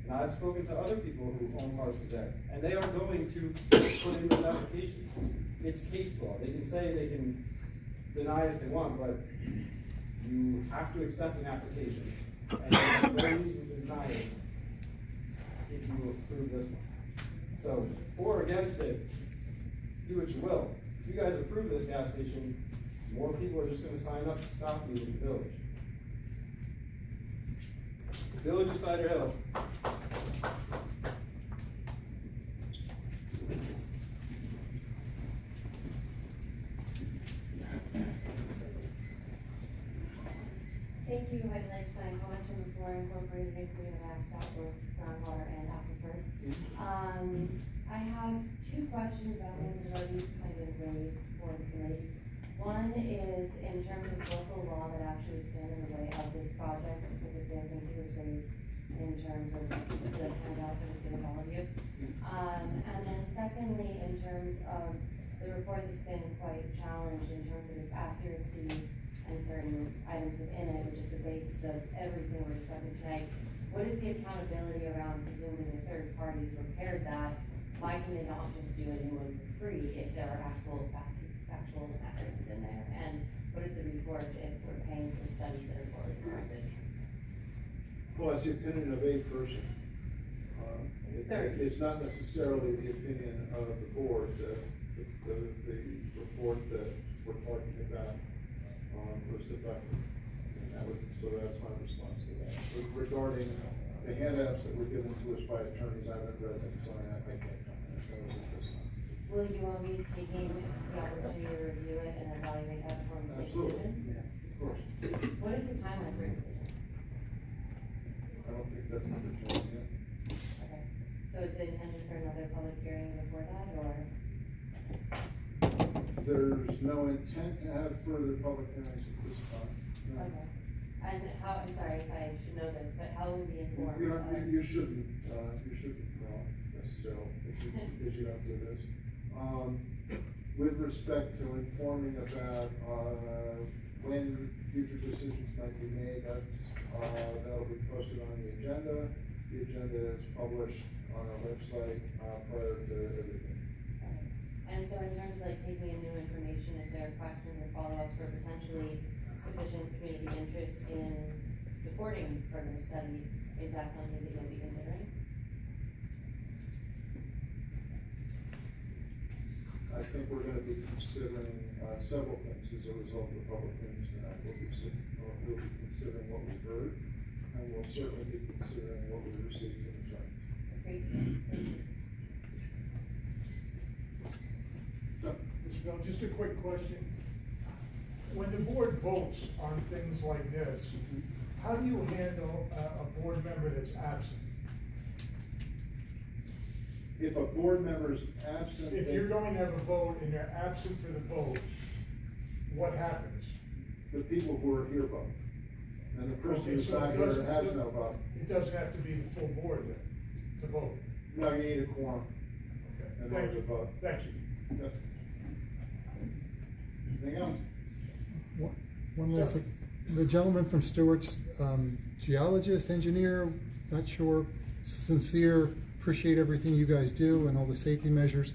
And I've spoken to other people who own parcels there, and they are going to put in those applications. It's case law. They can say they can deny it if they want, but you have to accept an application. And there's no reason to deny it if you approve this one. So, for or against it, do what you will. If you guys approve this gas station, more people are just gonna sign up to stop you in the village. Village of Cider Hill.
Thank you. I'd like my comments from the floor incorporated including the last about both groundwater and aquifers. I have two questions about things that are already kind of raised for the committee. One is in terms of local law that actually stand in the way of this project, specifically I think it was raised in terms of the handout that was given to all of you. And then secondly, in terms of the report that's been quite challenged in terms of its accuracy and certain items within it, which is the basis of everything we're discussing tonight. What is the accountability around presuming the third party prepared that? Why can they not just do it in one for free if there are actual accuracies in there? And what is the recourse if we're paying for studies that are poorly constructed?
Well, it's the opinion of a person. It's not necessarily the opinion of the board. The report that we're talking about was defective. So that's my response to that. Regarding the handouts that were given to us by attorneys, I haven't read them, so I can't comment. That was at this time.
Will you all be taking the opportunity to review it and evaluate that before making a decision?
Yeah, of course.
What is the timeline for a decision?
I don't think that's under change yet.
Okay. So is it intended for another public hearing before that, or?
There's no intent to have further public hearings at this time. No.
Okay. And how, I'm sorry if I should know this, but how will we be informed?
You shouldn't know necessarily, because you don't do this. With respect to informing about, when future decisions might be made, that'll be posted on the agenda. The agenda is published on our website, prior to everything.
Okay. And so in terms of like taking in new information, if there are questions or follow-ups or potentially sufficient community interest in supporting further study, is that something that you'll be considering?
I think we're gonna be considering, several things as a result of the public hearings tonight. We'll be considering what we heard, and we'll certainly be considering what we received from the attorney.
That's great. Thank you.
Mr. Bell, just a quick question. When the board votes on things like this, how do you handle a board member that's absent?
If a board member is absent.
If you're going to have a vote and you're absent for the vote, what happens?
The people who are here vote. And the person
Okay,
who's
so
not
it
here
doesn't-
has no vote.
It doesn't have to be the full board then, to vote?
No, you need a quorum.
Okay.
In
Thank
order to
you.
vote.
Thank you.
Yep. Anything else?
One last thing. The gentleman from Stewart's, geologist, engineer, not sure, sincere, appreciate everything you guys do and all the safety measures.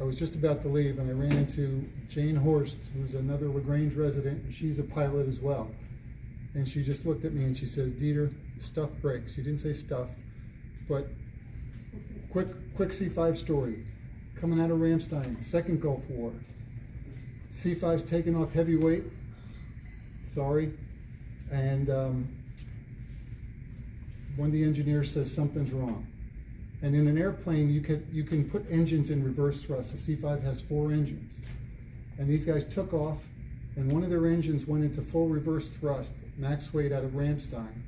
I was just about to leave and I ran into Jane Horst, who's another Lagrange resident, and she's a pilot as well. And she just looked at me and she says, Dieter, stuff breaks. She didn't say stuff, but quick C5 story. Coming out of Ramstein, second Gulf War. C5's taking off heavyweight, sorry, and one of the engineers says something's wrong. And in an airplane, you can put engines in reverse thrust. The C5 has 4 engines. And these guys took off, and one of their engines went into full reverse thrust, max weight out of Ramstein,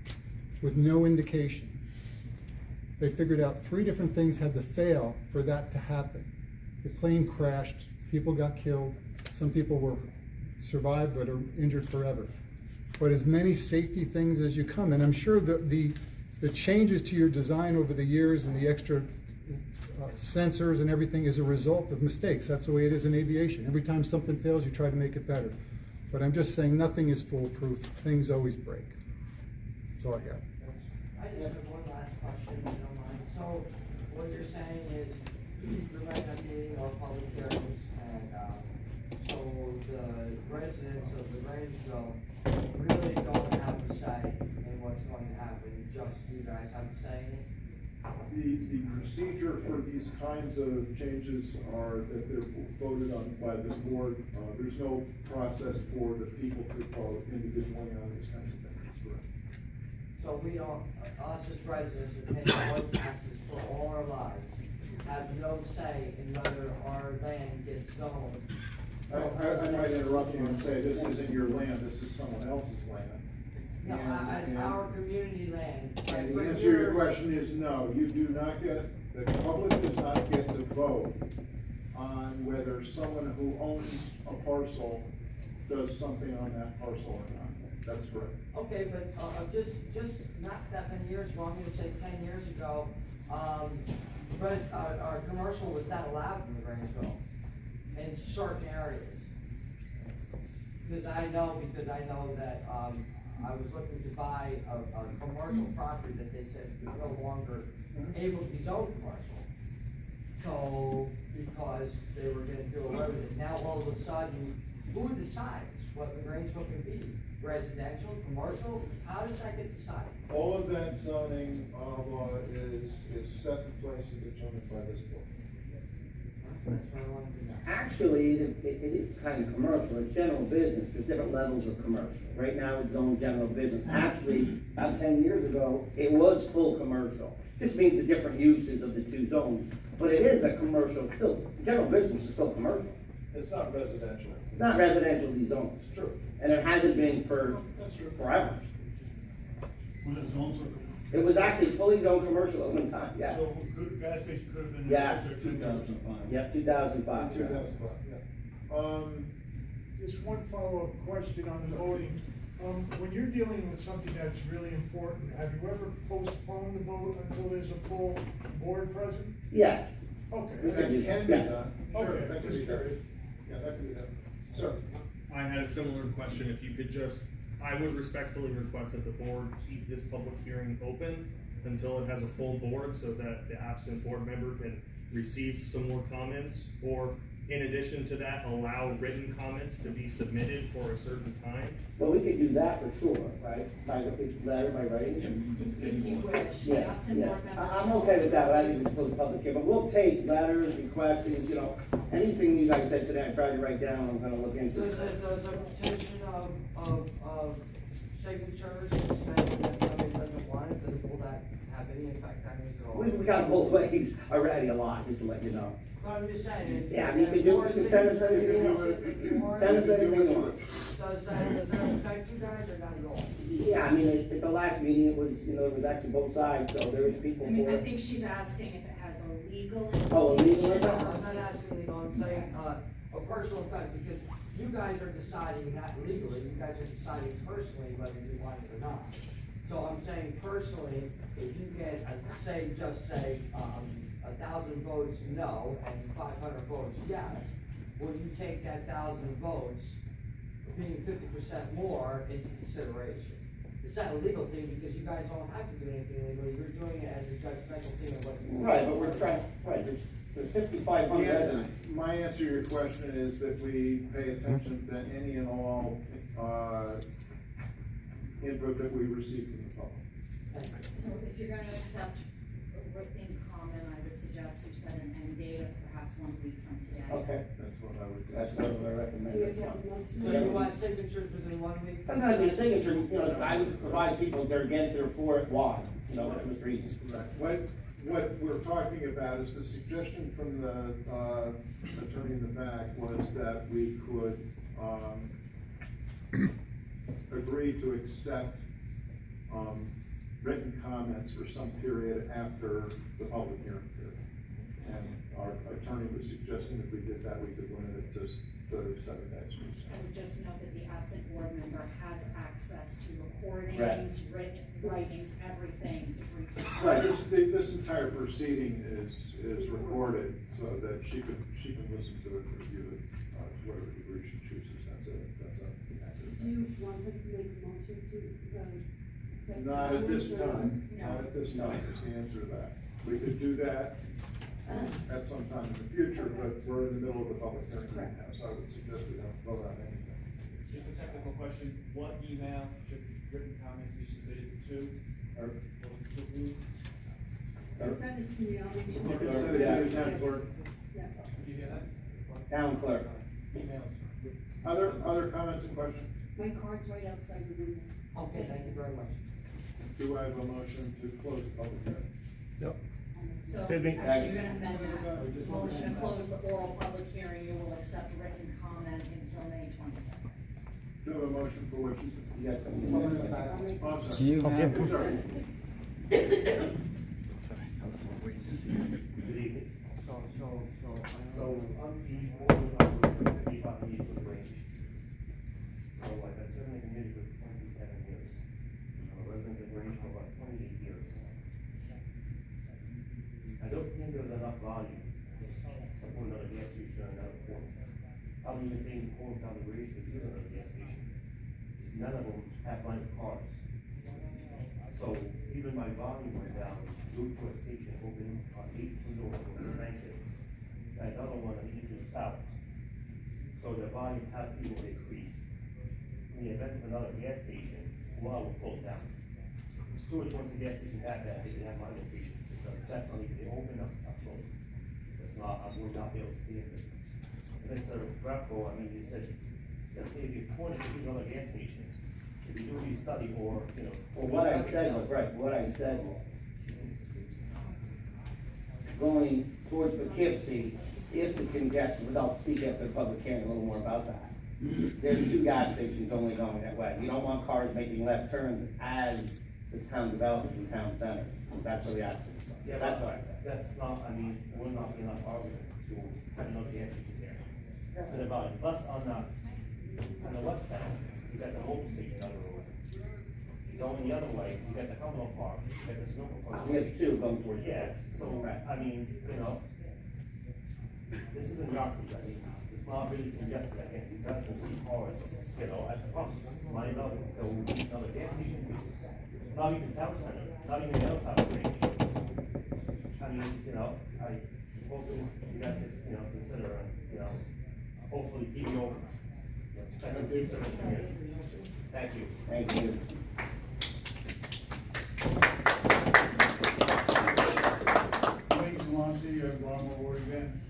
with no indication. They figured out 3 different things had to fail for that to happen. The plane crashed, people got killed, some people were survived but are injured forever. But as many safety things as you come, and I'm sure the changes to your design over the years and the extra sensors and everything is a result of mistakes. That's the way it is in aviation. Every time something fails, you try to make it better. But I'm just saying nothing is foolproof. Things always break. That's all I got.
I just have one last question, if you don't mind. So what you're saying is you're right at meeting our public hearings, and so the residents of Lagrangeville really don't have a say in what's going to happen, just you guys have a say in it?
The procedure for these kinds of changes are that they're voted on by this board. There's no process for the people to vote individually on these kinds of things. Correct.
So we don't, us as residents who pay our taxes for all our lives, have no say in whether our land gets zoned.
I might interrupt you and say this isn't your land, this is someone else's land.
No, our community land.
And the answer to your question is no, you do not get, the public does not get to vote on whether someone who owns a parcel does something on that parcel or not. That's correct.
Okay, but just not that many years ago, I'm gonna say 10 years ago, our commercial was not allowed in Grangeville in certain areas. Because I know that, I was looking to buy a commercial property that they said was no longer able to be zoned commercial. So, because they were gonna do away with it, now all of a sudden, who decides what the Grangeville can be? Residential, commercial, how does that get decided?
All of that zoning law is set in place and determined by this board.
That's what I wanted to know.
Actually, it is kind of commercial, it's general business, there's different levels of commercial. Right now, it's zoned general business. Actually, about 10 years ago, it was full commercial. This means the different uses of the 2 zones, but it is a commercial still. General business is still commercial.
It's not residential.
It's not residentially zoned.
It's true.
And it hasn't been for forever.
When the zones are.
It was actually fully zoned commercial at one time, yeah.
So gas station could have been.
Yeah.
2005.
Yep, 2005.
2005, yeah.
Just one follow-up question on the voting. When you're dealing with something that's really important, have you ever postponed the vote until there's a full board present?
Yeah.
Okay.
That can be
Yeah.
done. Sure,
Okay,
that can be
just
done.
curious.
Yeah, that can be done. Sir?
I had a similar question, if you could just, I would respectfully request that the board keep this public hearing open until it has a full board, so that the absent board member can receive some more comments, or in addition to that, allow written comments to be submitted for a certain time.
Well, we could do that for sure, right? By letter, by writing.
If you wish, the
Yeah,
absent
yeah.
board member.
I'm okay with that, but I think we close the public hearing, but we'll take letters, requests, anything you guys said today, I tried to write down, I'm gonna look into.
Does a petition of signatures say that somebody doesn't want it, will that have any effect on these at all?
We got both ways already a lot, just to let you know.
But I'm just saying.
Yeah, I mean, you can send us anything you want. Send us anything you want.
Does that affect you guys or not at all?
Yeah, I mean, at the last meeting, it was, it was actually both sides, so there was people
I mean,
for
I
it.
think she's asking if it has a legal.
Oh, a legal
No,
impact?
I'm not asking legal, I'm saying, a personal effect, because you guys are deciding, not legally, you guys are deciding personally whether you want it or not. So I'm saying personally, if you get, just say, 1,000 votes no and 500 votes yes, will you take that 1,000 votes, being 50% more, into consideration? It's not a legal thing because you guys don't have to do anything legally, you're doing it as a judgmental thing of what you want.
Right, but we're trying, there's 5,500 residents.
My answer to your question is that we pay attention to any and all, input that we receive from the public.
So if you're gonna accept a written comment, I would suggest
Okay.
That's what I would do.
That's what I recommend. That's fine.
So you want signatures within 1 week?
Doesn't have to be a signature, you know, I would provide people if they're against it or for it, why, you know, what was the reason.
Right. What we're talking about is the suggestion from the, attorney in the back was that we could, agree to accept, written comments for some period after the public hearing period. And our attorney was suggesting if we did that, we could limit it to 7 days.
I would just note that the absent board member has access to recordings,
Right.
writings, everything.
Right, this entire proceeding is recorded so that she can listen to it and review it, to whatever degree she chooses. That's a.
Do you want them to make a motion to, accept
Not at this time,
No.
not at this time, is the answer to that. We could do that at some time in the future, but we're in the middle of the public hearing right now, so I would suggest we don't vote on anything.
Just a technical question, what email should written comments be submitted to, or to who?
Send it to me, I'll make sure.
You can send it to the town clerk.
Yeah.
Did you hear that?
Town clerk.
Emails.
Other comments and questions?
My card's right outside the window.
Okay, thank you very much.
Do I have a motion to close the public hearing?
Yep.
So, actually, you're gonna amend that, motion to close the oral public hearing, you will accept written comment until May 22nd.
Do you have a motion for which is?
You got them.
Oh, I'm sorry.
Do you
Okay,
have-
sorry.
Sorry, I was waiting to see.
Good evening. So, I'm the board of 55 years with Lagrange. So, like, I've served in the community for 27 years. I'm a resident of Lagrange for about 28 years. I don't think there's enough volume to support another gas station or another port. I don't even think the port down the bridge could use another gas station. Because none of them have line of cars. So, even my volume went down due to a station opening on 8 doors for the bankers. Another one on East and South. So the volume has been decreased. In the event of another gas station, well, will close down. Storage, once the gas station had that, they didn't have my location. Because definitely, they open up, close. That's not, I would not be able to see it. And then sort of Greco, I mean, you said, let's say if you point to another gas station, if you do a study or, you know.
Well, what I said was, right, what I said was, going towards Poughkeepsie, if the congestion, without speaking after the public hearing a little more about that, there's 2 gas stations only going that way. You don't want cars making left turns as this town develops in town center. That's what the accident.
Yeah,
That's
but
what I said.
that's not, I mean, we're not enough argument to have another gas station there. And about, plus on the west town, you got the mobile station on the road. Going the other way, you got the Cumberland Park, you got the Snowball Park.
We have 2 going towards.
Yeah, so,
Right.
I mean, you know, this isn't Yonkers, I mean, it's not really congested, I think, you've got to see cars, you know, at the pumps, line up, go another gas station, not even town center, not even the other side of the range. I mean, you know, I hope you guys could, you know, consider, you know, hopefully keep you open. Thank you. Thank you.
Thank you.
Mike Delancey, I'm Ron Ward again.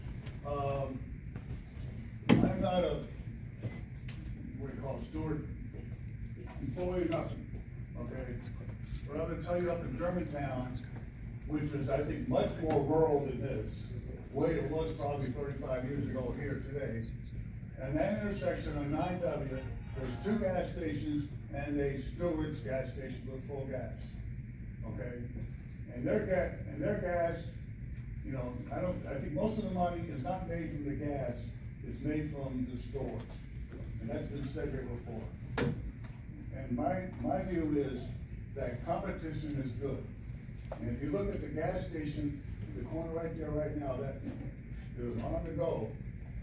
I'm not a, what do you call it, steward, employee, nothing, okay? But I'm gonna tell you up in Germantown, which is, I think, much more rural than this, the way it was probably 35 years ago here today. And that intersection on 9W, there's 2 gas stations and a Stewart's gas station with full gas, okay? And their gas, you know, I think most of the money is not made from the gas, it's made from the stores. And that's been said here before. And my view is that competition is good. And if you look at the gas station, the corner right there right now, that is on the go,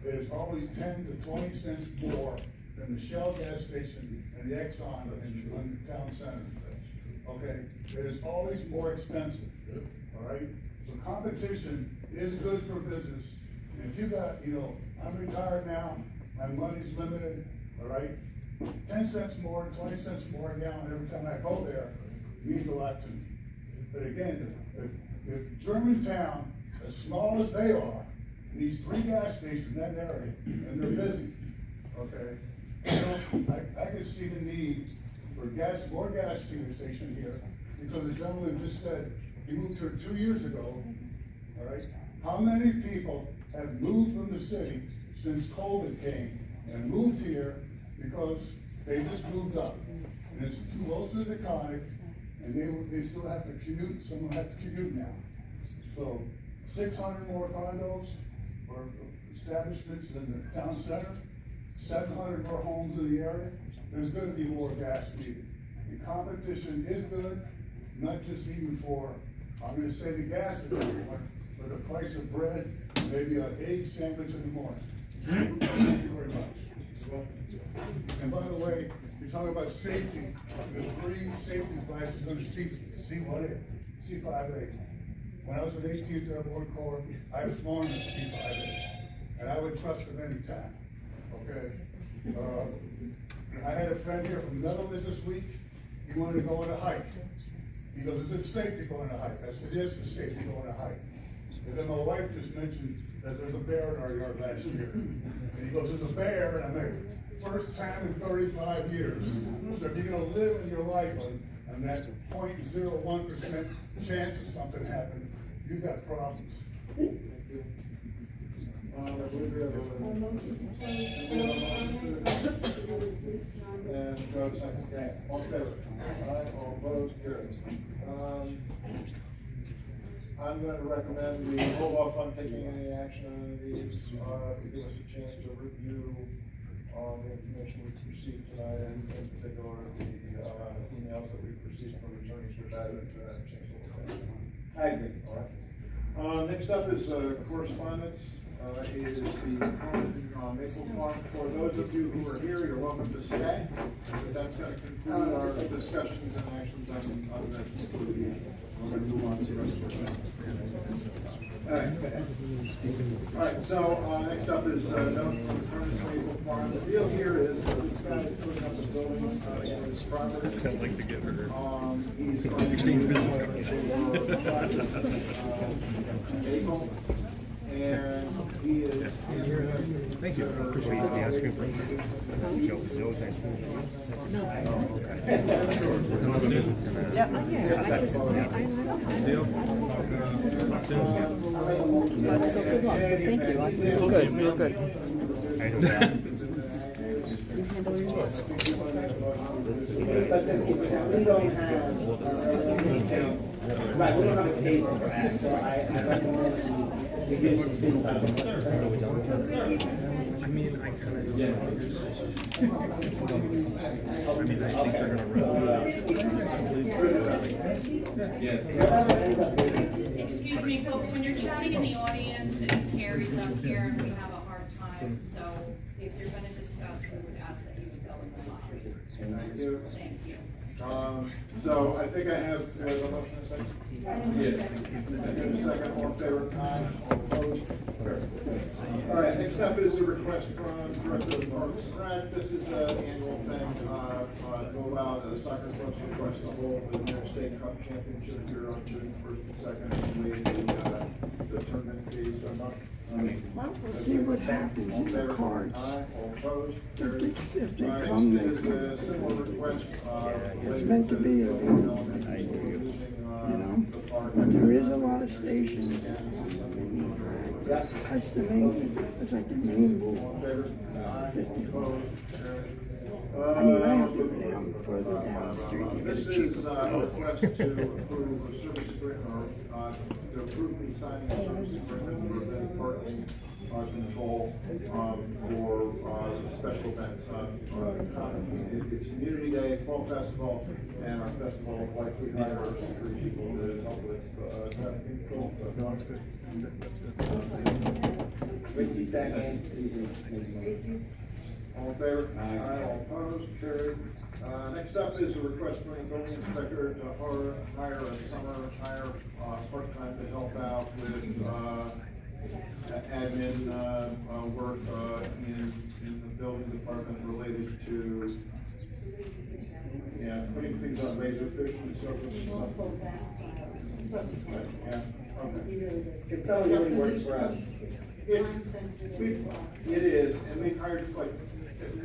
it is always 10 to 20 cents more than the Shell gas station and the Exxon in the town center. Okay, it is always more expensive, all right? So competition is good for business. And if you got, you know, I'm retired now, my money's limited, all right? 10 cents more, 20 cents more a gallon every time I go there means a lot to me. But again, if Germantown, as small as they are,
These 3 gas stations in that area, and they're busy, okay? You know, I can see the need for more gas station here, because the gentleman just said he moved here 2 years ago, all right? How many people have moved from the city since COVID came and moved here because they just moved up? And it's too close to the Conic, and they still have to commute, some of them have to commute now. So 600 more condos or establishments in the town center, 700 more homes in the area, there's gonna be more gas needed. The competition is good, not just even for, I'm gonna say the gas is good, but the price of bread, maybe an egg sandwich in the morning. Thank you very much. And by the way, you're talking about safety, the 3 safety flashes on the C5A. When I was with 18th Airborne Corps, I flown the C5A, and I would trust them anytime, okay? I had a friend here from Netherlands this week. He wanted to go on a hike. He goes, is it safe to go on a hike? I said, yes, it's safe to go on a hike. And then my wife just mentioned that there's a bear in our yard last year. And he goes, there's a bear, and I'm like, first time in 35 years. So if you're gonna live in your life on that 0.01% chance of something happening, you got problems.
I believe we have and go to second. All in favor? Aye, all opposed, carried. I'm going to recommend we hold off on taking any action on these, to give us a chance to review the information we've received tonight, and in particular, the emails that we've received from attorneys with that.
I agree.
All right. Next up is correspondence. It is the Maple Farm. For those of you who are here, you're welcome to stay. But that's going to conclude our discussions and actions on this. We're going to move on to the rest of our things. All right, so next up is notes from attorney Maple Farm. The deal here is this guy is putting up a building in his property. I'd like to get her. He's exchange business. April. And he is.
Thank you. I appreciate the ice cream. No ice cream. No. Oh, okay. Another business gonna.
Yeah, I just,
Deal.
so good luck. Thank you. I feel good. Real good.
I know that.
You handle yourself.
We don't have, right, we don't have a table for act, so I recommend we give some feedback.
I mean, I kind of. Yeah. I mean, I think they're gonna
Excuse me, folks, when you're chatting in the audience, it carries up here and we have a hard time, so if you're gonna discuss, we would ask that you would go in the lobby.
Thank you.
Thank you.
So I think I have a motion in a second. Yes. Second, all in favor? Aye. All opposed? All right, next up is a request from Director of Parks and Rec. This is an annual thing, to allow the soccer clubs to request to hold the New York State Cup Championship here on June 1st and 2nd, and waive the tournament fees.
Well, we'll see what happens in the cards.
Aye. All opposed?
If they come, they
Next is a similar request.
It's meant to be, you know, but there is a lot of stations. That's the main, that's like the main rule. I mean, I have to go down further down the street to get a cheaper.
This is a request to approve a service agreement, or to approve the signing of service agreement for event parking control for special events. It's Community Day, Fall Festival, and our festival likely hire 3 people to help with traffic control.
Richie, second.
All in favor? Aye. All opposed? Carried. Next up is a request from the building inspector to hire a summer part-time to help out with admin work in the building department related to putting things on Razorfish and so forth. Yeah. Okay.
It's all really works for us.
It is, and we've hired, like,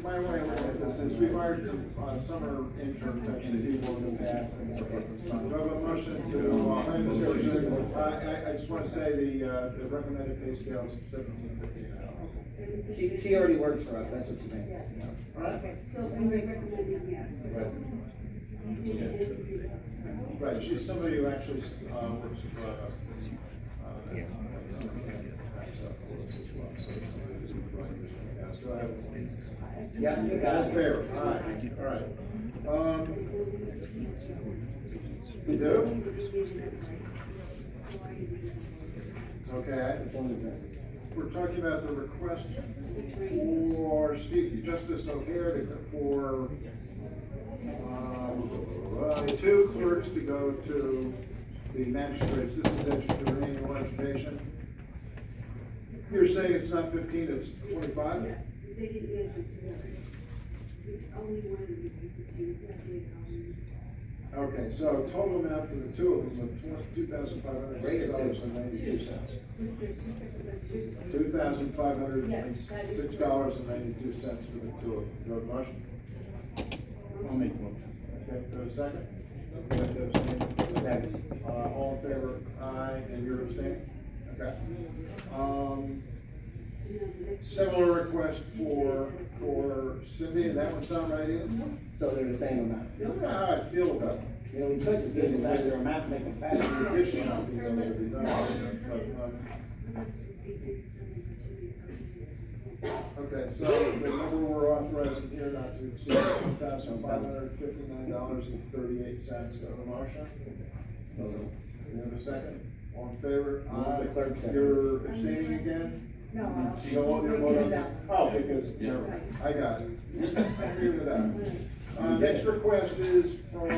my way of looking at this is, we've hired some, summer intern types of people in the past. And so do I have a motion to, I just wanna say the recommended pay scale is $17.50 an hour.
She already works for us, that's what she meant.
All right?
So, and we recommend yes.
Right, she's somebody who actually, works for,
Yeah, you got it.
Fair, all right. You do? Okay. We're talking about the request for Steve Justice O'Hare for, two clerks to go to the magistrates. This is the renewal education. You're saying it's not 15, it's 25? Okay, so total amount for the two of them of $2,506.92. $2,506.92 for the two of them. Do you have a motion?
I'll make a motion.
Okay, do I have a second? All in favor? Aye, and you're abstaining? Okay. Similar request for Cindy, and that one sound right in?
So they're the same amount.
I don't know how I feel about it.
You know, we could just give them back their amount, make them faster.
Additional amount being able to be done. Okay, so the number we're authorizing here not to exceed $2,559.38. Do I have a motion? You have a second? All in favor?
The clerk said.
You're abstaining again?
No.
You don't want your vote on this? Oh, because, I got it. I figured it out. Next request is from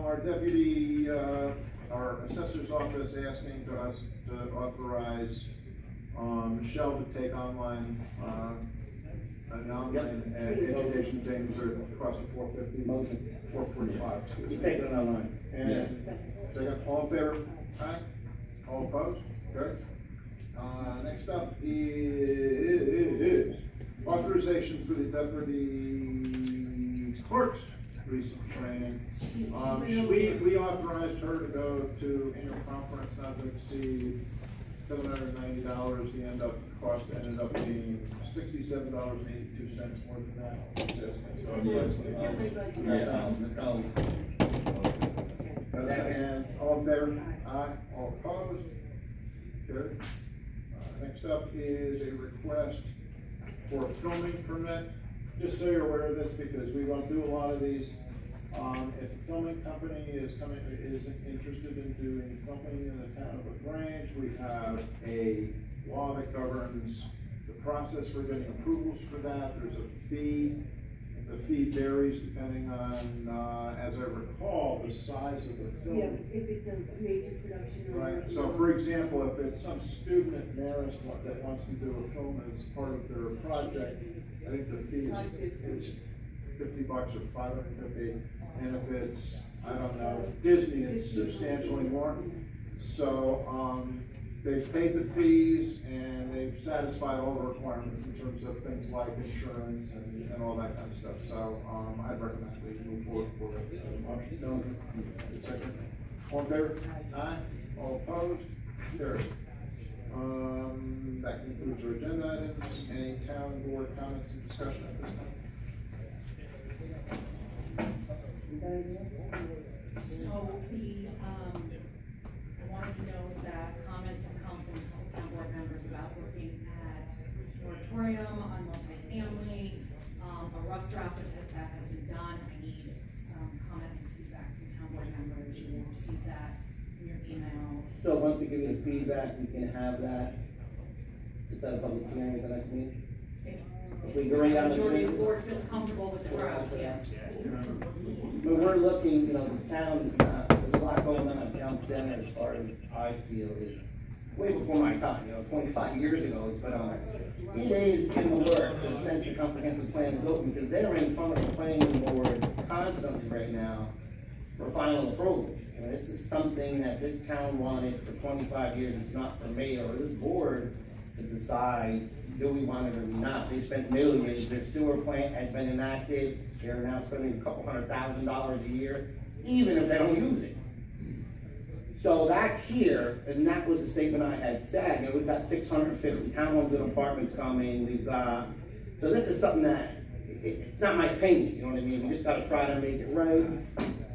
our deputy, our assessor's office asking to us to authorize, Michelle to take online, an online education thing for the cost of $445.
You take it online.
And, all in favor? Aye? All opposed? Good. Next up is authorization for the deputy clerk's recent training. We authorized her to go to annual conference not to exceed $790. The cost ended up being $67.82 more than that. And all in favor? Aye. All opposed? Good. Next up is a request for a filming permit. Just so you're aware of this, because we don't do a lot of these. If a filming company is interested in doing filming in the town of Lagrange, we have a law that governs the process for getting approvals for that. There's a fee. The fee varies depending on, as I recall, the size of the film.
Yeah, if it's a major production.
Right, so for example, if it's some student at Marist that wants to do a film as part of their project, I think the fee is $50 or $550. And if it's, I don't know, Disney, it's substantially more. So, they've paid the fees and they've satisfied all the requirements in terms of things like insurance and all that kind of stuff. So, I'd recommend we move forward for it. Motion. Second. All in favor? Aye. All opposed? Carried. That concludes our agenda items. Any town board comments and discussion at this time?
So I wanted to know that comments have come from town board members about looking at moratorium on multifamily, a rough draft of that has been done. I need some comment and feedback from town board members. You will receive that in your emails.
So once we give you the feedback, we can have that, is that a public hearing at the next meeting? If we agree on the
majority of the board feels comfortable with the draft, yeah.
But we're looking, you know, the town is not, there's a lot going on in town center as far as I feel is way before my time, 25 years ago it's been on. It is in the works, and since the comprehensive plan is open, because they're in front of the planning board constantly right now for final approval. You know, this is something that this town wanted for 25 years, it's not for me or this board. to decide, do we want it or not? They spent millions, their sewer plant has been enacted, they're now spending a couple $100,000 a year, even if they don't use it. So that's here, and that was the statement I had said, you know, we've got 650 townhomes and apartments coming, we've got, so this is something that, it's not my opinion, you know what I mean? We just gotta try to make it right.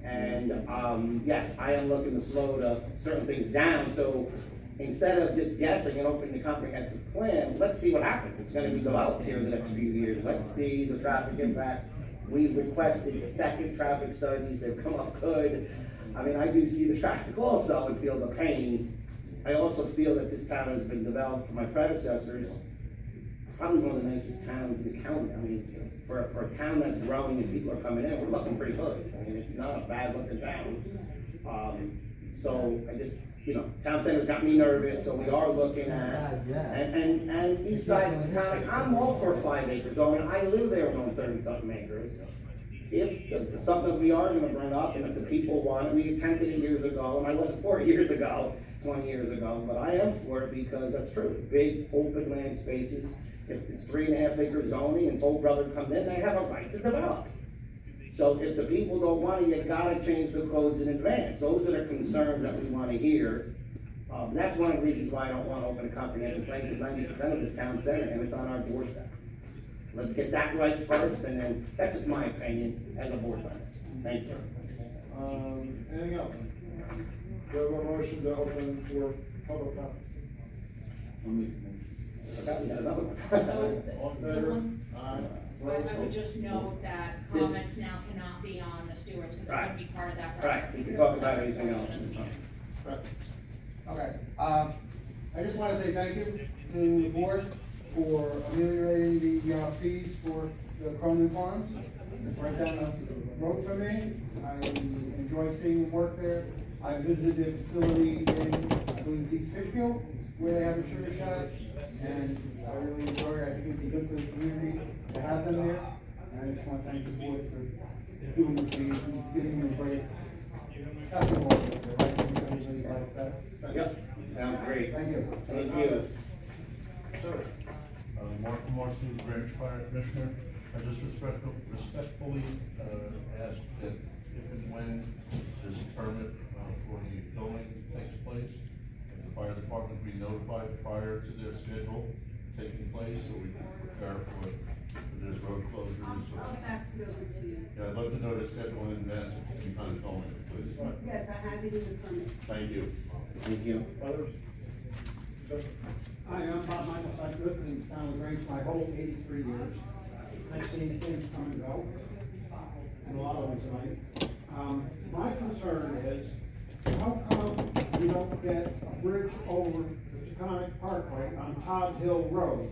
And, yes, I am looking to slow certain things down, so instead of just guessing and opening the comprehensive plan, let's see what happens. It's gonna be developed here in the next few years. Let's see the traffic impact. We've requested second traffic studies, they've come up good. I mean, I do see the traffic also and feel the pain. I also feel that this town has been developed for my predecessors, probably one of the nicest towns in the county. I mean, for a town that's growing and people are coming in, we're looking pretty good. I mean, it's not a bad looking town. So I just, you know, town center's got me nervous, so we are looking at, and east side of town, I'm all for 5 acre zone. I live there on 30-something acres. If something we are gonna bring up, and if the people want it, we attempted it years ago, and I wasn't for it years ago, 20 years ago, but I am for it because that's true. Big open land spaces, if it's 3.5 acre zoning and Toll Brother comes in, they have a right to develop. So if the people don't want it, you gotta change the codes in advance. Those are the concerns that we wanna hear. That's one of the reasons why I don't wanna open a comprehensive plan, because 90% of the town center, and it's on our doorstep. Let's get that right first, and then, that's just my opinion as a board member. Thank you.
Anything else? Do we have a motion to open for public comment?
Okay, we got another one.
All in favor? Aye.
I would just note that comments now cannot be on the stewards, because it wouldn't be part of that.
Right, we can talk about anything else.
Okay, I just want to say thank you to the board for ameliorating the fees for the Cronin Farms. It's right down the road from me. I enjoy seeing them work there. I visited the facility in, I believe, East Fishkill, where they have a sugar shack, and I really enjoy it. I think it'd be good for the community to have them there. And I just want to thank the board for doing the fees and giving them a break. That's the board, right? Everybody's like that.
Yep, sounds great.
Thank you.
Thank you.
Mark Marcy, the Branch Fire Commissioner. I just respectfully ask that if and when this permit for the filming takes place, if the fire department be notified prior to their schedule taking place, so we can prepare for there's road closures.
I'll fax it over to you.
Yeah, I'd love to know the schedule in advance if you can kind of tell me, please.
Yes, I have it in the permit.
Thank you.
Thank you.
Others?
Hi, I'm Bob Michael. I've lived in town of Lagrange my whole 83 years. I've seen things come and go, and a lot of them tonight. My concern is, how come we don't get a bridge over the Taconic Parkway on Todd Hill Road?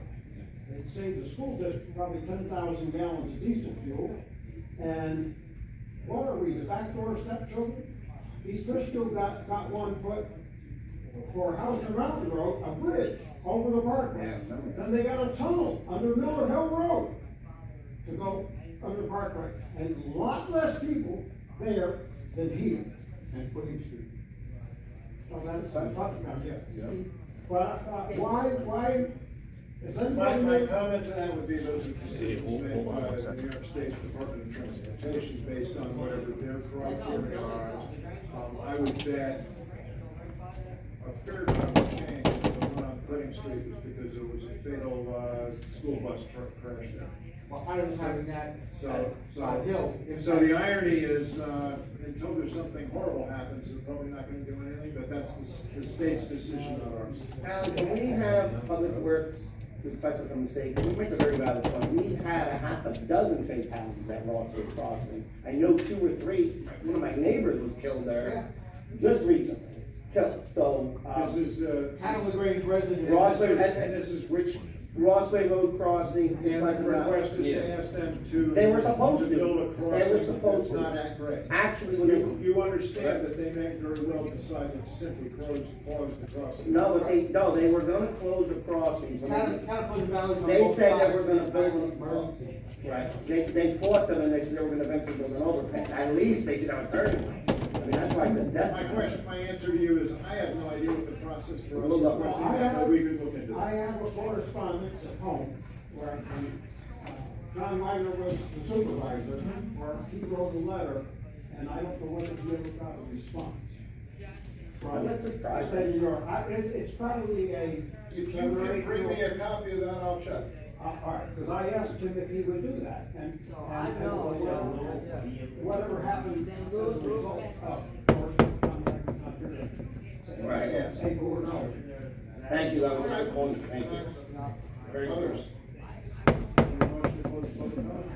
It'd save the school district probably 10,000 gallons of diesel fuel. And what are we, the backdoor stepchildren? East Fishkill got one put for Housing Mountain Road, a bridge over the parkway. Then they got a tunnel under Miller Hill Road to go under the parkway. And a lot less people there than here. And Footing Street. So that's what I'm talking about, yes. But why, is anybody?
My comment to that would be those are decisions made by the New York State Department of Transportation based on whatever their criteria are. I would bet a fair chunk of change that went on Pudding Street was because there was a fatal school bus crash there.
Well, I was having that
So
hill.
the irony is, until there's something horrible happens, they're probably not gonna do anything, but that's the state's decision, not ours.
Alan, can we have Public Works, request it from the state, you make a very valid point, we've had a half a dozen fatalities at Rosswood Crossing. I know 2 or 3, one of my neighbors was killed there, just recently, killed, so.
This is,
Town of Lagrange resident.
Rosswood,
and this is which?
Rossway Road Crossing.
And the request is to ask them to.
They were supposed to.
Build a crossing.
They were supposed to.
That's not at grade.
Actually, when they.
You understand that they may very well decide to simply close the crossing.
No, they were gonna close the crossings. They said they were gonna build them. Right, they fought them and they said they were gonna eventually build an overpass. At least they should have a turning lane.
My question, my answer to you is, I have no idea what the process for us is.
Well,
We could look into that.
I have a correspondence at home where John Meyer was the supervisor, where he wrote a letter, and I don't know whether he ever got a response. I said, it's probably a.
If you can bring me a copy of that, I'll check.
All right, because I asked him if he would do that, and whatever happened as a result of,
Right, yes.
Hey, go no.
Thank you, that was my point, thank you.
Very others. Motion to close the public comment?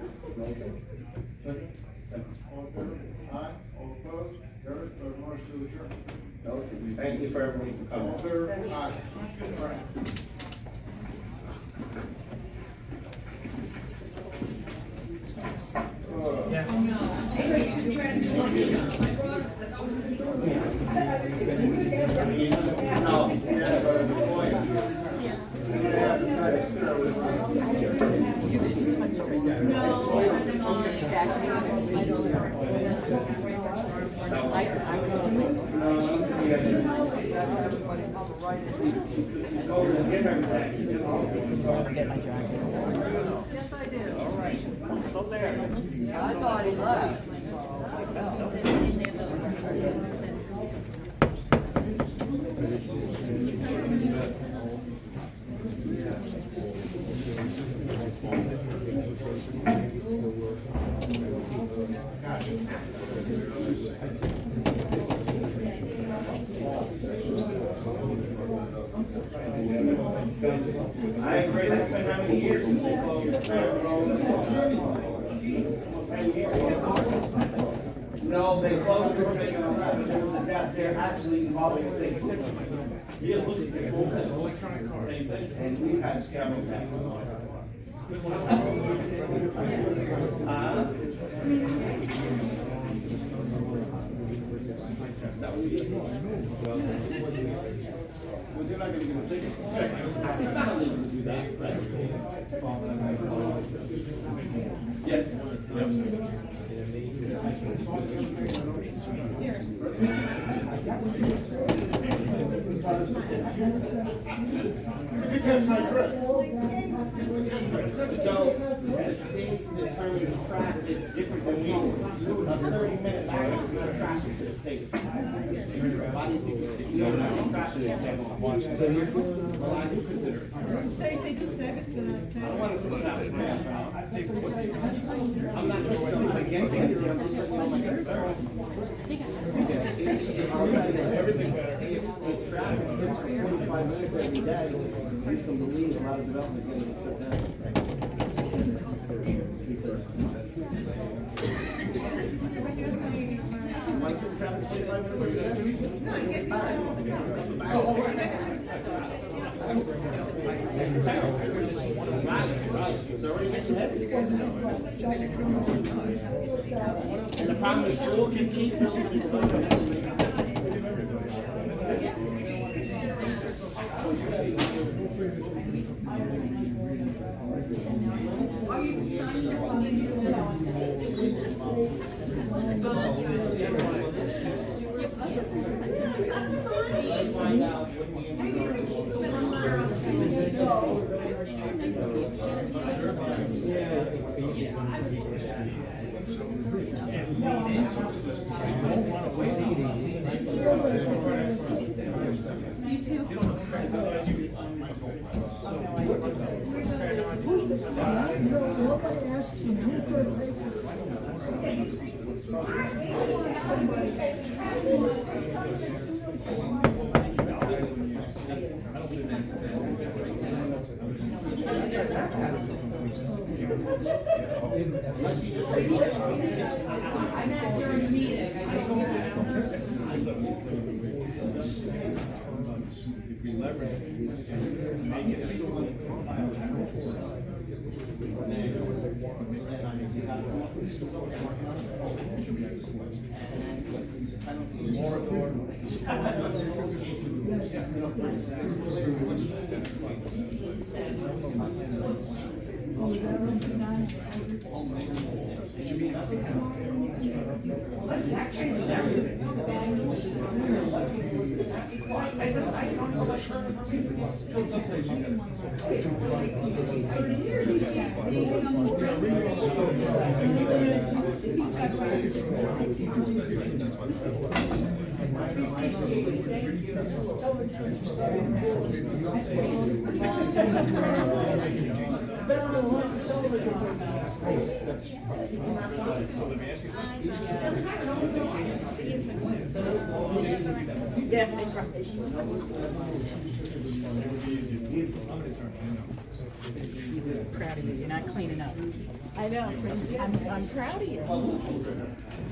All in favor? Aye. All opposed? Carried. Motion to adjourn.
No, thank you for everybody for coming.
All in favor? Aye. All right.
Yes, I do. All right.
So there.
I thought he left.
I agree, that's been how many years since they closed? No, they closed for making all that, but there was a death there actually involving state. Yeah, look at this. Electronic card. Same thing, and we've had several cases. Well, you're not gonna give a ticket. It's not illegal to do that, right? Yes.
That's my trip.
So, the state determines traffic different than we do. A 30-minute line, not traffic to the state. Why do you think it's traffic? Well, I do consider it.
Say if they do seven,
I don't want to sit down with that, I'm not just against it, I'm just letting you know my concern.
Everything better. If traffic takes 45 minutes every day, leads them to believe a lot of development getting shut down. Like some traffic 45 minutes every day?
And the problem is school can keep building. Let's find out
Me too.
Nobody asks you, who's going to take
If we leverage it, make it
Proud of you, you're not cleaning up. I know, I'm proud of you.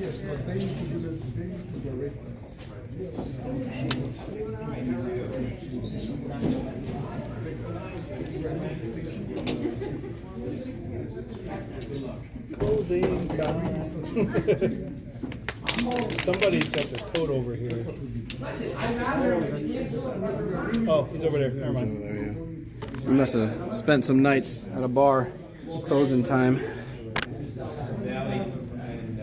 Yes, but they need to do they need to direct
Closing time. Somebody's got their coat over here. Oh, he's over there, never mind.
We must have spent some nights at a bar, closing time.
Valley and,